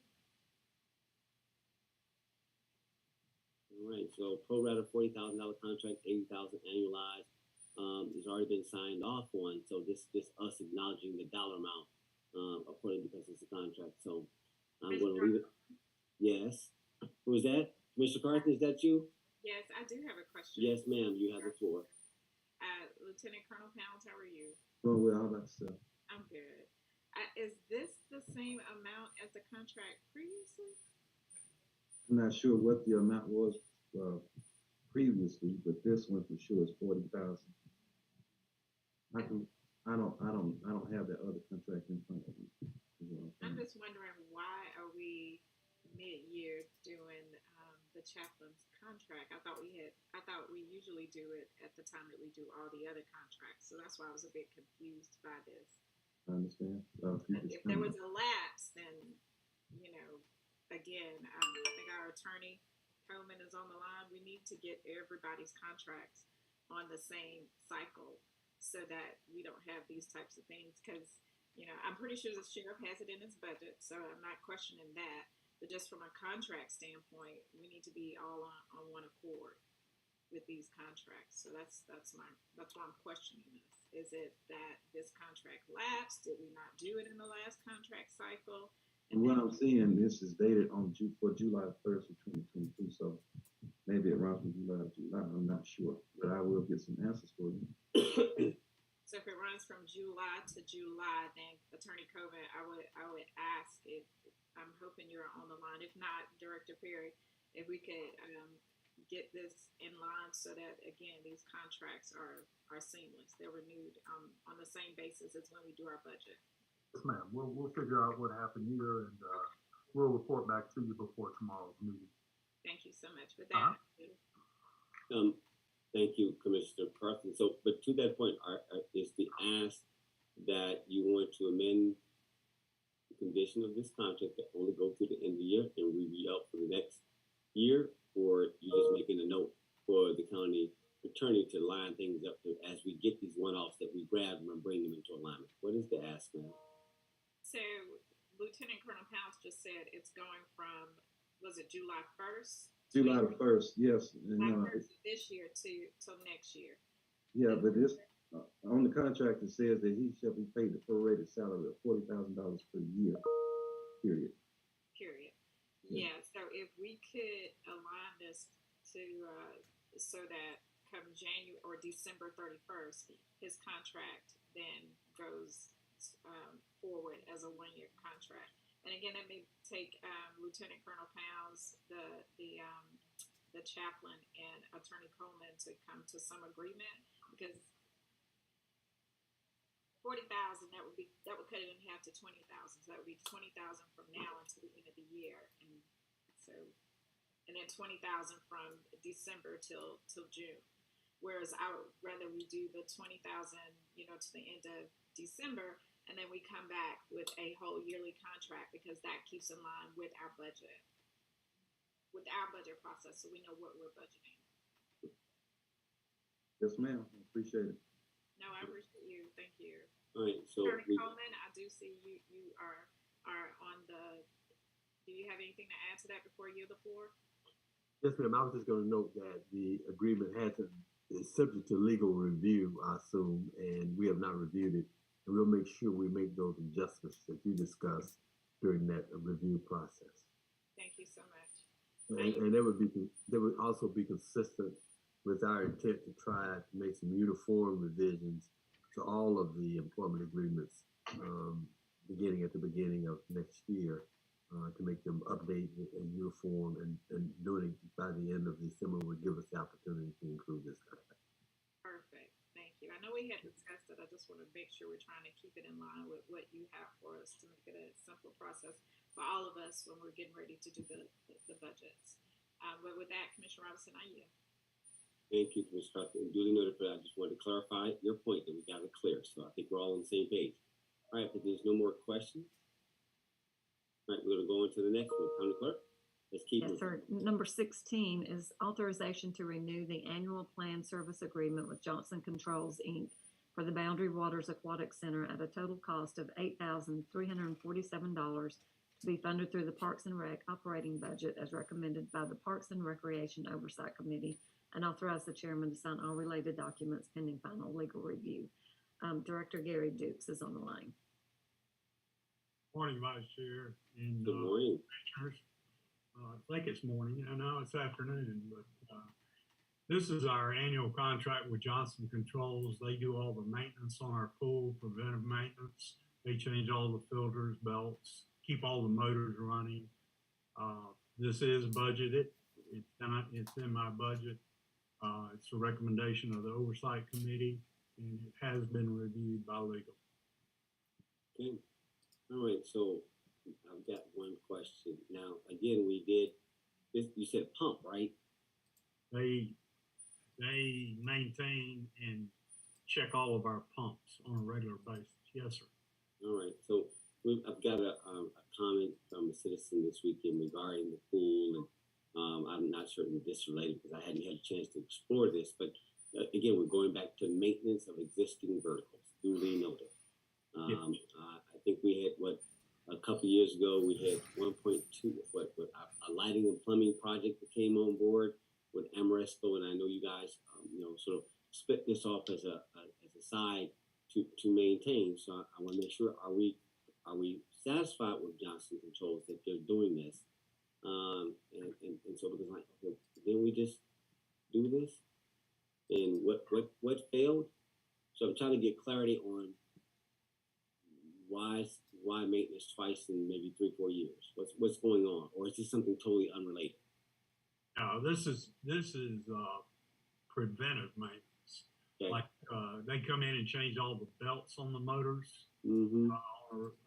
All right, so pro rata $40,000 contract, $80,000 annualized. It's already been signed off on, so this us acknowledging the dollar amount according because it's a contract. So I'm going to leave it. Yes. Who is that? Mr. Carson, is that you? Yes, I do have a question. Yes, ma'am. You have the floor. Lieutenant Colonel Pounds, how are you? Doing well. How about yourself? I'm good. Is this the same amount as the contract previously? I'm not sure what the amount was previously, but this one for sure is $40,000. I don't have that other contract in front of me. I'm just wondering, why are we mid-year doing the chaplain's contract? I thought we usually do it at the time that we do all the other contracts. So that's why I was a bit confused by this. I understand. If there was a lapse, then, again, I think our attorney Coleman is on the line. We need to get everybody's contracts on the same cycle so that we don't have these types of things. Because, I'm pretty sure the sheriff has it in his budget, so I'm not questioning that. But just from a contract standpoint, we need to be all on one accord with these contracts. So that's why I'm questioning this. Is it that this contract lapsed? Did we not do it in the last contract cycle? And what I'm seeing, this is dated on July 1st of 2022. So maybe it runs from July to July. I'm not sure, but I will get some answers for you. So if it runs from July to July, then Attorney Coven, I would ask if I'm hoping you're on the line. If not, Director Perry, if we could get this in line so that, again, these contracts are seamless. They're renewed on the same basis as when we do our budget. Yes, ma'am. We'll figure out what happened here, and we'll report back to you before tomorrow's meeting. Thank you so much for that. Thank you, Commissioner Carson. So, but to that point, is the ask that you want to amend the condition of this contract that only go through the end of the year and we re-up for the next year, or you just making a note for the county attorney to line things up as we get these one-offs that we grab them and bring them into alignment? What is the ask, ma'am? So, Lieutenant Colonel Pounds just said it's going from, was it July 1st? July the 1st, yes. July 1st of this year till next year. Yeah, but this on the contract it says that he shall be paid the prorated salary of $40,000 per year. Period. Yeah. So if we could align this to, so that come January or December 31st, his contract then goes forward as a 1-year contract. And again, it may take Lieutenant Colonel Pounds, the chaplain, and Attorney Coleman to come to some agreement, because 40,000, that would cut it in half to 20,000. So that would be 20,000 from now until the end of the year, and so, and then 20,000 from December till June. Whereas I would rather we do the 20,000, to the end of December, and then we come back with a whole yearly contract, because that keeps in line with our budget process, so we know what we're budgeting. Yes, ma'am. I appreciate it. No, I appreciate you. Thank you. All right, so Attorney Coleman, I do see you are on the. Do you have anything to add to that before you yield the floor? Yes, ma'am. I was just going to note that the agreement is subject to legal review, I assume, and we have not reviewed it. And we'll make sure we make those adjustments that you discussed during that review process. Thank you so much. And that would also be consistent with our intent to try to make some uniform revisions to all of the employment agreements beginning at the beginning of next year to make them update and uniform, and doing it by the end of December would give us the opportunity to include this contract. Perfect. Thank you. I know we had discussed it. I just want to make sure we're trying to keep it in line with what you have for us to make it a simple process for all of us when we're getting ready to do the budgets. But with that, Commissioner Robinson, I yield. Thank you, Commissioner Cochran. Duly noted, but I just wanted to clarify your point that we got it clear. So I think we're all on the same page. All right, but there's no more questions. All right, we're going to go into the next one. County Clerk, let's keep Yes, moving. sir. Number 16 is authorization to renew the annual plan service agreement with Johnson Controls, Inc. for the Boundary Waters Aquatic Center at a total cost of $8,347 to be funded through the Parks and Rec operating budget as recommended by the Parks and Recreation Oversight Committee, and authorize the chairman to sign all related documents pending final legal review. Director Gary Dukes is on the line. Morning, Vice Chair. And, good morning. Commissioners. I think it's morning. I know it's afternoon, but this is our annual contract with Johnson Controls. They do all the maintenance on our pool, preventive maintenance. They change all the filters, belts, keep all the motors running. This is budgeted. It's in my budget. It's a recommendation of the Oversight Committee, and it has been reviewed by legal. Okay. All right, so I've got one question. Now, again, we did this, you said pump, right? They maintain and check all of our pumps on a regular basis. Yes, sir. All right, so I've got a comment from a citizen this weekend regarding the pool, and I'm not certain if this is related because I hadn't had a chance to explore this, but again, we're going back to maintenance of existing verticals, duly noted. I think we had a couple years ago, we had 1.2, a lighting and plumbing project that came on board with Amoresco, and I know you guys, sort of split this off as a side to maintain. So I want to make sure, are we satisfied with Johnson Controls that they're doing this? And so because like, okay, didn't we just do this? And what failed? So I'm trying to get clarity on why maintenance twice in maybe 3-4 years. What's going on, or is this something totally unrelated? No, this is preventive maintenance. Okay. Like they come in and change all the belts on the motors on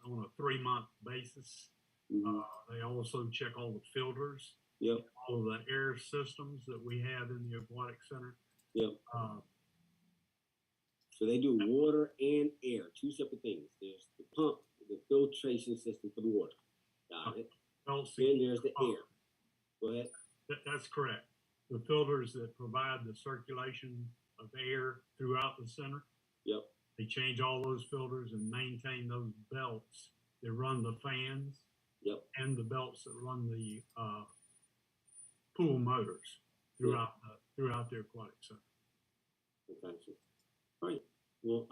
a 3-month basis. They also check all the filters, all the air systems that we have in the aquatic center. So they do water and air, 2 separate things. There's the pump, the filtration system for the water. Got it. Then there's the air. Go ahead. That's correct. The filters that provide the circulation of air throughout the center. Yep. They change all those filters and maintain those belts that run the fans. Yep. And the belts that run the pool motors throughout the aquatic center. Gotcha. All right. Well,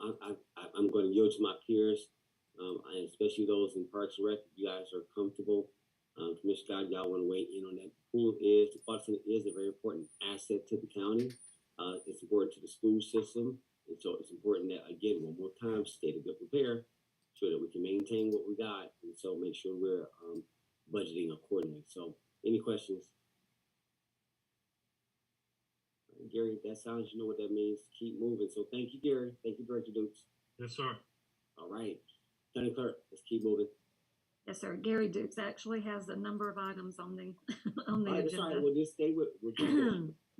I'm going to yield to my peers, and especially those in Parks and Rec. If you guys are comfortable Commissioner Scott, y'all want to weigh in on that? The Aquatic Center is a very important asset to the county. It's important to the school system. And so it's important that, again, one more time, stay to good prepare so that we can maintain what we got. And so make sure we're budgeting accordingly. So any questions? Gary, that sounds, you know what that means. Keep moving. So thank you, Gary. Thank you, Director Dukes. Yes, sir. All right. County Clerk, let's keep moving. Yes, sir. Gary Dukes actually has a number of items on the on the All right, agenda. that's right. We'll just stay with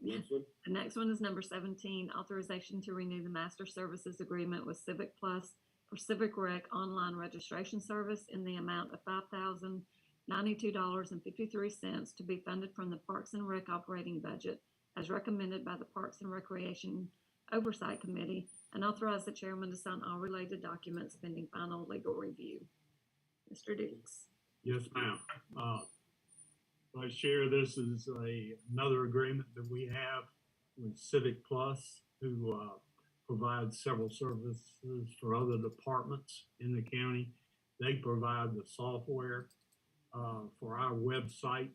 next one. The next one is number 17, authorization to renew the master services agreement with Civic Plus for Civic Rec online registration service in the amount of $5,092.53 to be funded from the Parks and Rec operating budget as recommended by the Parks and Recreation Oversight Committee, and authorize the chairman to sign all related documents pending final legal review. Mr. Dukes. Yes, ma'am. Vice Chair, this is another agreement that we have with Civic Plus, who provides several services for other departments in the county. They provide the software for our website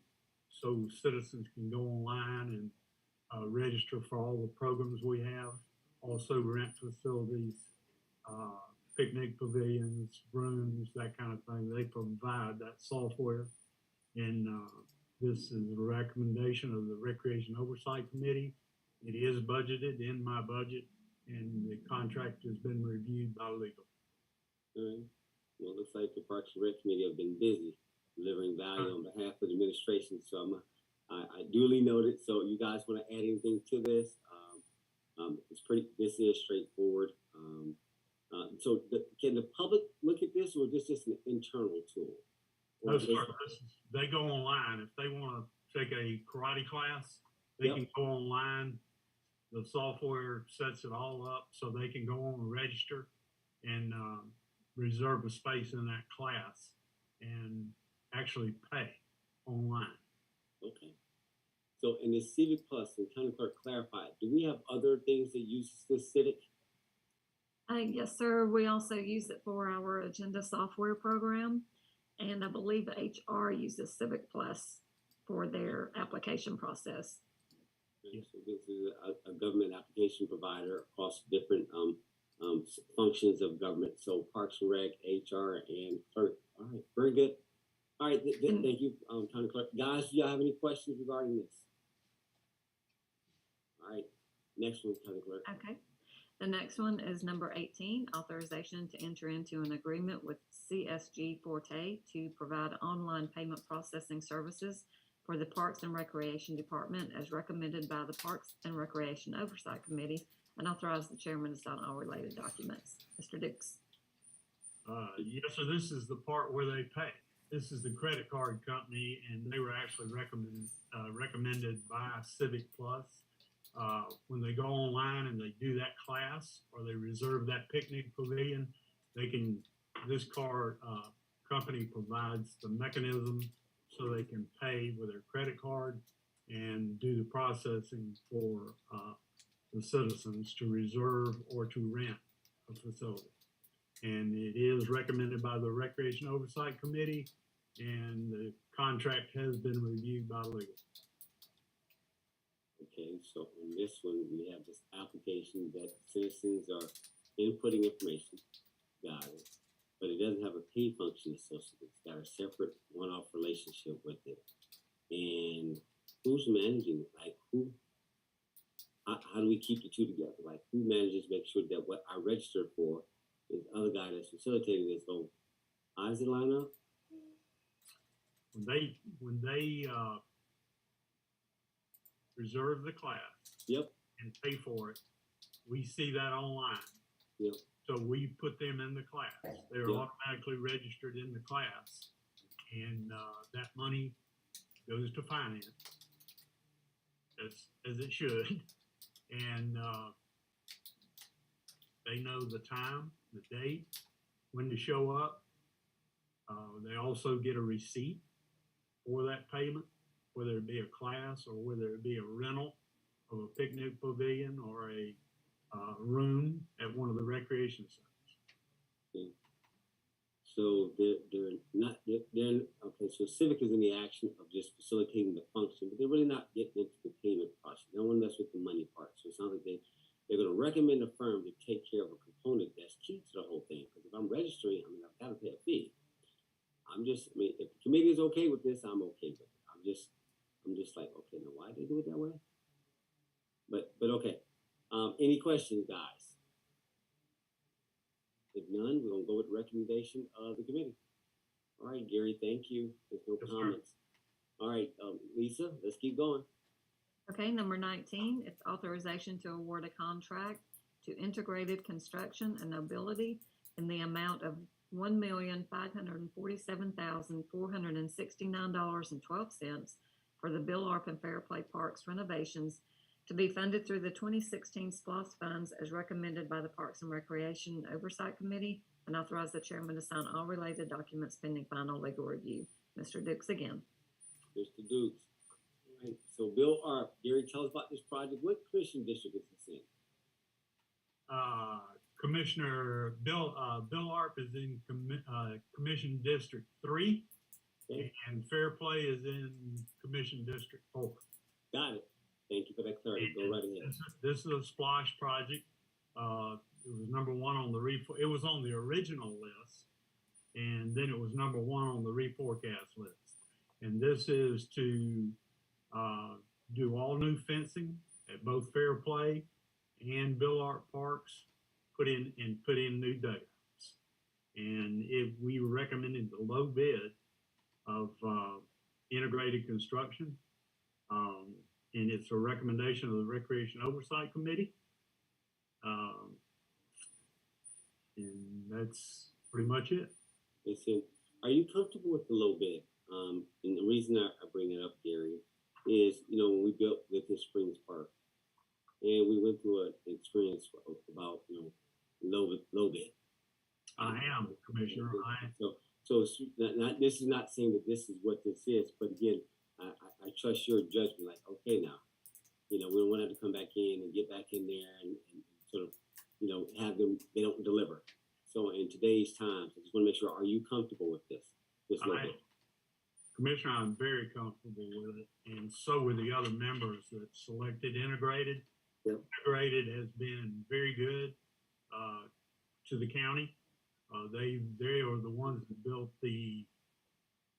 so citizens can go online and register for all the programs we have. Also rent facilities, picnic pavilions, rooms, that kind of thing. They provide that software. And this is a recommendation of the Recreation Oversight Committee. It is budgeted in my budget, and the contract has been reviewed by legal. All right. Well, it looks like the Parks and Rec Committee have been busy delivering value on behalf of the administration. So I duly noted. So you guys want to add anything to this? This is straightforward. So can the public look at this, or is this just an internal tool? No, sir. They go online. If they want to take a karate class, they can go online. The software sets it all up so they can go on and register and reserve a space in that class and actually pay online. Okay. So in the Civic Plus, and County Clerk clarified, do we have other things that use this Civic? Yes, sir. We also use it for our agenda software program. And I believe HR uses Civic Plus for their application process. Okay, so this is a government application provider across different functions of government. So Parks and Rec, HR, and clerk. All right, very good. All right, thank you, County Clerk. Guys, do y'all have any questions regarding this? All right, next one, County Clerk. Okay. The next one is number 18, authorization to enter into an agreement with CSG Forte to provide online payment processing services for the Parks and Recreation Department as recommended by the Parks and Recreation Oversight Committee, and authorize the chairman to sign all related documents. Mr. Dukes. Yes, so this is the part where they pay. This is the credit card company, and they were actually recommended by Civic Plus. When they go online and they do that class or they reserve that picnic pavilion, this card company provides the mechanism so they can pay with their credit card and do the processing for the citizens to reserve or to rent a facility. And it is recommended by the Recreation Oversight Committee, and the contract has been reviewed by legal. Okay, so on this one, we have this application that citizens are inputting information. Got it. But it doesn't have a pay function associated. It's got a separate one-off relationship with it. And who's managing it? Like how do we keep the two together? Like who manages, make sure that what I registered for is the other guy that's facilitating this going, how does it line up? When they reserve the class and pay for it, we see that online. So we put them in the class. They're automatically registered in the class, and that money goes to finance as it should. And they know the time, the date, when to show up. They also get a receipt for that payment, whether it be a class or whether it be a rental of a picnic pavilion or a room at one of the recreation centers. So they're not, they're, okay, so Civic is in the action of just facilitating the function, but they're really not getting into the payment process. They don't want to mess with the money part. So it sounds like they're going to recommend a firm to take care of a component that's key to the whole thing. Because if I'm registering, I mean, I've got to pay a fee. I mean, if the committee is okay with this, I'm okay with it. I'm just like, okay, now why do they do it that way? But okay. Any questions, guys? If none, we're gonna go with the recommendation of the committee. All right, Gary, thank you. There's no comments. All right, Lisa, let's keep going. Okay, number 19, it's authorization to award a contract to Integrated Construction and Mobility in the amount of $1,547,469.12 for the Bill Arp and Fair Play Parks renovations to be funded through the 2016 SPLOST funds as recommended by the Parks and Recreation Oversight Committee, and authorize the chairman to sign all related documents pending final legal review. Mr. Dukes again. Mr. Dukes. All right, so Bill Arp, Gary, tell us about this project. What commission district is this in? Commissioner Bill Arp is in Commission District 3, okay, and Fair Play is in Commission District 4. Got it. Thank you for that clarity. Go right ahead. This is a splash project. It was number one on the it was on the original list, and then it was number one on the reforecast list. And this is to do all new fencing at both Fair Play and Bill Arp Parks, put in new dugouts. And we recommended the low bid of Integrated Construction. And it's a recommendation of the Recreation Oversight Committee. And that's pretty much it. Listen, are you comfortable with the low bid? And the reason I bring it up, Gary, is, when we built Lithium Springs Park, and we went through an experience about, low bid. I am, Commissioner. So it's not, this is not saying that this is what this is, but again, I trust your judgment. Like, okay, now, we don't want to have to come back in and get back in there and sort of, have them, they don't deliver. So in today's times, I just want to make sure, are you comfortable with this low bid? Commissioner, I'm very comfortable with it, and so were the other members that selected Integrated. Yep. Integrated has been very good to the county. They are the ones that built the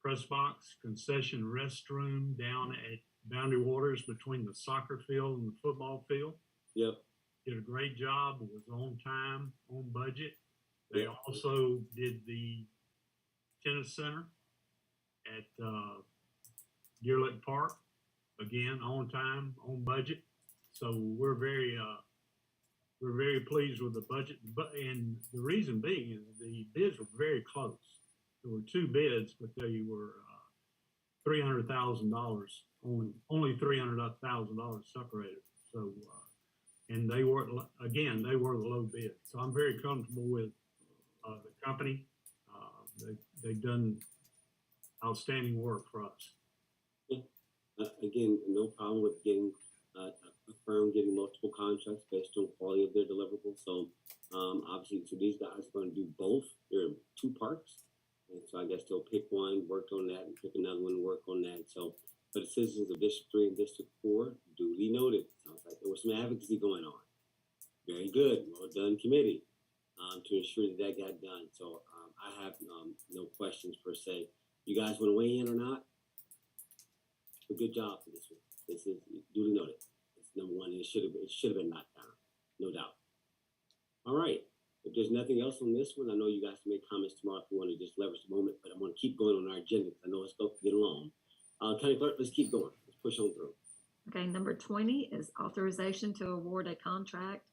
press box concession restroom down at Boundary Waters between the soccer field and the football field. Yep. Did a great job. It was on time, on budget. They also did the tennis center at Deer Lake Park, again, on time, on budget. So we're very pleased with the budget. And the reason being is the bids were very close. There were two bids, but they were $300,000, only $300,000 separated. So, and they were the low bid. So I'm very comfortable with the company. They've done outstanding work for us. Again, no problem with getting a firm getting multiple contracts based on quality of their deliverables. So obviously, so these guys are going to do both. There are two parks, and so I guess they'll pick one, work on that, and pick another one, work on that. So for the citizens of District 3 and District 4, duly noted. Sounds like there was some advocacy going on. Very good. Well done, committee, to ensure that got done. So I have no questions per se. You guys want to weigh in or not? A good job for this one. This is duly noted. It's number one. And it should have been knocked down, no doubt. All right. If there's nothing else on this one, I know you guys can make comments tomorrow if you want to just leverage the moment, but I'm going to keep going on our agenda because I know it's going to get long. County Clerk, let's keep going. Let's push on through. Okay, number 20 is authorization to award a contract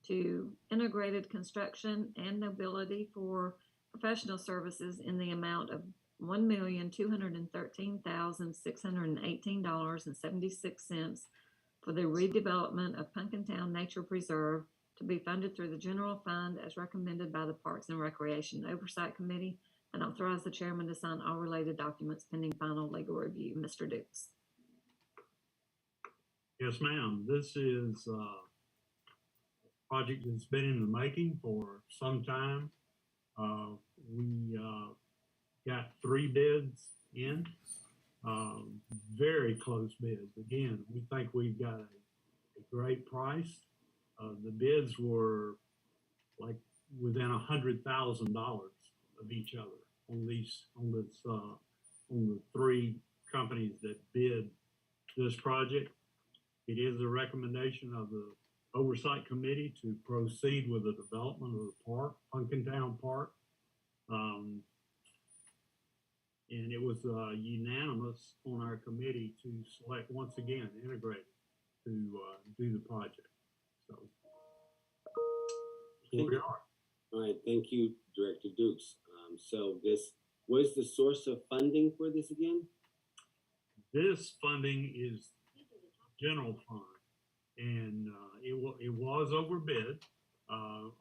to Integrated Construction and Mobility for professional services in the amount of $1,213,618.76 for the redevelopment of Punkintown Nature Preserve to be funded through the general fund as recommended by the Parks and Recreation Oversight Committee, and authorize the chairman to sign all related documents pending final legal review. Mr. Dukes. Yes, ma'am. This is a project that's been in the making for some time. We got 3 bids in, very close bids. Again, we think we've got a great price. The bids were like within $100,000 of each other on the 3 companies that bid this project. It is a recommendation of the Oversight Committee to proceed with the development of the park, Punkintown Park. And it was unanimous on our committee to select once again Integrate to do the project. So here we are. All right, thank you, Director Dukes. So what is the source of funding for this again? This funding is general fund, and it was overbid,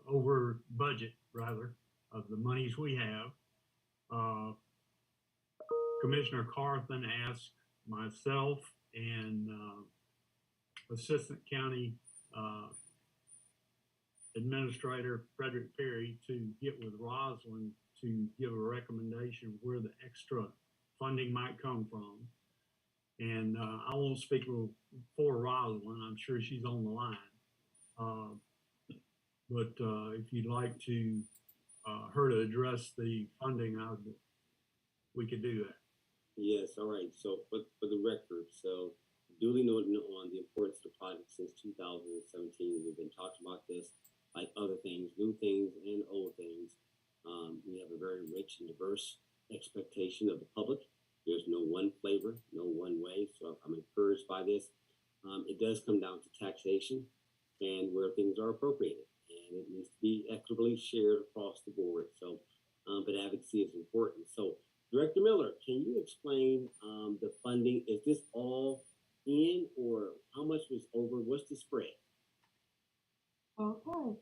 over budget rather, of the monies we have. Commissioner Carthen asked myself and Assistant County Administrator Frederick Perry to get with Rosalind to give a recommendation where the extra funding might come from. And I won't speak for Rosalind. I'm sure she's on the line. But if you'd like to her to address the funding, we could do that. Yes, all right. So for the record, so duly noted on the importance of the project since 2017. We've been talking about this, like other things, new things and old things. We have a very rich and diverse expectation of the public. There's no one flavor, no one way. So I'm encouraged by this. It does come down to taxation and where things are appropriated, and it needs to be equitably shared across the board. So, but advocacy is important. So, Director Miller, can you explain the funding? Is this all in, or how much was over? What's the spread? Okay.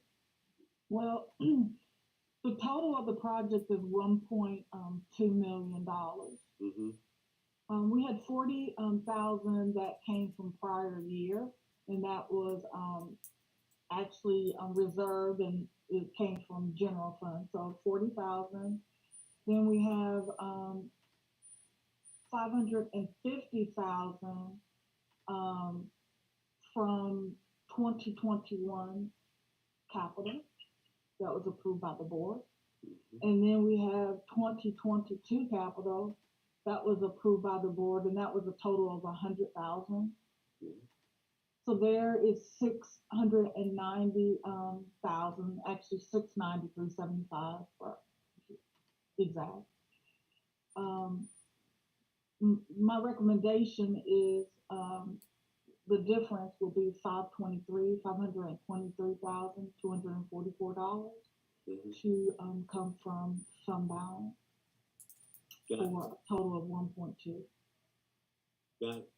Well, the total of the project is $1.2 million. Mm-hmm. We had 40,000 that came from prior year, and that was actually reserved, and it came from general fund. So 40,000. Then we have 550,000 from 2021 capital that was approved by the board. And then we have 2022 capital that was approved by the board, and that was a total of 100,000. So there is 690,000, actually 693.75 for exact. My recommendation is the difference will be $523,244 to come from fund balance for a total of 1.2. Got it.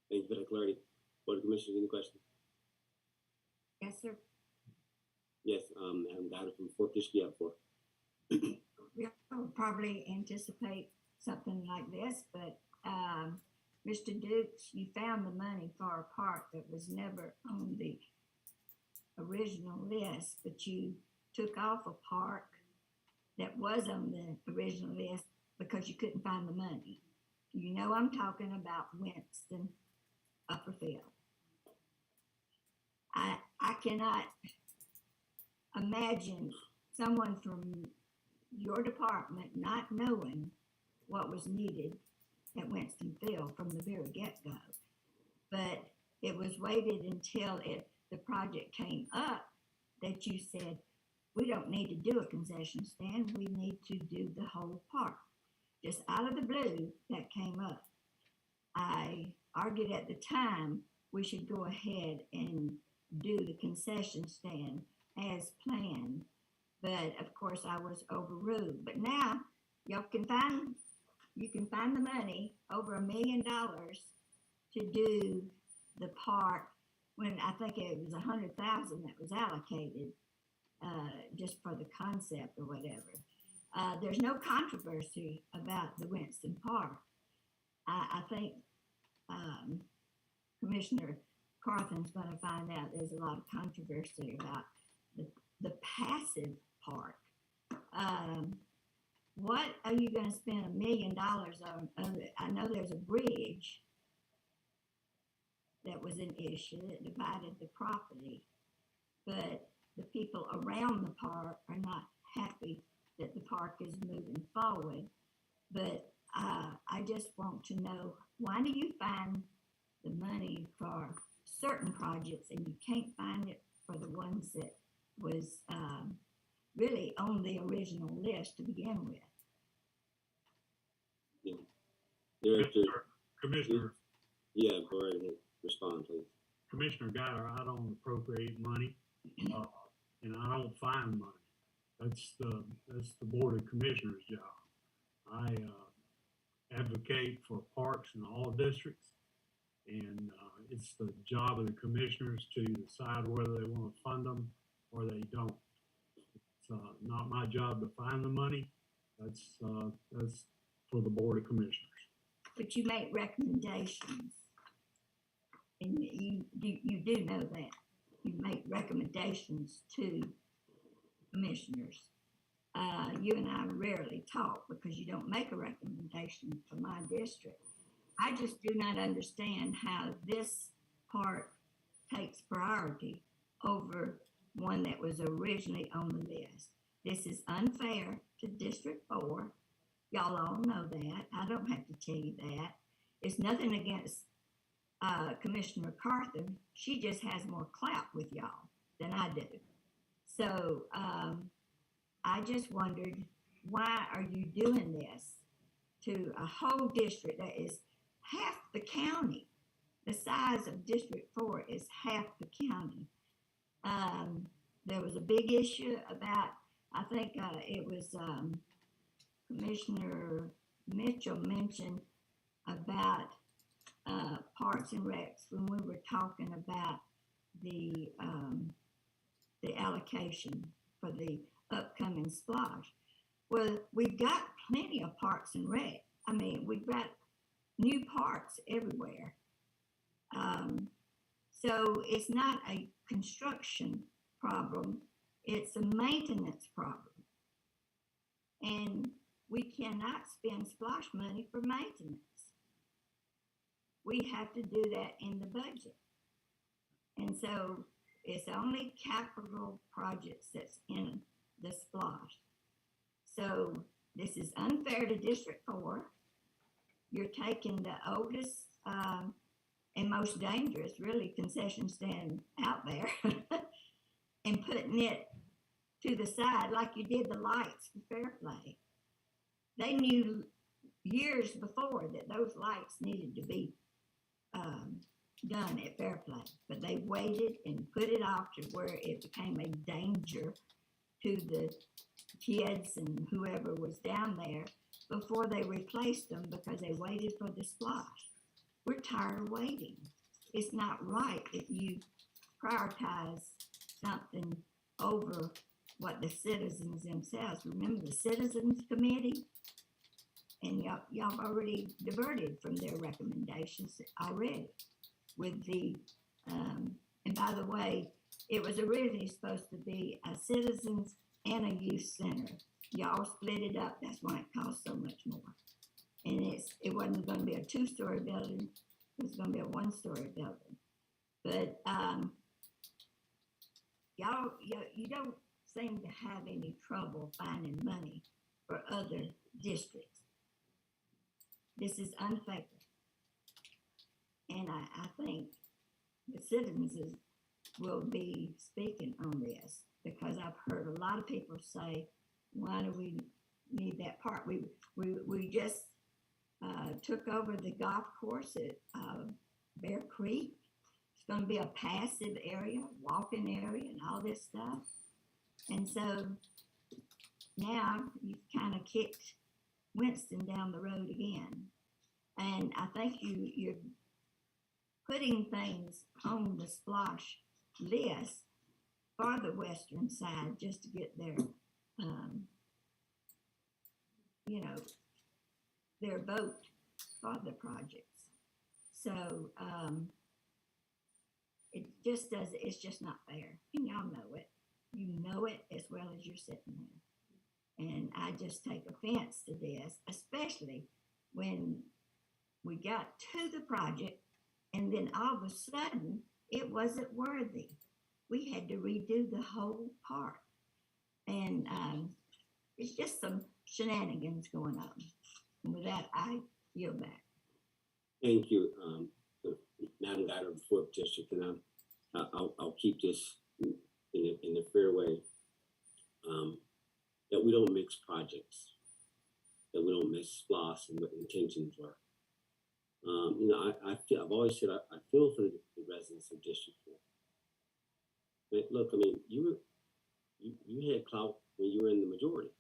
Thank you for the clarity. Board of Commissioners, any questions? Yes, sir. Yes, Madam Donna from Fort Kishkia for. We'll probably anticipate something like this, but Mr. Dukes, you found the money for a park that was never on the original list, but you took off a park that was on the original list because you couldn't find the money. You know I'm talking about Winston Upperfield. I cannot imagine someone from your department not knowing what was needed at Winston Field from the very get-go. But it was waited until the project came up that you said, we don't need to do a concession stand, we need to do the whole park. Just out of the blue, that came up. I argued at the time we should go ahead and do the concession stand as planned. But of course I was overruled. But now you can find the money, over $1 million, to do the park, when I think it was 100,000 that was allocated just for the concept or whatever. There's no controversy about the Winston Park. I think Commissioner Carthen's going to find out there's a lot of controversy about the passive park. what are you gonna spend $1 million on? I know there's a bridge that was an issue that divided the property, but the people around the park are not happy that the park is moving forward. But I just want to know, why do you find the money for certain projects and you can't find it for the ones that was really on the original list to begin with? Director, Commissioner, yeah, go ahead and respond, please. Commissioner Guyer, I don't appropriate money, and I don't find money. That's the Board of Commissioners' job. I advocate for parks in all districts, and it's the job of the commissioners to decide whether they want to fund them or they don't. It's not my job to find the money. That's for the Board of Commissioners. But you make recommendations, and you do know that. You make recommendations to commissioners. You and I rarely talk because you don't make a recommendation for my district. I just do not understand how this part takes priority over one that was originally on the list. This is unfair to District 4. Y'all all know that. I don't have to tell you that. It's nothing against Commissioner MacArthur. She just has more clout with y'all than I do. So I just wondered, why are you doing this to a whole district that is half the county? The size of District 4 is half the county. There was a big issue about, I think it was Commissioner Mitchell mentioned about Parks and Recs when we were talking about the allocation for the upcoming splash. Well, we've got plenty of Parks and Rec. I mean, we've got new parks everywhere. So it's not a construction problem, it's a maintenance problem. And we cannot spend splash money for maintenance. We have to do that in the budget. And so it's only capital projects that's in the splash. So this is unfair to District 4. You're taking the oldest and most dangerous, really, concession stand out there and putting it to the side like you did the lights for Fairplay. They knew years before that those lights needed to be done at Fairplay, but they waited and put it off to where it became a danger to the kids and whoever was down there before they replaced them because they waited for the splash. We're tired of waiting. It's not right if you prioritize something over what the citizens themselves. Remember the Citizens Committee? And y'all already diverted from their recommendations already with the, and by the way, it was originally supposed to be a citizens and a youth center. Y'all split it up. That's why it cost so much more. And it wasn't going to be a 2-story building. It was going to be a 1-story building. But y'all, you don't seem to have any trouble finding money for other districts. This is unfair. And I think the citizens will be speaking on this because I've heard a lot of people say, why do we need that park? We just took over the golf course at Bear Creek. It's going to be a passive area, walking area, and all this stuff. And so now you've kind of kicked Winston down the road again. And I think you're putting things on the splash list for the western side just to get their, their vote for the projects. So it's just not fair. And y'all know it. You know it as well as you're sitting there. And I just take offense to this, especially when we got to the project and then all of a sudden it wasn't worthy. We had to redo the whole park. And it's just some shenanigans going on. And with that, I yield back. Thank you, Madam Guider of the 4th District, and I'll keep this in a fair way. That we don't mix projects, that we don't mix SPLOS and what intentions are. I've always said I feel for the residents of District 4. But look, I mean, you had clout when you were in the majority.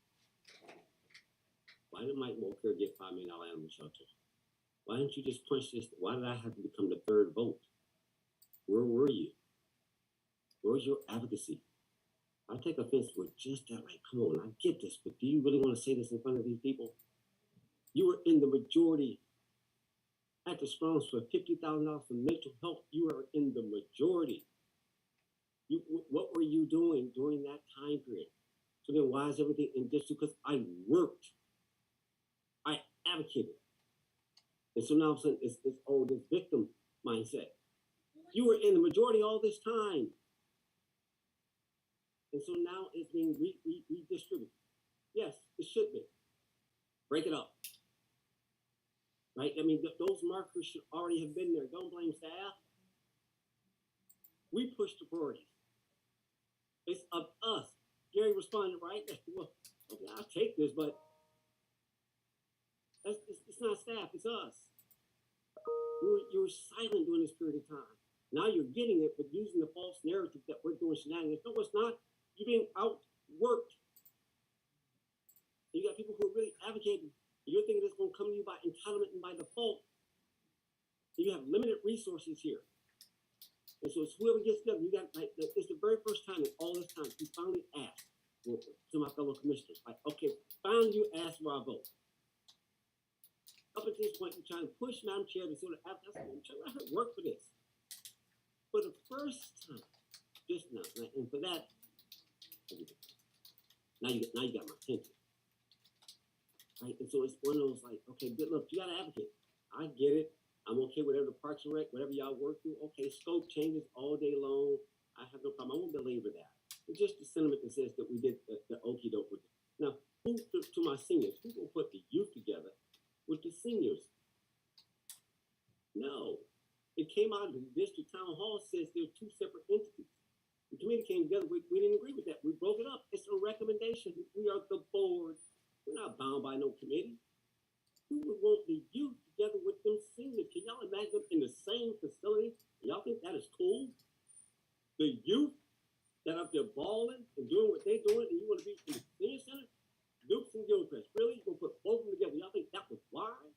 Why did Mike Walker get $5 million animal shelter? Why didn't you just punch this? Why did I have to become the third vote? Where were you? Where was your advocacy? I take offense with just that. Like, come on, I get this, but do you really want to say this in front of these people? You were in the majority. At the Strongs for $50,000 for mental health. You were in the majority. What were you doing during that time period? So then why is everything in district? Because I worked. I advocated. And so now I'm saying it's this victim mindset. You were in the majority all this time. And so now it's being redistributed. Yes, it should be. Break it up. Right? I mean, those markers should already have been there. Don't blame staff. We pushed the priorities. It's of us. Gary responded, right? Well, okay, I'll take this, but it's not staff, it's us. You were silent during this period of time. Now you're getting it, but using the false narrative that we're doing shenanigans. No, it's not. You're being outworked. You got people who are really advocating. You're thinking it's going to come to you by entitlement and by default. You have limited resources here. And so it's whoever gets together. You got, like, it's the very first time in all this time you finally asked to my fellow commissioners, like, okay, finally you asked for our vote. Up until this point, you're trying to push Madam Chair to sort of ask, I'm trying to let her work for this. For the first time, just now, and for that, now you got my attention. Right? And so it's one of those like, okay, good, look, you gotta advocate. I get it. I'm okay with whatever the Parks and Rec, whatever y'all work through. Okay, scope changes all day long. I have no problem. I won't belabor that. It's just the sentiment that says that we did the okie doke with it. Now, to my seniors, who will put the youth together with the seniors? No. It came out of the district town hall says they're two separate entities. The committee came together. We didn't agree with that. We broke it up. It's a recommendation. We are the board. We're not bound by no committee. Who would want the youth together with them seniors? Can y'all imagine them in the same facility? Y'all think that is cool? The youth that up there balling and doing what they're doing, and you want to be in the senior center? Dukes and Gilchrist. Really? You're going to put both of them together? Y'all think that was wise?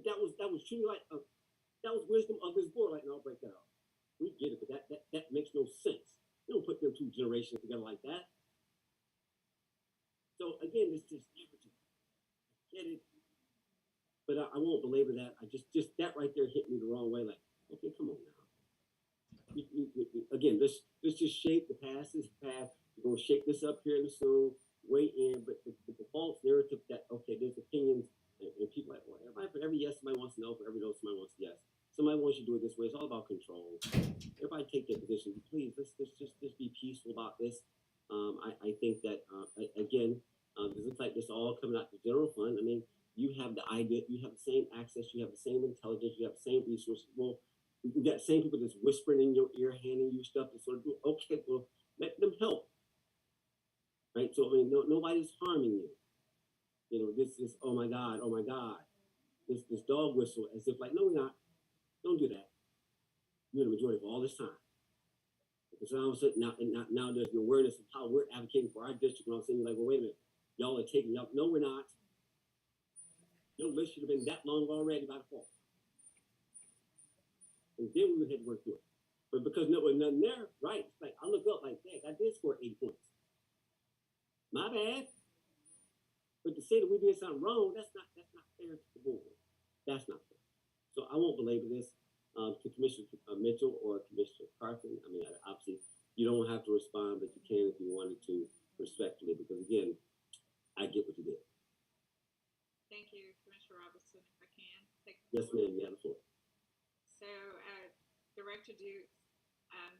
That was truly like, that was wisdom of this board. Like, no, I'll break that off. We get it, but that makes no sense. You don't put them two generations together like that. So again, it's just narrative. Get it, but I won't belabor that. I just that right there hit me the wrong way. Like, okay, come on now. Again, let's just shape the past is past. We're gonna shake this up here in the soon, weigh in, but the false narrative that okay, there's opinions and people like, well, everybody for every yes somebody wants to know, for every no somebody wants to yes. Somebody wants you to do it this way. It's all about control. Everybody take their position. Please, let's just be peaceful about this. I think that again. It looks like this all coming out the general fund. I mean, you have the idea, you have the same access, you have the same intelligence, you have the same resources. Well, you got the same people that's whispering in your ear, handing you stuff to sort of do. Okay, well, let them help. Right? So, I mean, nobody's harming you. You know, this is, oh my God. This dog whistle as if like, no, we're not. Don't do that. You're the majority for all this time. Because now, now there's an awareness of how we're advocating for our district. And I'm saying, like, well, wait a minute. Y'all are taking up. No, we're not. Your list should have been that long already by default. And then we would have to work through it. But because there was nothing there, right? It's like, I look up like, dang, I did score 80 points. My bad. But to say that we did something wrong, that's not fair to the board. That's not fair. So I won't belabor this to Commissioner Mitchell or Commissioner Carson. I mean, obviously, you don't have to respond, but you can if you wanted to. respectfully, because again, I get what you did. Thank you, Commissioner Robinson. If I can take the Yes, floor. ma'am, you have the floor. So, Director Duke,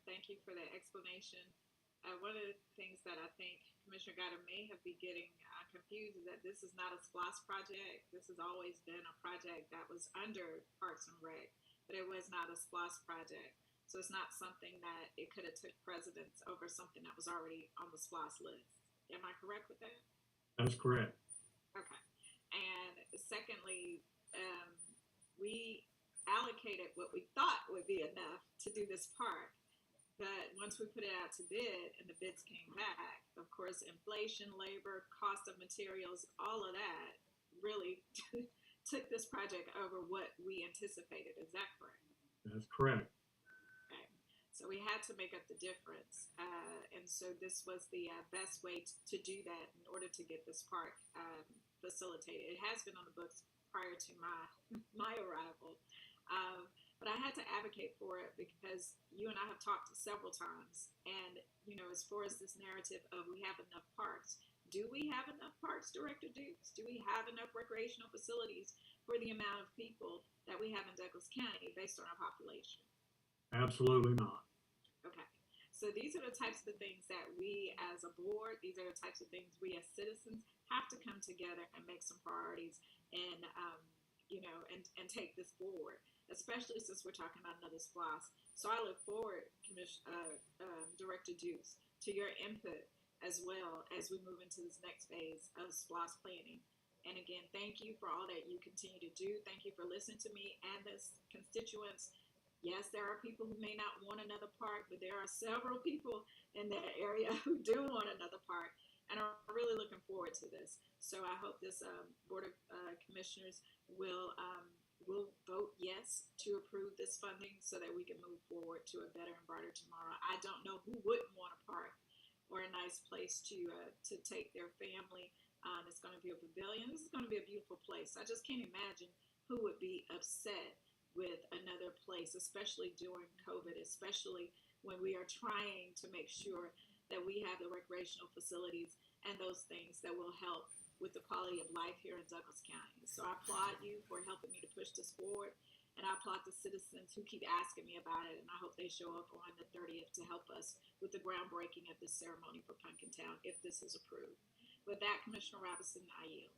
thank you for the explanation. One of the things that I think Commissioner Guider may have been getting confused is that this is not a SPLOST project. This has always been a project that was under Parks and Rec, but it was not a SPLOST project. So it's not something that it could have took precedence over something that was already on the SPLOST list. Am I correct with that? That's correct. Okay. And secondly, we allocated what we thought would be enough to do this park. But once we put it out to bid and the bids came back, of course, inflation, labor, cost of materials, all of that really took this project over what we anticipated. Is that correct? That's correct. Okay. So we had to make up the difference. And so this was the best way to do that in order to get this park facilitated. It has been on the books prior to my arrival. But I had to advocate for it because you and I have talked several times. And, you know, as far as this narrative of we have enough parks, do we have enough parks, Director Dukes? Do we have enough recreational facilities for the amount of people that we have in Douglas County based on our population? Absolutely not. Okay. So these are the types of things that we as a board, these are the types of things we as citizens have to come together and make some priorities and, you know, and take this forward, especially since we're talking about another SPLOST. So I look forward, Director Dukes, to your input as well as we move into this next phase of SPLOST planning. And again, thank you for all that you continue to do. Thank you for listening to me and the constituents. Yes, there are people who may not want another park, but there are several people in that area who do want another park and are really looking forward to this. So I hope this Board of Commissioners will vote yes to approve this funding so that we can move forward to a better and brighter tomorrow. I don't know who wouldn't want a park or a nice place to take their family. It's going to be a pavilion. This is going to be a beautiful place. I just can't imagine who would be upset with another place, especially during COVID, especially when we are trying to make sure that we have the recreational facilities and those things that will help with the quality of life here in Douglas County. So I applaud you for helping me to push this forward, and I applaud the citizens who keep asking me about it, and I hope they show up on the 30th to help us with the groundbreaking of this ceremony for Pumpkin Town if this is approved. With that, Commissioner Robinson, I yield.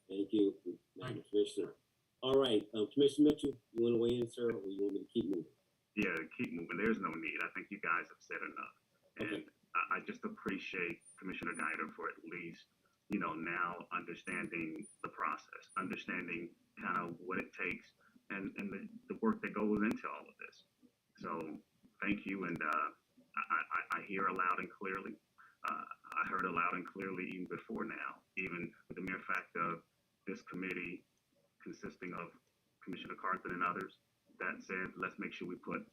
Thank you, Madam Commissioner. All right, Commissioner Mitchell, you want to weigh in, sir, or you want me to keep moving? Yeah, keep moving. There's no need. I think you guys have said enough. And I just appreciate Commissioner Guider for at least, you know, now understanding the process, understanding kind of what it takes and the work that goes into all of this. So thank you. And I hear loud and clearly. I heard it loud and clearly even before now, even with the mere fact of this committee consisting of Commissioner Carthen and others that said, let's make sure we put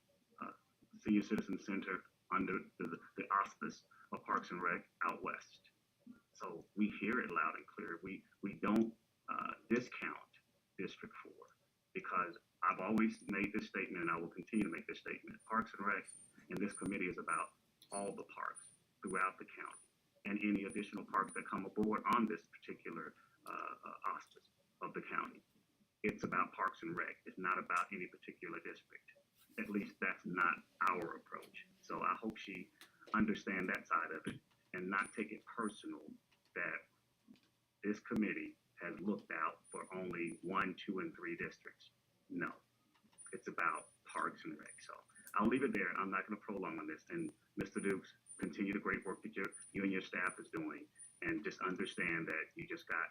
Senior Citizen Center under the auspice of Parks and Rec out west. So we hear it loud and clear. We don't discount District 4 because I've always made this statement and I will continue to make this statement. Parks and Rec and this committee is about all the parks throughout the county and any additional parks that come aboard on this particular auspice of the county. It's about Parks and Rec. It's not about any particular district. At least that's not our approach. So I hope she understands that side of it and not take it personal that this committee has looked out for only 1, 2, and 3 districts. No, it's about Parks and Rec. So I'll leave it there. I'm not going to prolong on this. And Mr. Dukes, continue the great work that you and your staff is doing. And just understand that you just got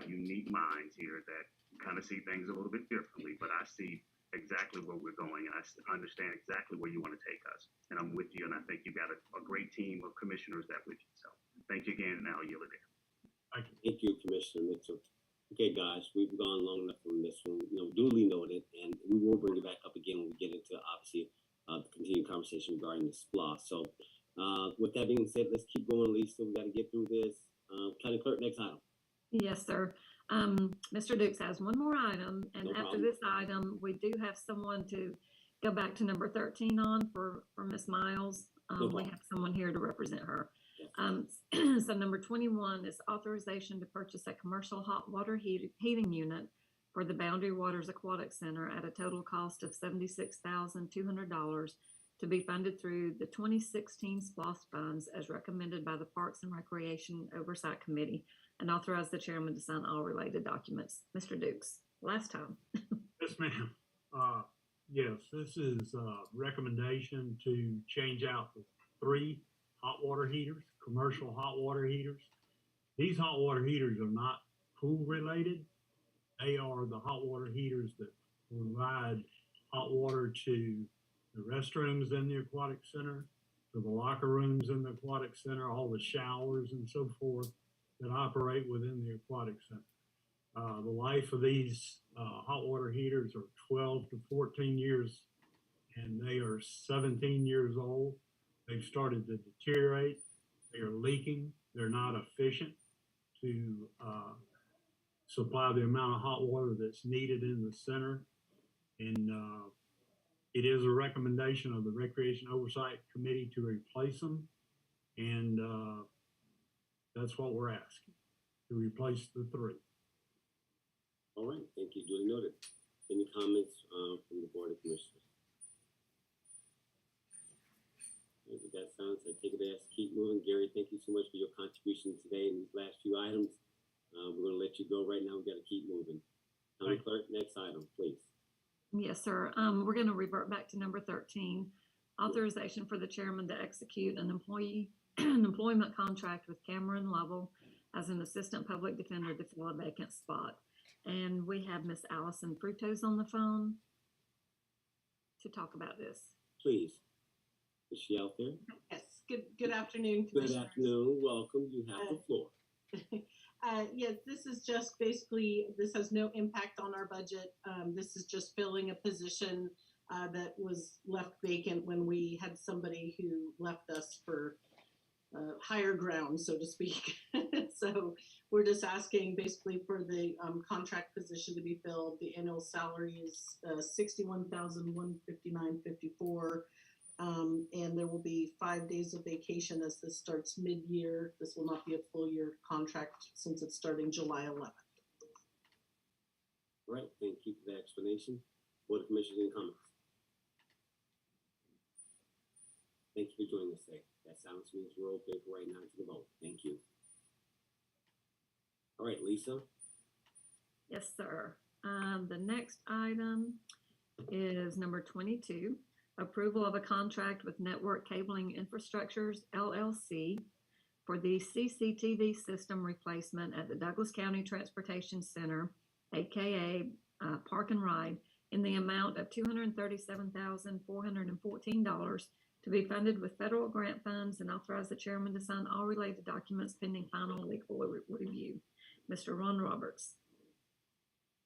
5 unique minds here that kind of see things a little bit differently, but I see exactly where we're going, and I understand exactly where you want to take us. And I'm with you, and I think you got a great team of commissioners that with you. So thank you again, and I'll yield it there. Thank you, Commissioner Mitchell. Okay, guys, we've gone long enough on this one, you know, duly noted, and we will bring it back up again when we get into, obviously, the continued conversation regarding the SPLOST. So with that being said, let's keep going, Lisa. We got to get through this. County Clerk, next item. Yes, sir. Mr. Dukes has one more item, and after this item, we do have someone to go back to number 13 on for Ms. Miles. We have someone here to represent her. So number 21 is authorization to purchase a commercial hot water heating unit for the Boundary Waters Aquatic Center at a total cost of $76,200 to be funded through the 2016 SPLOST funds as recommended by the Parks and Recreation Oversight Committee, and authorize the chairman to sign all related documents. Mr. Dukes, last time. Yes, ma'am. Yes, this is a recommendation to change out the 3 hot water heaters, commercial hot water heaters. These hot water heaters are not pool related. They are the hot water heaters that provide hot water to the restrooms in the aquatic center, to the locker rooms in the aquatic center, all the showers and so forth that operate within the aquatic center. The life of these hot water heaters are 12 to 14 years, and they are 17 years old. They've started to deteriorate. They are leaking. They're not efficient to supply the amount of hot water that's needed in the center. And it is a recommendation of the Recreation Oversight Committee to replace them. And that's what we're asking, to replace the 3. All right, thank you. Duly noted. Any comments from the Board of Commissioners? With that sounds, I take it as keep moving. Gary, thank you so much for your contribution today in these last few items. We're going to let you go right now. We've got to keep moving. County Clerk, next item, please. Yes, sir. We're going to revert back to number 13, authorization for the chairman to execute an employment contract with Cameron Lovell as an assistant public defender to fill a vacant spot. And we have Miss Allison Frutos on the phone to talk about this. Please. Is she out there? Yes. Good afternoon. Good afternoon. Welcome. You have the floor. Yes, this is just basically, this has no impact on our budget. This is just filling a position that was left vacant when we had somebody who left us for higher ground, so to speak. So we're just asking basically for the contract position to be filled. The annual salary is $61,159.54. And there will be 5 days of vacation as this starts mid-year. This will not be a full year contract since it's starting July 11th. All right, thank you for that explanation. Board of Commissioners, any comments? Thank you for joining us today. That sounds means we're okay for right now to the vote. Thank you. All right, Lisa. Yes, sir. The next item is number 22. Approval of a contract with Network Cabling Infrastructures, LLC for the CCTV system replacement at the Douglas County Transportation Center, aka Park and Ride, in the amount of $237,414 to be funded with federal grant funds, and authorize the chairman to sign all related documents pending final legal review. Mr. Ron Roberts.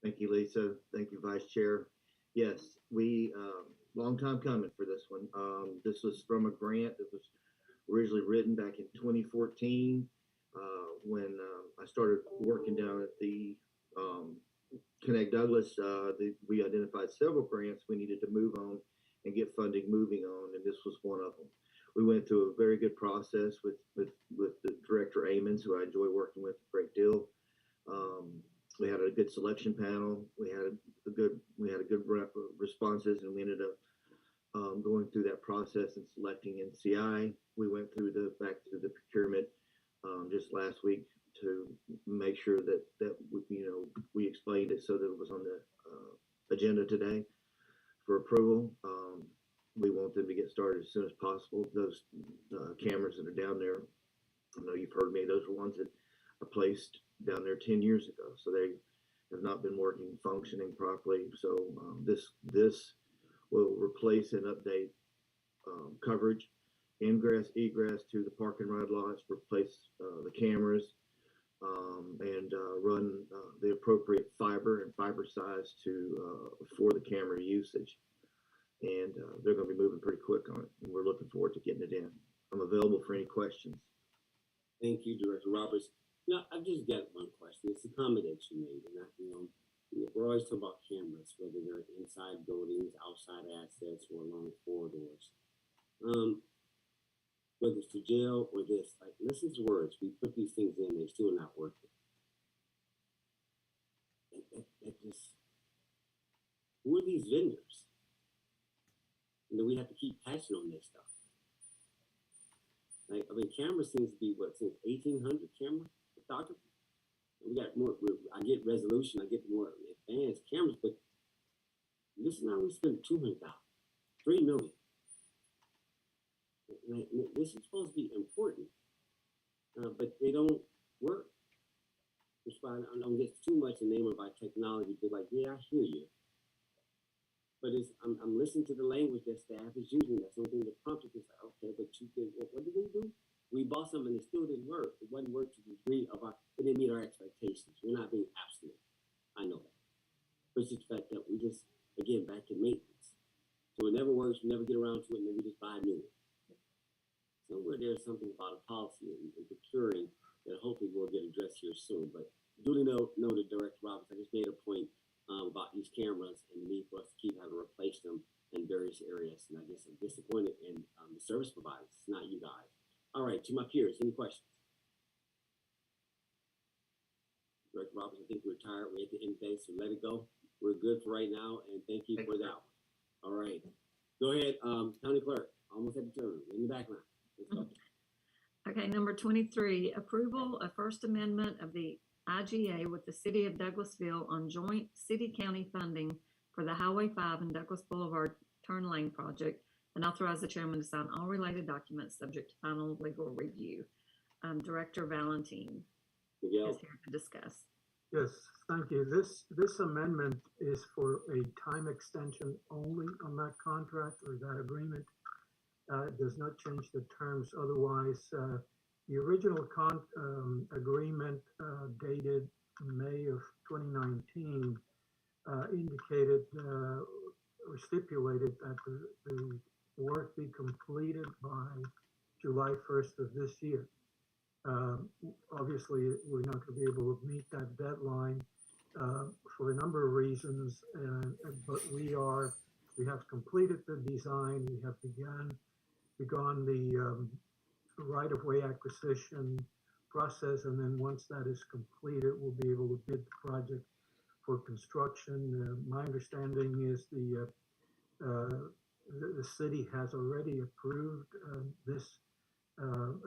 Thank you, Lisa. Thank you, Vice Chair. Yes, we long time coming for this one. This was from a grant that was originally written back in 2014 when I started working down at the Connect Douglas. We identified several grants we needed to move on and get funding moving on, and this was one of them. We went through a very good process with the Director Amons, who I enjoy working with a great deal. We had a good selection panel. We had a good responses, and we ended up going through that process and selecting NCI. We went through back to the procurement just last week to make sure that we explained it so that it was on the agenda today for approval. We want them to get started as soon as possible. Those cameras that are down there, I know you've heard me, those are ones that are placed down there 10 years ago, so they have not been functioning properly. So this will replace and update coverage, ingress, egress to the park and ride lots, replace the cameras, and run the appropriate fiber and fiber size for the camera usage. And they're going to be moving pretty quick on it, and we're looking forward to getting it in. I'm available for any questions. Thank you, Director Roberts. I've just got one question. It's a comment that you made, and we're always talking about cameras, whether they're inside buildings, outside assets, or along corridors. whether it's to jail or this. Like, listen to words. We put these things in, they're still not working. That just, who are these vendors? And then we have to keep patching on this stuff. Like, I mean, camera seems to be what, since 1800 camera photography? We got more, I get resolution, I get more advanced cameras, but this now we spend $200,000, $3 million. Like, this is supposed to be important, but they don't work. That's why I don't get too much enamored by technology. They're like, yeah, I hear you. But I'm listening to the language that staff is using. That's something that prompted this. Okay, but you did, what did we do? We bought something that still didn't work. It wasn't work to the degree of it didn't meet our expectations. We're not being absolute. I know that. But it's just the fact that we just, again, back to maintenance. So it never works, we never get around to it, and then we just buy a new one. Somewhere there's something about a policy and procuring that hopefully will get addressed here soon. But duly noted, Director Roberts, I just made a point about these cameras and the need for us to keep having to replace them in various areas. And I guess I'm disappointed in the service providers. It's not you guys. All right, to my peers, any questions? Director Roberts, I think we're tired. We're at the end of the day, so let it go. We're good for right now, and thank you for that one. All right. Go ahead, County Clerk. Almost at the turn. In the background. Let's go. Okay, number 23, approval of First Amendment of the IGA with the City of Douglasville on joint city-county funding for the Highway 5 and Douglas Boulevard Turn Lane project, and authorize the chairman to sign all related documents subject to final legal review. Director Valentine is here to discuss. Yes, thank you. This amendment is for a time extension only on that contract or that agreement. It does not change the terms otherwise. The original agreement dated May of 2019 indicated or stipulated that the work be completed by July 1st of this year. Obviously, we're not going to be able to meet that deadline for a number of reasons, but we have completed the design. We have begun the right-of-way acquisition process, and then once that is completed, we'll be able to bid the project for construction. My understanding is the city has already approved this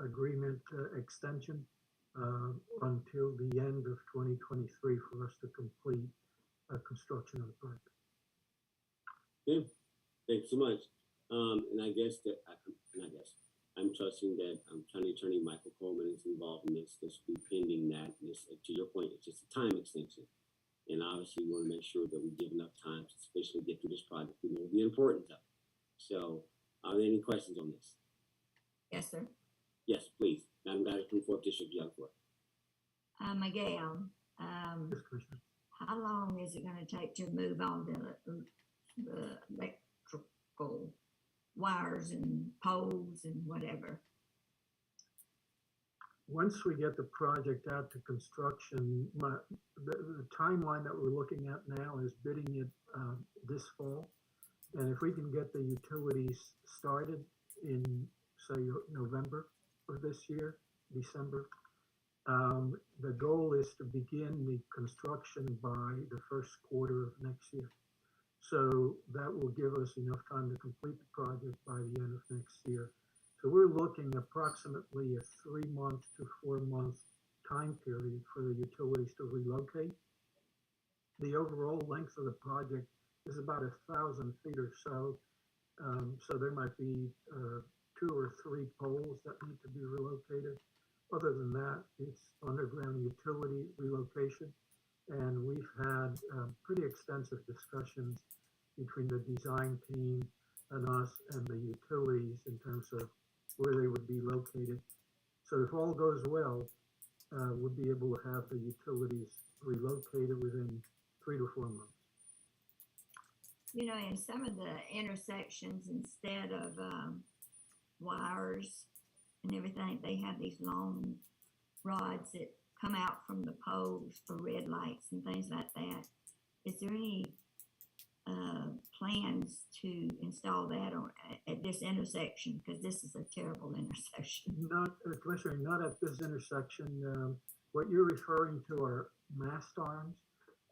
agreement extension until the end of 2023 for us to complete construction of the project. Good. Thanks so much. And I guess I'm trusting that County Attorney Michael Coleman is involved in this. This will be pending that. This, to your point, it's just a time extension. And obviously, we want to make sure that we give enough time to sufficiently get through this project. We know the importance of it. So, are there any questions on this? Yes, sir. Yes, please. Madam Director from 4th District, you have the floor. Miguel, how long is it going to take to move all the electrical wires and poles and whatever? Once we get the project out to construction, the timeline that we're looking at now is bidding it this fall. And if we can get the utilities started in, say, November of this year, December, the goal is to begin the construction by the first quarter of next year. So that will give us enough time to complete the project by the end of next year. So we're looking approximately a 3-month to 4-month time period for the utilities to relocate. The overall length of the project is about 1,000 feet or so. So there might be 2 or 3 poles that need to be relocated. Other than that, it's underground utility relocation. And we've had pretty extensive discussions between the design team and us and the utilities in terms of where they would be located. So if all goes well, we'll be able to have the utilities relocated within 3 to 4 months. You know, in some of the intersections, instead of wires and everything, they have these long rods that come out from the poles for red lights and things like that. Is there any plans to install that on, at this intersection? Because this is a terrible intersection. Not, Commissioner, not at this intersection. What you're referring to are mast arms,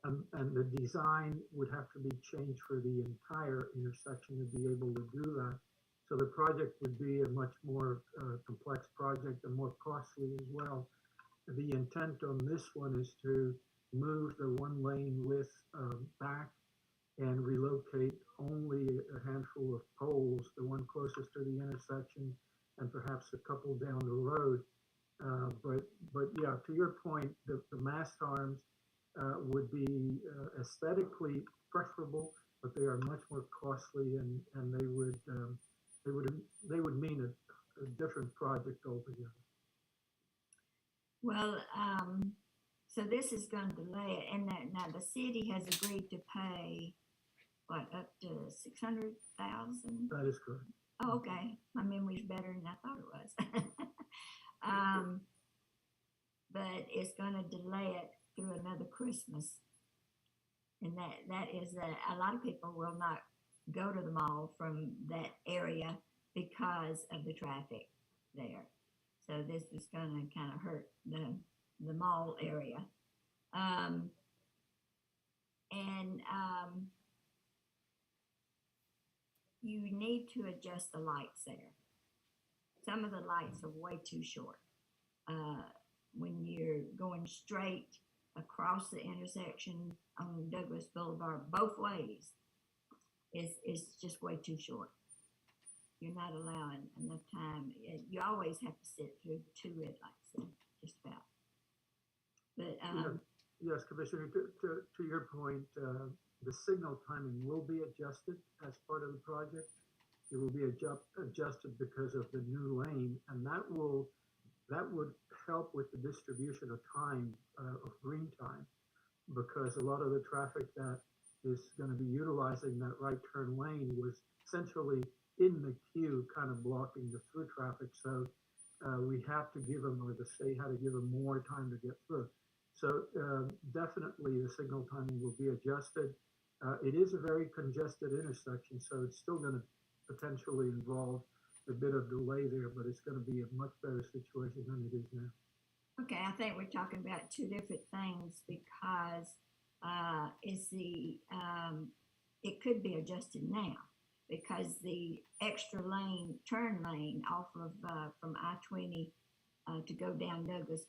and the design would have to be changed for the entire intersection to be able to do that. So the project would be a much more complex project and more costly as well. The intent on this one is to move the one lane width back and relocate only a handful of poles, the one closest to the intersection and perhaps a couple down the road. But yeah, to your point, the mast arms would be aesthetically preferable, but they are much more costly, and they would mean a different project altogether. Well, so this is going to delay it, and now the city has agreed to pay what, up to $600,000? That is correct. Oh, okay. My memory's better than I thought it was. But it's going to delay it through another Christmas, and that is that a lot of people will not go to the mall from that area because of the traffic there. So this is going to kind of hurt the mall area. You need to adjust the lights there. Some of the lights are way too short. When you're going straight across the intersection on Douglas Boulevard, both ways, it's just way too short. You're not allowing enough time. You always have to sit through 2 red lights there, just about. But yes, Commissioner, to your point, the signal timing will be adjusted as part of the project. It will be adjusted because of the new lane, and that would help with the distribution of time, of green time, because a lot of the traffic that is going to be utilizing that right turn lane was essentially in the queue, kind of blocking the through traffic. So we have to give them, or the state had to give them more time to get through. So definitely the signal timing will be adjusted. It is a very congested intersection, so it's still going to potentially involve a bit of delay there, but it's going to be a much better situation than it is now. okay, I think we're talking about 2 different things, because it could be adjusted now, because the extra lane, turn lane off of from I-20 to go down Douglas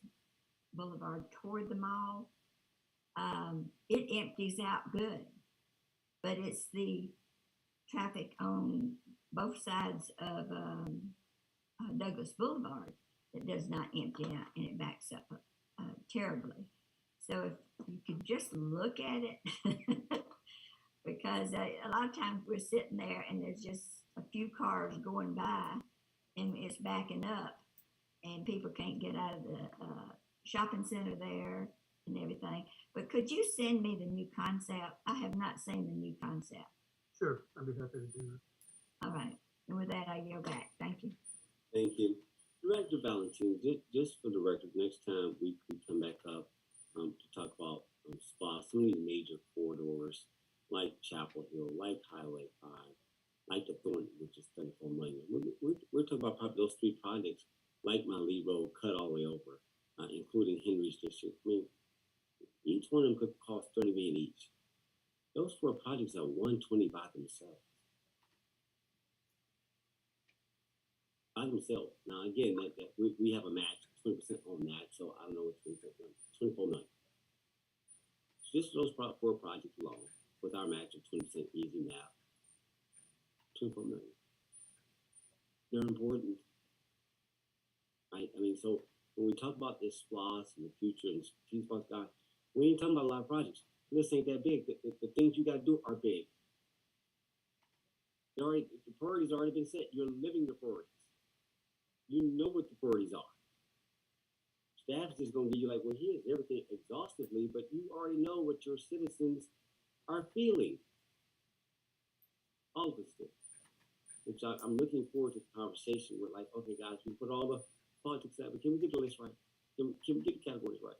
Boulevard toward the mall, it empties out good, but it's the traffic on both sides of Douglas Boulevard that does not empty out, and it backs up terribly. So if you could just look at it, because a lot of times we're sitting there and there's just a few cars going by and it's backing up, and people can't get out of the shopping center there and everything. But could you send me the new concept? I have not seen the new concept. Sure, I'd be happy to do that. All right. And with that, I yield back. Thank you. Thank you. Director Valentin, just for the record, next time we come back up to talk about spots, some of these major corridors like Chapel Hill, like Highway 5, like the Thornton, which is 34 million. We're talking about probably those 3 projects, like my Lee Road, cut all the way over, including Henry's District. I mean, each one of them could cost $30 million each. Those 4 projects are 120 by themselves. By themselves. Now, again, that we have a match, 20% on that, so I don't know what's 24 million. So just those 4 projects alone, with our match of 20% easy math, 24 million. They're important. Right? I mean, so when we talk about this SPLOST and the future and these spots, guys, we ain't talking about a lot of projects. This ain't that big. The things you got to do are big. The priorities already been set. You're living the priorities. You know what the priorities are. Staff is just going to give you like, well, here's everything exhaustively, but you already know what your citizens are feeling. All of us do. Which I'm looking forward to the conversation with, like, okay, guys, we put all the politics out, but can we get the list right? Can we get the categories right?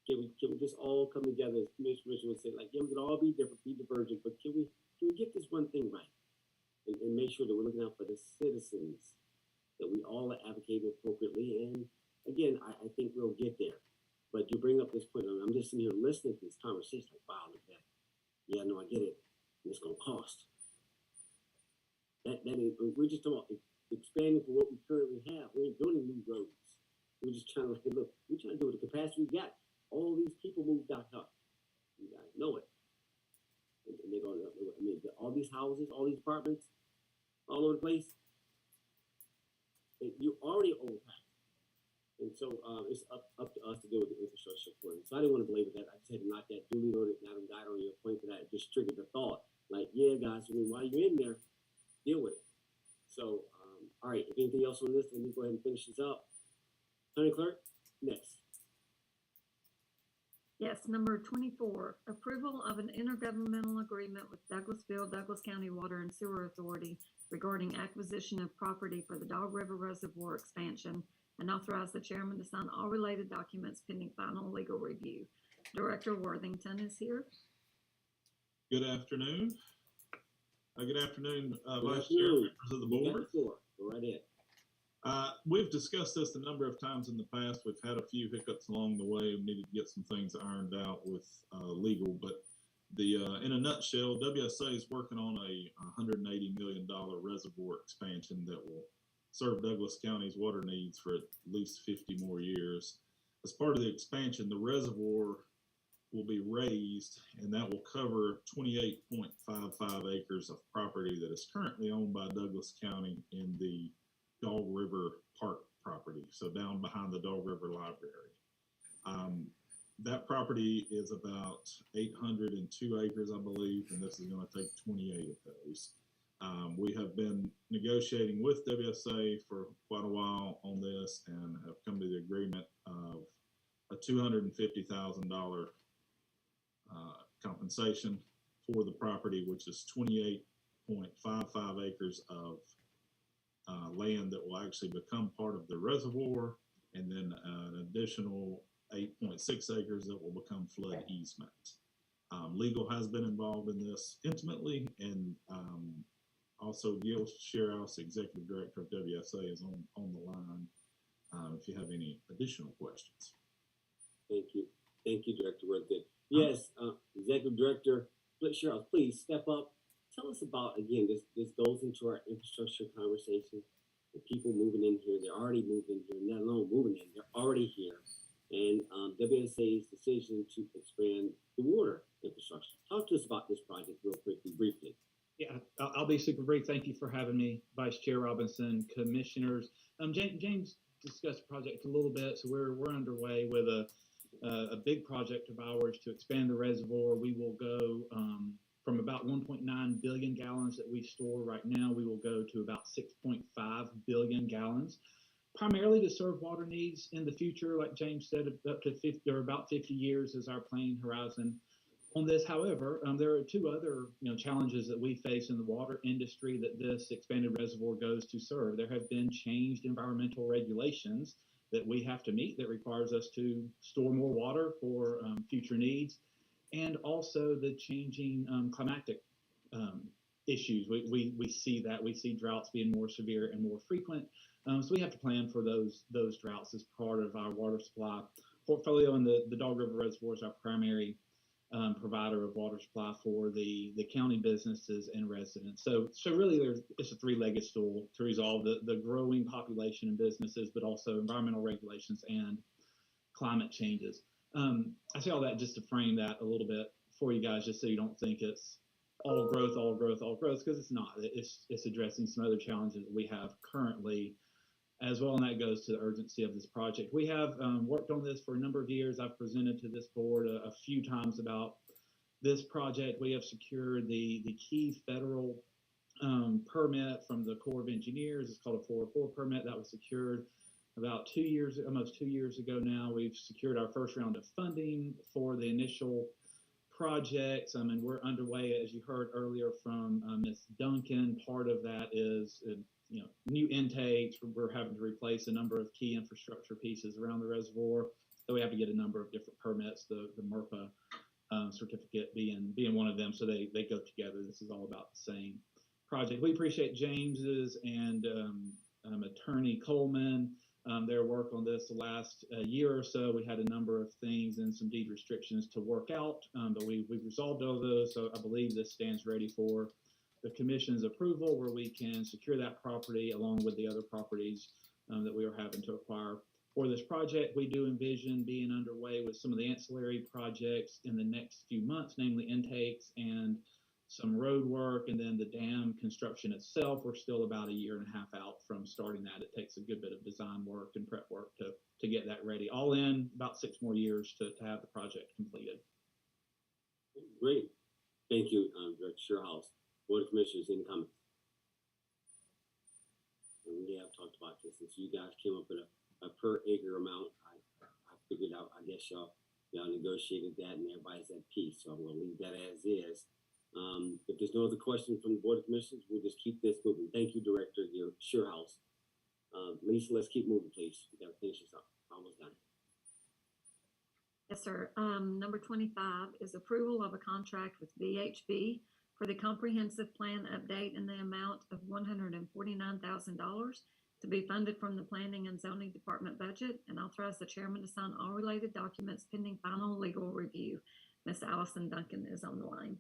Can we just all come together as commissioners and say, like, yeah, we can all be different, be divergent, but can we get this one thing right and make sure that we're looking out for the citizens, that we all are advocating appropriately? And again, I think we'll get there. But you bring up this point, and I'm just sitting here listening to this conversation, like, wow, look at that. Yeah, no, I get it. And it's going to cost. We're just talking about expanding for what we currently have. We ain't building new roads. We're just trying to, like, look, we're trying to do with the capacity we got. All these people moved out here. You guys know it. And they're going to, I mean, all these houses, all these apartments, all over the place, you already overpacked. And so it's up to us to deal with the infrastructure for it. So I didn't want to belabor that. I just had to knock that duly loaded, not got on your point for that. It just triggered the thought. Like, yeah, guys, I mean, while you're in there, deal with it. So, all right, if anything else on this, let me go ahead and finish this up. County Clerk, next. Yes, number 24, approval of an intergovernmental agreement with Douglasville, Douglas County Water and Sewer Authority regarding acquisition of property for the Dog River Reservoir expansion, and authorize the chairman to sign all related documents pending final legal review. Director Worthington is here. Good afternoon. Good afternoon, Good Vice Chair, afternoon. members of the board. Go right ahead. We've discussed this a number of times in the past. We've had a few hiccups along the way. We needed to get some things ironed out with legal, but in a nutshell, WSA is working on a $180 million reservoir expansion that will serve Douglas County's water needs for at least 50 more years. As part of the expansion, the reservoir will be raised, and that will cover 28.55 acres of property that is currently owned by Douglas County in the Dog River Park property, so down behind the Dog River Library. That property is about 802 acres, I believe, and this is going to take 28 of those. We have been negotiating with WSA for quite a while on this and have come to the agreement of a $250,000 compensation for the property, which is 28.55 acres of land that will actually become part of the reservoir, and then an additional 8.6 acres that will become flood easement. Legal has been involved in this intimately, and also Gil Shearhouse, Executive Director of WSA, is on the line if you have any additional questions. Thank you. Thank you, Director Worthington. Yes, Executive Director Shearhouse, please step up. Tell us about, again, this goes into our infrastructure conversation. The people moving in here, they're already moving here, not alone moving in, they're already here. And WSA's decision to expand the water infrastructure. Talk to us about this project real quickly, briefly. Yeah, I'll be super brief. Thank you for having me, Vice Chair Robinson, Commissioners. James discussed the project a little bit, so we're underway with a big project of ours to expand the reservoir. We will go from about 1.9 billion gallons that we store right now, we will go to about 6.5 billion gallons, primarily to serve water needs in the future. Like James said, up to 50 or about 50 years is our planning horizon on this. However, there are two other challenges that we face in the water industry that this expanded reservoir goes to serve. There have been changed environmental regulations that we have to meet that requires us to store more water for future needs, and also the changing climatic issues. We see that. We see droughts being more severe and more frequent. So we have to plan for those droughts as part of our water supply portfolio, and the Dog River Reservoir is our primary provider of water supply for the county businesses and residents. So really it's a three-legged stool to resolve the growing population and businesses, but also environmental regulations and climate changes. I say all that just to frame that a little bit for you guys, just so you don't think it's all growth, because it's not. It's addressing some other challenges that we have currently as well, and that goes to the urgency of this project. We have worked on this for a number of years. I've presented to this board a few times about this project. We have secured the key federal permit from the Corps of Engineers. It's called a 404 permit that was secured about almost 2 years ago now. We've secured our first round of funding for the initial projects, and we're underway, as you heard earlier from Ms. Duncan. Part of that is new intakes. We're having to replace a number of key infrastructure pieces around the reservoir, that we have to get a number of different permits, the MERPA certificate being one of them. So they go together. This is all about the same project. We appreciate James's and Attorney Coleman, their work on this the last year or so. We had a number of things and some deed restrictions to work out, but we've resolved all those. So I believe this stands ready for the commission's approval, where we can secure that property along with the other properties that we are having to acquire for this project. We do envision being underway with some of the ancillary projects in the next few months, namely intakes and some road work, and then the dam construction itself. We're still about a year and a half out from starting that. It takes a good bit of design work and prep work to get that ready. All in, about 6 more years to have the project completed. Great. Thank you, Director Shearhouse. Board of Commissioners, any comments? And we have talked about this, and so you guys came up with a per acre amount. I figured out, I guess y'all negotiated that and everybody's at peace, so I'm gonna leave that as is. If there's no other questions from the Board of Commissioners, we'll just keep this moving. Thank you, Director Shearhouse. Lisa, let's keep moving, please. We gotta finish this up. Almost done. Yes, sir. Number 25 is approval of a contract with VHB for the comprehensive plan update in the amount of $149,000 to be funded from the Planning and Zoning Department budget, and authorize the chairman to sign all related documents pending final legal review. Ms. Allison Duncan is on the line.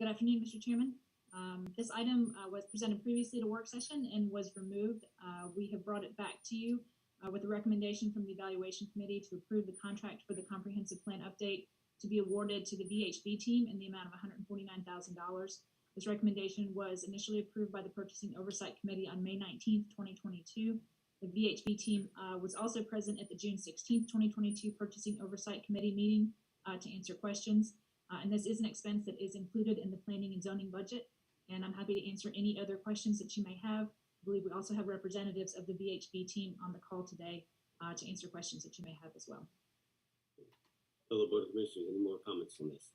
Good afternoon, Mr. Chairman. This item was presented previously at a work session and was removed. We have brought it back to you with a recommendation from the Evaluation Committee to approve the contract for the comprehensive plan update to be awarded to the VHB team in the amount of $149,000. This recommendation was initially approved by the Purchasing Oversight Committee on May 19th, 2022. The VHB team was also present at the June 16th, 2022 Purchasing Oversight Committee meeting to answer questions. And this is an expense that is included in the planning and zoning budget. And I'm happy to answer any other questions that you may have. I believe we also have representatives of the VHB team on the call today to answer questions that you may have as well. Fellow Board of Commissioners, any more comments on this?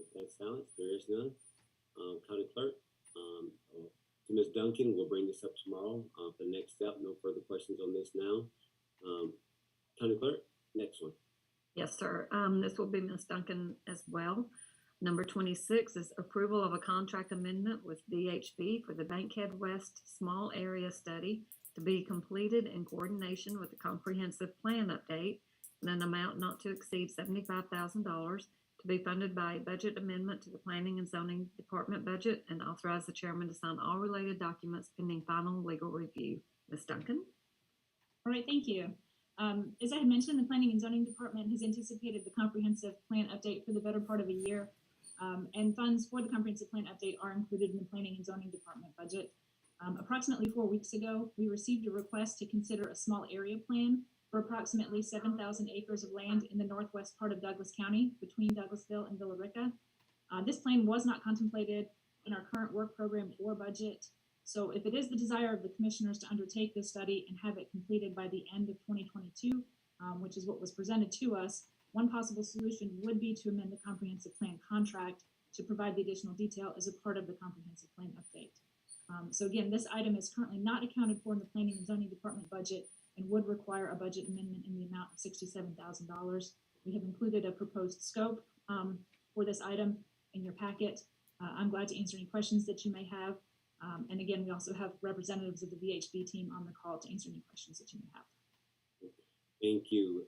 Okay, silence, there is none. County Clerk, to Ms. Duncan, we'll bring this up tomorrow for the next step. No further questions on this now. County Clerk, next one. Yes, sir. This will be Ms. Duncan as well. Number 26 is approval of a contract amendment with VHB for the Bankhead West Small Area Study to be completed in coordination with the comprehensive plan update in an amount not to exceed $75,000 to be funded by a budget amendment to the Planning and Zoning Department budget, and authorize the chairman to sign all related documents pending final legal review. Ms. Duncan? All right, thank you. As I had mentioned, the Planning and Zoning Department has anticipated the comprehensive plan update for the better part of a year, and funds for the comprehensive plan update are included in the Planning and Zoning Department budget. Approximately 4 weeks ago, we received a request to consider a small area plan for approximately 7,000 acres of land in the northwest part of Douglas County between Douglasville and Villa Rica. This plan was not contemplated in our current work program or budget. So if it is the desire of the commissioners to undertake this study and have it completed by the end of 2022, which is what was presented to us, one possible solution would be to amend the comprehensive plan contract to provide the additional detail as a part of the comprehensive plan update. So again, this item is currently not accounted for in the Planning and Zoning Department budget and would require a budget amendment in the amount of $67,000. We have included a proposed scope for this item in your packet. I'm glad to answer any questions that you may have. And again, we also have representatives of the VHB team on the call to answer any questions that you may have. Thank you,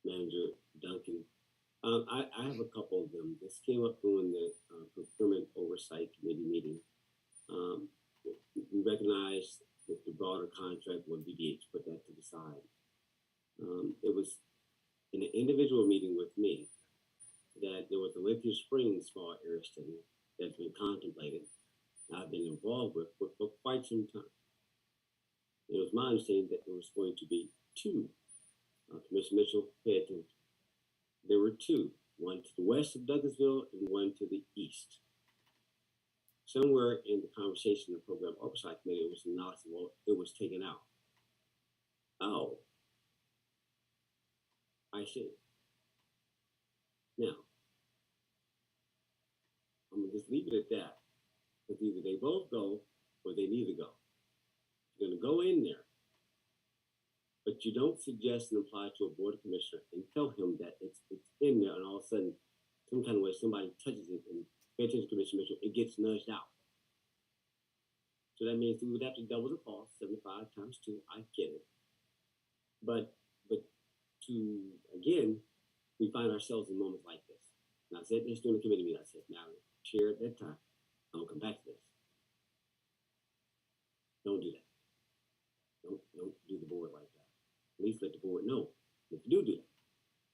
Manager Duncan. I have a couple of them. This came up during the Procurement Oversight Committee meeting. We recognized that the broader contract with VDH, put that to the side. It was in an individual meeting with me that there was a Lithium Springs small area study that's been contemplated, I've been involved with for quite some time. It was my understanding that there was going to be two. Commissioner Mitchell, pay attention. There were two, one to the west of Douglasville and one to the east. Somewhere in the conversation, the Program Oversight Committee was noticeable, it was taken out. Oh, I see. Now, I'm gonna just leave it at that. Because either they both go go in there, but you don't suggest and apply to a board of commissioner and tell him that it's in there, and all of a sudden, some kind of way somebody touches it and pay attention to Commissioner Mitchell, it gets nudged out. So that means we would have to double the cost, 75 times 2. I get it. But to, again, we find ourselves in moments like this. And I said this during the committee meeting. I said, now, Chair, at that time, I'll come back to this. Don't do that. Don't do the board like that. At least let the board know. If you do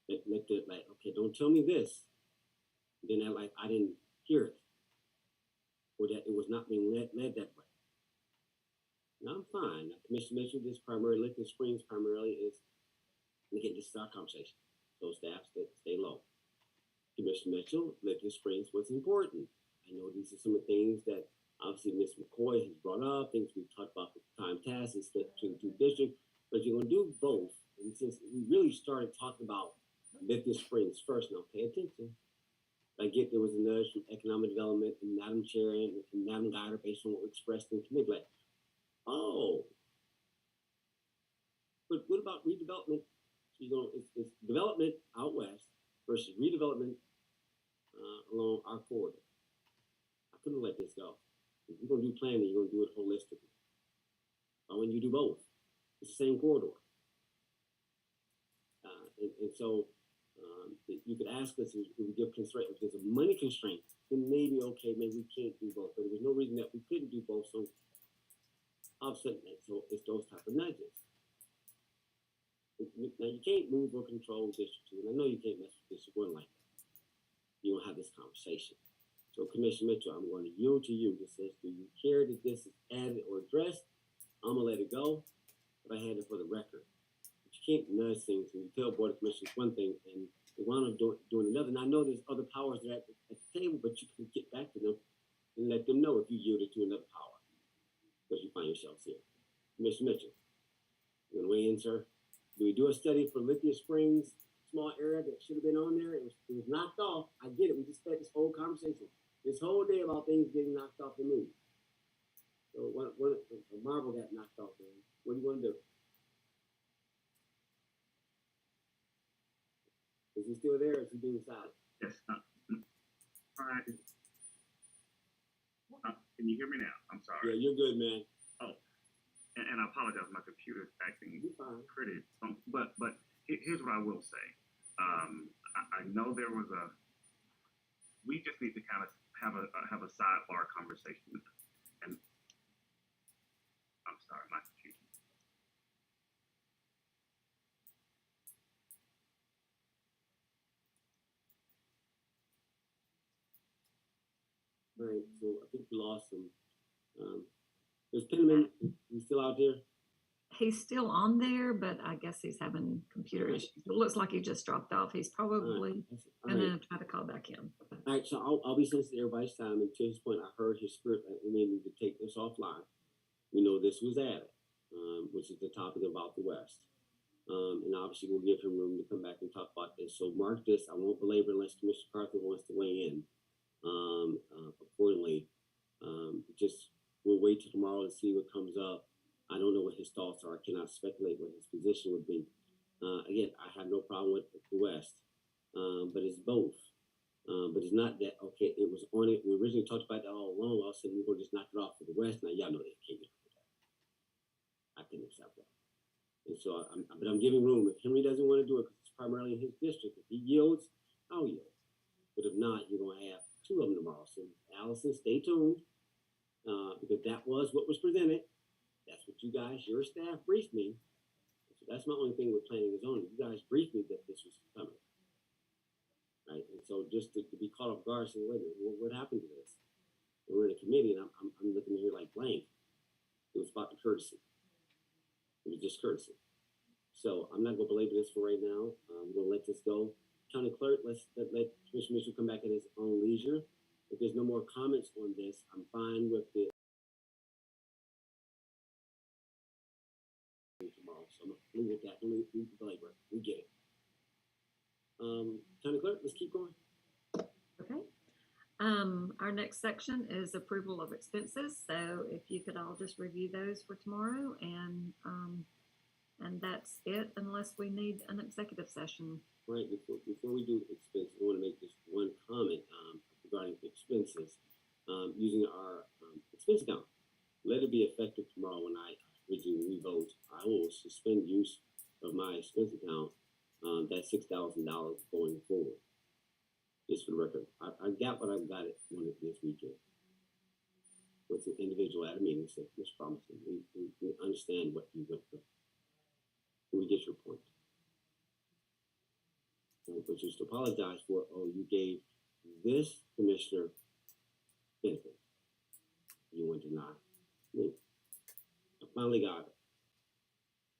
that, let the, like, okay, don't tell me this. Then act like I didn't hear it. Or that it was not being led that way. Now I'm fine. Now, Commissioner Mitchell, this primarily, Licking Springs primarily is, again, this is our conversation. So staff, stay low. Commissioner Mitchell, Licking Springs was important. I know these are some of the things that obviously Ms. McCoy has brought up, things we've talked about with time tasks and split between the 2 districts, but you're going to do both. And since we really started talking about Licking Springs first, now pay attention. I get there was a nudge from economic development and Madam Chair and Madam Guider based on what we expressed in the committee. Like, oh, but what about redevelopment? You know, it's development out west versus redevelopment along our corridor. I couldn't let this go. If you're going to do planning, you're going to do it holistically. Or when you do both, it's the same corridor. And so you could ask us if we give constraint, if there's a money constraint, then maybe, okay, maybe we can't do both. But there was no reason that we couldn't do both. So offset that. So it's those type of nudges. Now you can't move or control District 2, and I know you can't mess with District 1 like that. You don't have this conversation. So Commissioner Mitchell, I'm going to yield to you. This says, do you care that this is added or addressed? I'm gonna let it go, but I had it for the record. But you can't nudge things when you tell Board of Commissioners one thing and they want to doing another. And I know there's other powers that are at the table, but you can get back to them and let them know if you yielded to another power because you find yourselves here. Commissioner Mitchell, you want to weigh in, sir? Do we do a study for Licking Springs, small area that should have been on there? It was knocked off. I get it. We just had this whole conversation, this whole day about things getting knocked off the move. So when a marble got knocked off, man, what do you want to do? Is he still there or is he being silent? Yes. All right. Can you hear me now? I'm sorry. Yeah, you're good, man. Oh, and I apologize. My computer's acting pretty funky. But here's what I will say. I know there was we just need to kind of have a sidebar conversation. And I'm sorry, my computer. All right, so I think we lost him. Is Penman, he's still out there? He's still on there, but I guess he's having computer issues. It looks like he just dropped off. He's probably gonna try to call back in. All right, so I'll be sensitive to everybody's time. And to his point, I heard his spirit. We may need to take this offline. We know this was added, which is the topic about the West. And obviously we'll give him room to come back and talk about this. So mark this. I won't belabor unless Commissioner Carter wants to weigh in. Accordingly, we'll wait till tomorrow to see what comes up. I don't know what his thoughts are. I cannot speculate what his position would be. Again, I have no problem with the West, but it's both. But it's not that, okay, it was on it. We originally talked about that all along. All of a sudden, we're going to just knock it off for the West. Now, y'all know they can't get that. I couldn't accept that. And so, but I'm giving room. If Henry doesn't want to do it, because it's primarily in his district, if he yields, I'll yield. But if not, you're going to have 2 of them tomorrow. So, Allison, stay tuned, because that was what was presented. That's what you guys, your staff briefed me. So that's my only thing with planning and zoning. You guys briefed me that this was coming. Right? And so just to be caught off guard, saying, wait a minute, what happened to this? And we're in a committee and I'm looking here like blank. It was about the courtesy. It was just courtesy. So I'm not going to belabor this for right now. I'm going to let this go. County Clerk, let Commissioner Mitchell come back at his own leisure. If there's no more comments on this, I'm fine with the tomorrow. So I'm going to leave it at that. We belabor it. We get it. County Clerk, let's keep going. Okay. Our next section is approval of expenses. So if you could all just review those for tomorrow, and that's it, unless we need an executive session. Right, before we do expenses, I want to make just one comment regarding expenses. Using our expense account, let it be effective tomorrow when I originally vote. I will suspend use of my expense account, that's $6,000 going forward. Just for the record, I got what I got it this weekend. With an individual at a meeting said, Mr. Robinson, we understand what you went through. We get your point. But just to apologize for, you gave this commissioner benefit. You want to deny me. I finally got it.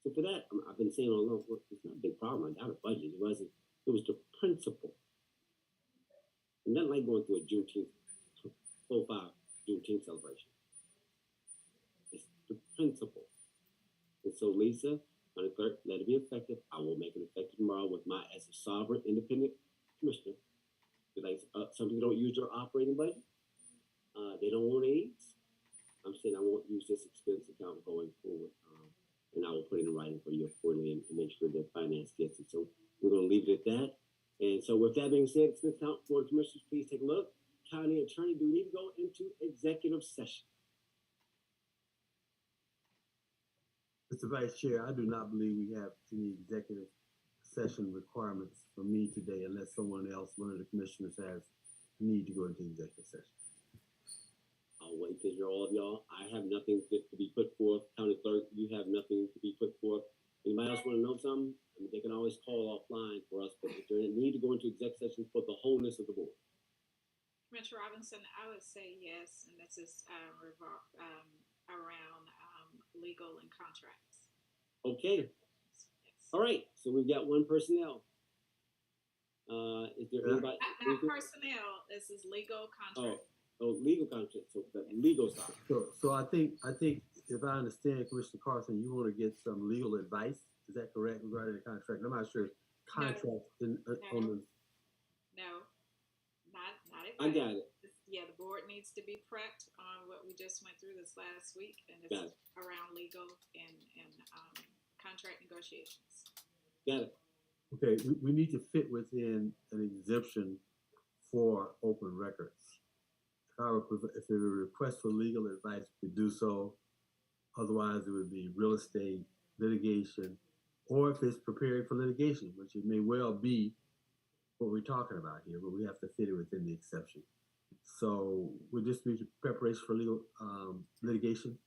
So for that, I've been saying all along, it's not a big problem. I got a budget. It was the principle. And nothing like going through a Juneteenth, 4-5 Juneteenth celebration. It's the principle. And so, Lisa, on the clerk, let it be effective. I will make it effective tomorrow with my, as a sovereign, independent commissioner. Because some people don't use their operating budget. They don't want aids. I'm saying I won't use this expense account going forward. And I will put it in writing for you accordingly and make sure that finance gets it. So we're going to leave it at that. And so with that being said, expense account, Board of Commissioners, please take a look. County Attorney, do we need to go into executive session? Mr. Vice Chair, I do not believe we have any executive session requirements for me today unless someone else, one of the commissioners, has a need to go into executive session. I'll wait to hear all of y'all. I have nothing to be put forth. County Clerk, you have nothing to be put forth. Anybody else want to know something? I mean, they can always call offline for us, but if they need to go into exec session for the wholeness of the board. Commissioner Robinson, I would say yes, and this is around legal and contracts. Okay. Yes. All right. So we've got one personnel. Is there anybody? Not personnel. This is legal contract. Oh, legal contract. So the legal side. So I think if I understand, Commissioner Carson, you want to get some legal advice. Is that correct regarding the contract? I'm not sure. Contract No, not advice. I got it. Yeah, the board needs to be prepped on what we just went through this last week, and it's around legal and contract negotiations. Got it. Okay, we need to fit within an exemption for open records. If there were a request for legal advice, we could do so. Otherwise, it would be real estate, litigation, or if it's preparing for litigation, which it may well be what we're talking about here, but we have to fit it within the exception. So would this be preparation for legal litigation?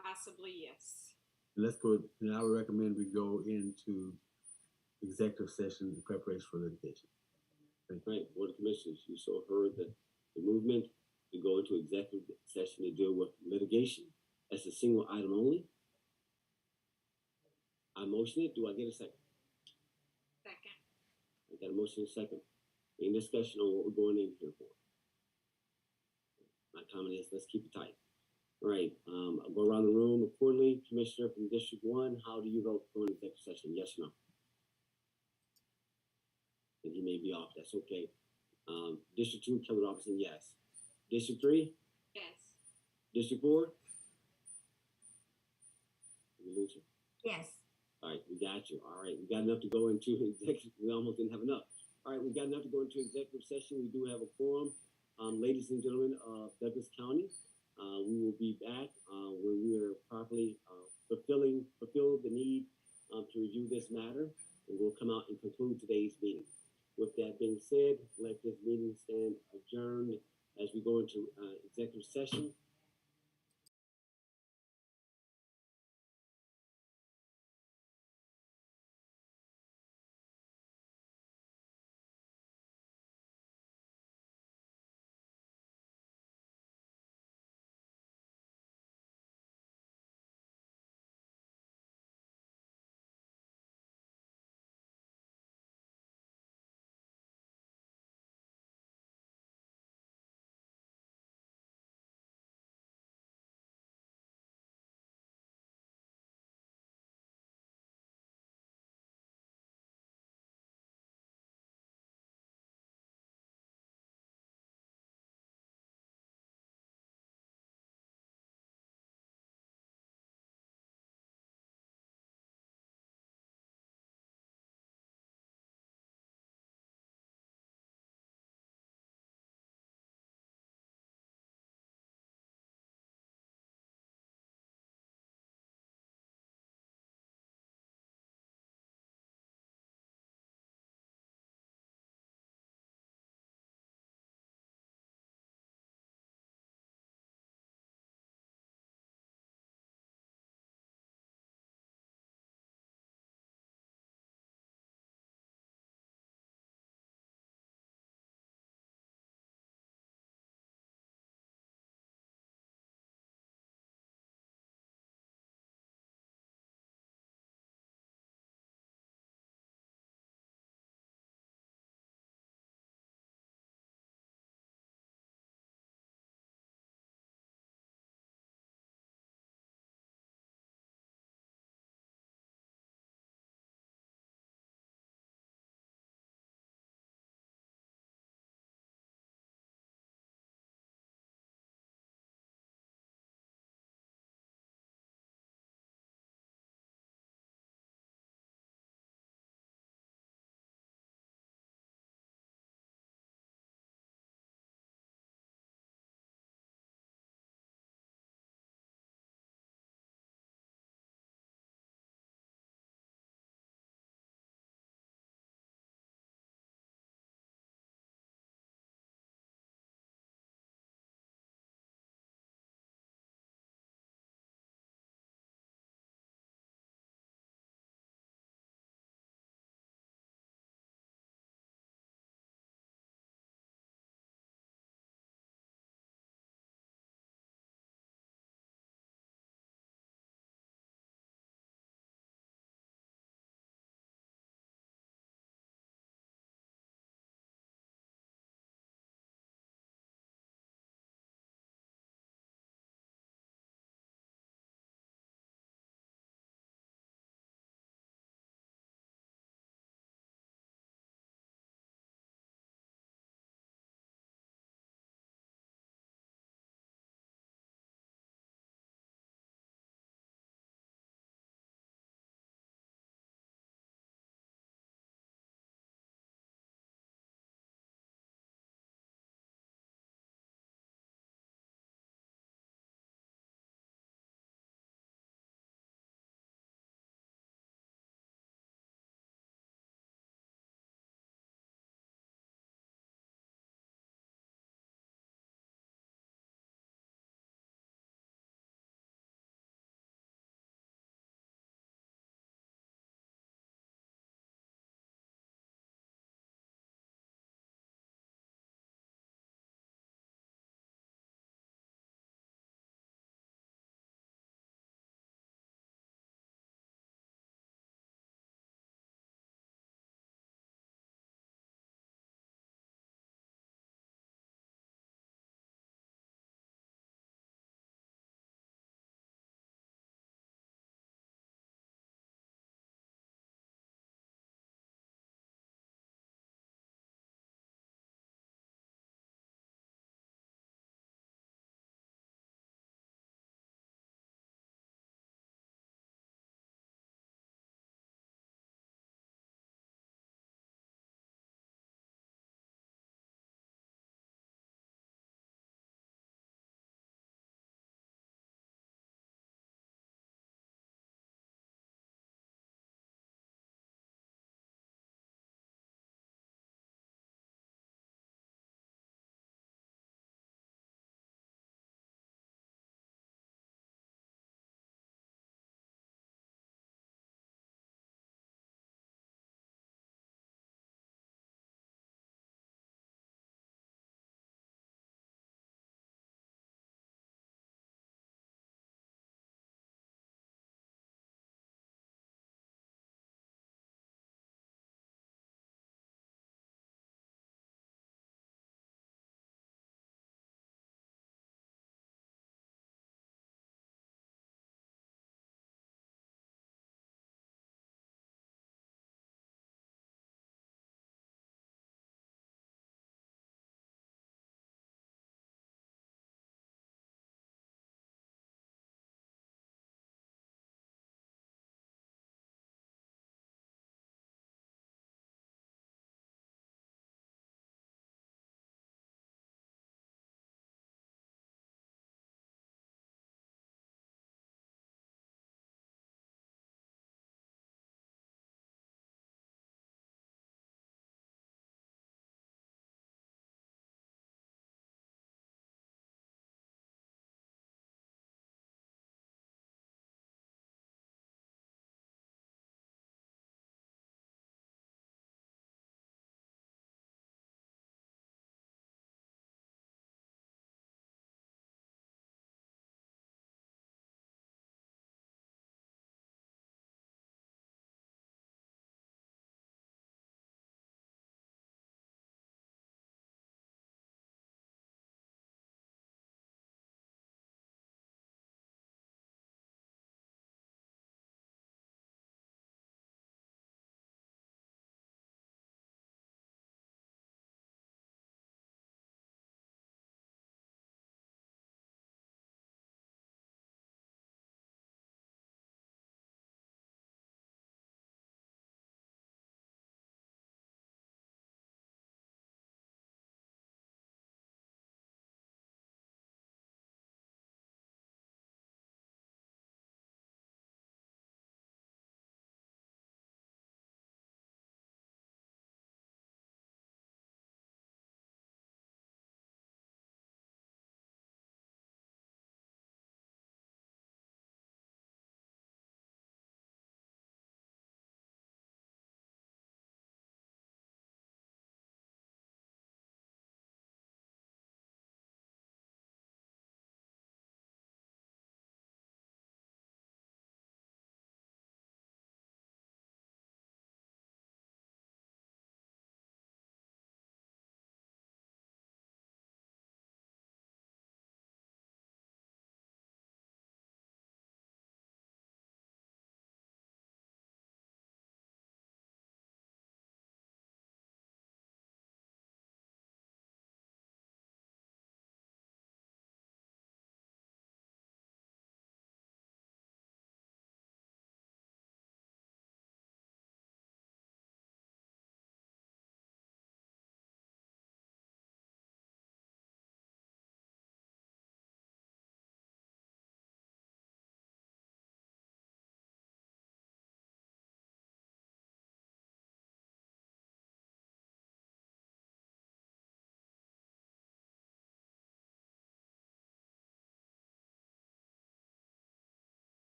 Possibly, yes. Let's go, and I would recommend we go into executive session in preparation for litigation. Right, Board of Commissioners, you so heard that the movement to go into executive session to deal with litigation as a single item only. I motion it. Do I get a second? Second. I got a motion and a second. Any discussion on what we're going in here for? My comment is let's keep it tight. All right, I'll go around the room accordingly. Commissioner from District 1, how do you vote for an executive session? Yes or no? And he may be off. That's okay. District 2, Kelly Robinson, yes. District 3? Yes. District 4? We lose you. Yes. All right, we got you. All right, we got enough to go into executive. We almost didn't have enough. All right, we got enough to go into executive session. We do have a quorum. Ladies and gentlemen of Douglas County, we will be back when we are properly fulfill the need to review this matter, and we'll come out and conclude today's meeting. With that being said, let this meeting stand adjourned as we go into executive session.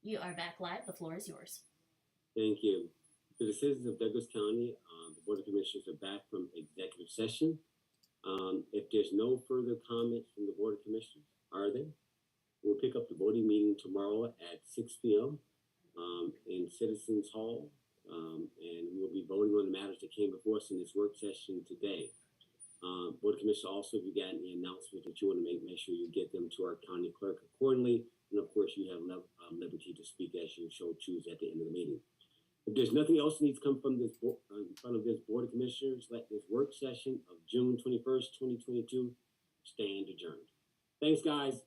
You are back live. The floor is yours. Thank you. For the citizens of Douglas County, the Board of Commissioners are back from executive session. If there's no further comments from the Board of Commissioners, are there? We'll pick up the voting meeting tomorrow at 6 p.m. In Citizens Hall, and we will be voting on the matters that came before us in this work session today. Board of Commissioners, also, if you got any announcements that you want to make sure you get them to our county clerk accordingly. And of course, you have liberty to speak as you choose at the end of the meeting. If there's nothing else that needs to come from this in front of this Board of Commissioners, let this work session of June 21st, 2022 stand adjourned. Thanks, guys.